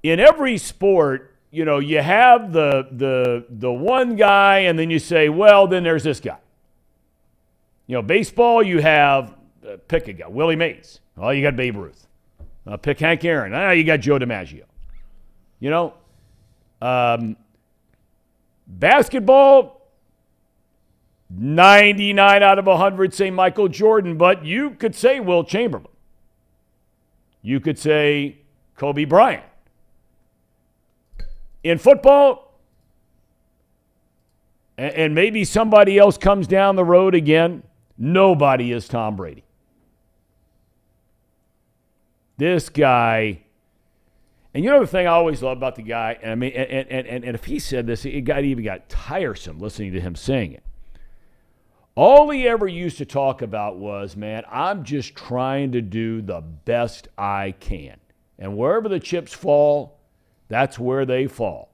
In every sport, you know, you have the one guy, and then you say, well, then there's this guy. You know, baseball, you have, pick a guy, Willie Mays. Oh, you got Babe Ruth. Pick Hank Aaron. You got Joe DiMaggio. You know, basketball, 99 out of 100 say Michael Jordan, but you could say Will Chamberlain. You could say Kobe Bryant. In football, and maybe somebody else comes down the road again, nobody is Tom Brady. This guy, and you know the thing I always love about the guy, and I mean, and if he said this, it even got tiresome listening to him saying it. All he ever used to talk about was, man, I'm just trying to do the best I can. And wherever the chips fall, that's where they fall.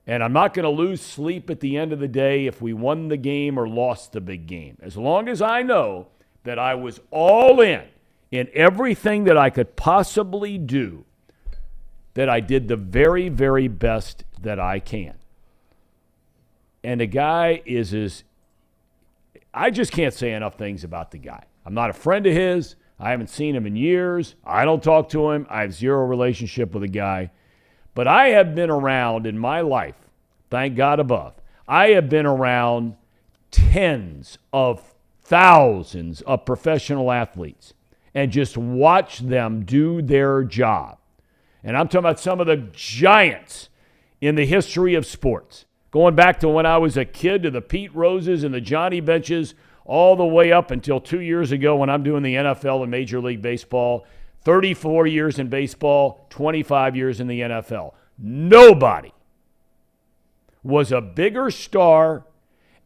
And I'm not going to lose sleep at the end of the day if we won the game or lost the big game. As long as I know that I was all in everything that I could possibly do, that I did the very, very best that I can. And the guy I just can't say enough things about the guy. I'm not a friend of his. I haven't seen him in years. I don't talk to him. I have zero relationship with the guy. But I have been around in my life, thank God above, I have been around tens of thousands of professional athletes and just watch them do their job. And I'm talking about some of the giants in the history of sports, going back to when I was a kid to the Pete Roses and the Johnny Benches, all the way up until 2 years ago when I'm doing the NFL and Major League Baseball. 34 years in baseball, 25 years in the NFL. Nobody was a bigger star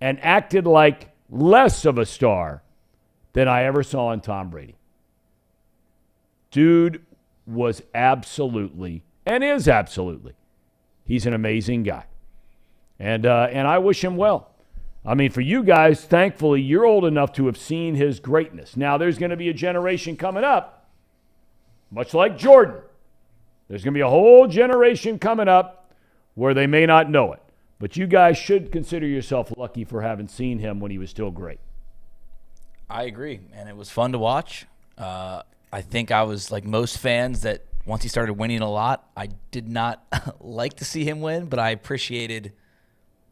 and acted like less of a star than I ever saw in Tom Brady. Dude was absolutely, and is absolutely, he's an amazing guy. And I wish him well. I mean, for you guys, thankfully, you're old enough to have seen his greatness. Now, there's going to be a generation coming up, much like Jordan. There's going to be a whole generation coming up where they may not know it. But you guys should consider yourself lucky for having seen him when he was still great. I agree, and it was fun to watch. I think I was like most fans that once he started winning a lot, I did not like to see him win, but I appreciated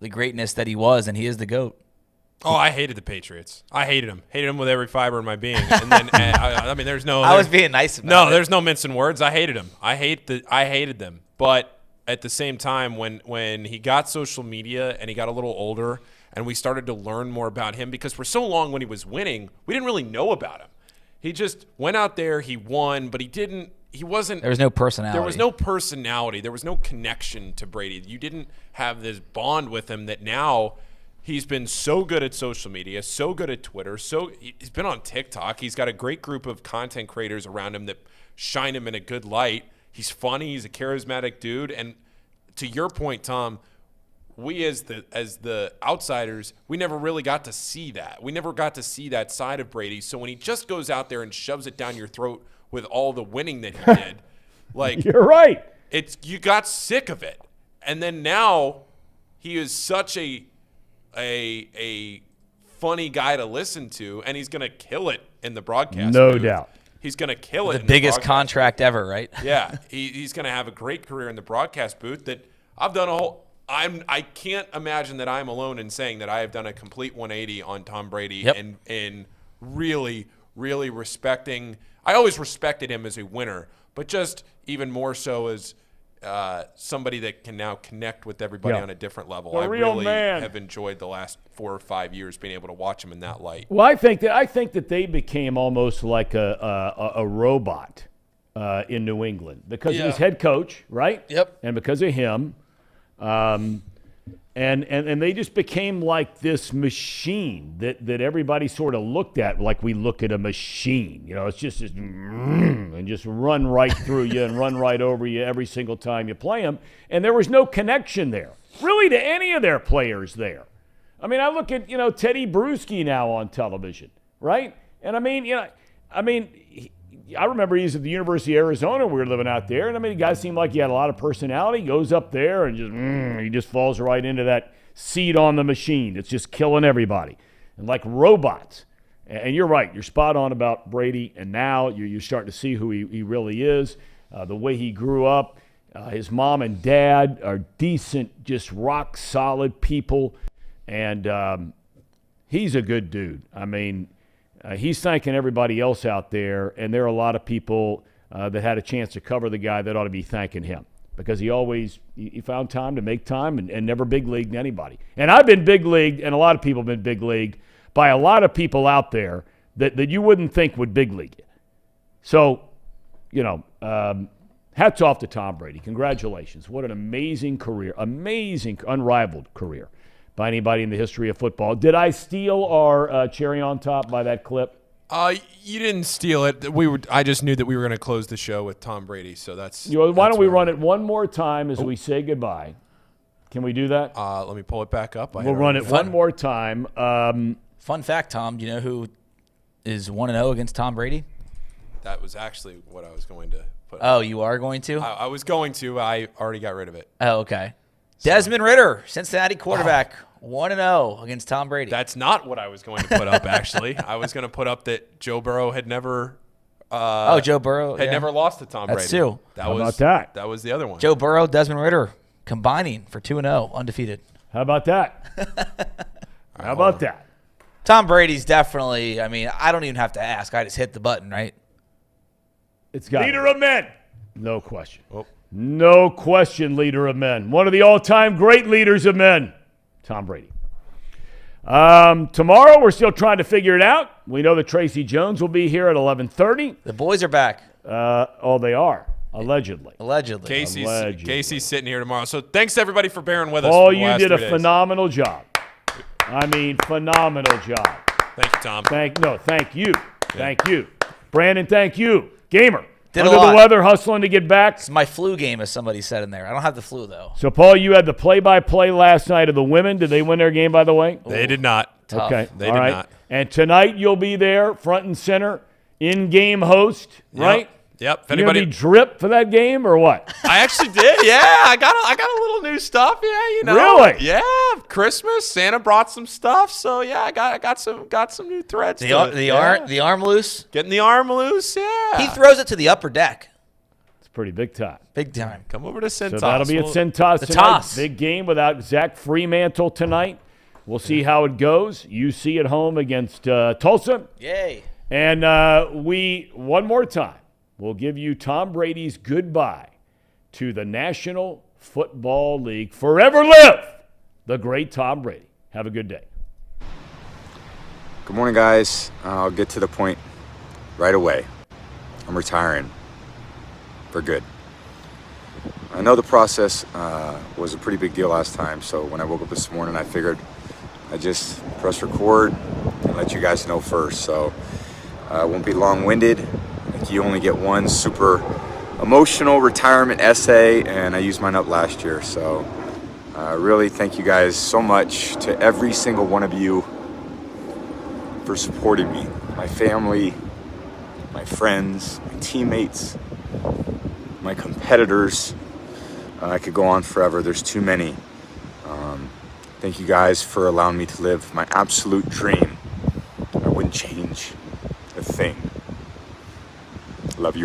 the greatness that he was, and he is the GOAT. Oh, I hated the Patriots. I hated them. Hated them with every fiber in my being. And then, I mean, there's no. I was being nice about it. No, there's no mincing words. I hated them. I hated them. But at the same time, when he got social media and he got a little older, and we started to learn more about him, because for so long when he was winning, we didn't really know about him. He just went out there, he won, but he wasn't. There was no personality. There was no personality. There was no connection to Brady. You didn't have this bond with him that now. He's been so good at social media, so good at Twitter, he's been on TikTok. He's got a great group of content creators around him that shine him in a good light. He's funny. He's a charismatic dude. And to your point, Tom, we as the outsiders, we never really got to see that. We never got to see that side of Brady. So when he just goes out there and shoves it down your throat with all the winning that he did, like you're right. You got sick of it. And then now he is such a funny guy to listen to, and he's going to kill it in the broadcast. No booth. doubt. He's going to kill it. The biggest contract ever, right? Yeah, he's going to have a great career in the broadcast booth. That I've done I can't imagine that I'm alone in saying that I have done a complete 180 on Tom Brady Yep. in really, really respecting. I always respected him as a winner, but just even more so as somebody that can now connect with everybody on a different level. I really have enjoyed the last 4 or 5 years being able to watch him in that light. Well, I think that they became almost like a robot in New England because of his head coach, right? Yep. And because of him, and they just became like this machine that everybody sort of looked at like we look at a machine. You know, it's just and just run right through you and run right over you every single time you play them. And there was no connection there, really, to any of their players there. I mean, I look at, Teddy Bruschi now on television, right? And I remember he's at the University of Arizona. We were living out there, and the guy seemed like he had a lot of personality. He goes up there and he just falls right into that seat on the machine. It's just killing everybody, and like robots. And you're right. You're spot on about Brady, and now you're starting to see who he really is, the way he grew up. His mom and dad are decent, just rock-solid people, and he's a good dude. He's thanking everybody else out there, and there are a lot of people that had a chance to cover the guy that ought to be thanking him because he found time to make time and never big leagued anybody. And I've been big leagued, and a lot of people have been big leagued by a lot of people out there that you wouldn't think would big league you. So, hats off to Tom Brady. Congratulations. What an amazing career, amazing, unrivaled career by anybody in the history of football. Did I steal our cherry on top by that clip? You didn't steal it. I just knew that we were going to close the show with Tom Brady, so that's. Why don't we run it one more time as we say goodbye? Can we do that? Let me pull it back up. We'll run it one more time. Fun fact, Tom. Do you know who is 1-0 against Tom Brady? That was actually what I was going to put. Oh, you are going to? I was going to. I already got rid of it. Oh, okay. Desmond Ridder, Cincinnati quarterback, 1-0 against Tom Brady. That's not what I was going to put up, actually. I was going to put up that Joe Burrow had never Joe Burrow had never lost to Tom Brady. That's two. How about that? That was the other one. Joe Burrow, Desmond Ridder combining for 2-0, undefeated. How about that? How about that? Tom Brady's definitely, I don't even have to ask. I just hit the button, right? It's got leader of men. No question. Oh. No question, leader of men. One of the all-time great leaders of men, Tom Brady. Tomorrow, we're still trying to figure it out. We know that Tracy Jones will be here at 11:30. The boys are back. They are. Allegedly. Casey's sitting here tomorrow. So thanks, everybody, for bearing with us. Oh, you did a phenomenal job. Phenomenal job. Thank you, Tom. Thank you. Yeah. Thank you. Brandon, thank you. Gamer. Did under the weather, hustling to get back. It's my flu game, as somebody said in there. I don't have the flu, though. So, Paul, you had the play-by-play last night of the women. Did they win their game, by the way? They did not. Tough. Okay. They did not. And tonight you'll be there, front and center, in-game host, right? Yep. If anybody, you gonna be drip for that game or what? I actually did. Yeah, I got a little new stuff. Yeah, Really? Yeah, Christmas. Santa brought some stuff. So yeah, I got some new threads. The arm loose. Getting the arm loose. Yeah. He throws it to the upper deck. It's pretty big time. Big time. Come over to Cintas. So that'll be at Cintas tonight. Big game without Zach Fremantle tonight. We'll see how it goes. UC at home against Tulsa. Yay. And one more time, we'll give you Tom Brady's goodbye to the National Football League. Forever live the great Tom Brady. Have a good day. Good morning, guys. I'll get to the point right away. I'm retiring for good. I know the process was a pretty big deal last time, so when I woke up this morning, I figured I'd just press record and let you guys know first. So I won't be long-winded. You only get one super emotional retirement essay, and I used mine up last year. So really thank you guys so much, to every single one of you, for supporting me, my family, my friends, my teammates, my competitors. I could go on forever. There's too many. Thank you guys for allowing me to live my absolute dream. I wouldn't change a thing. Love you.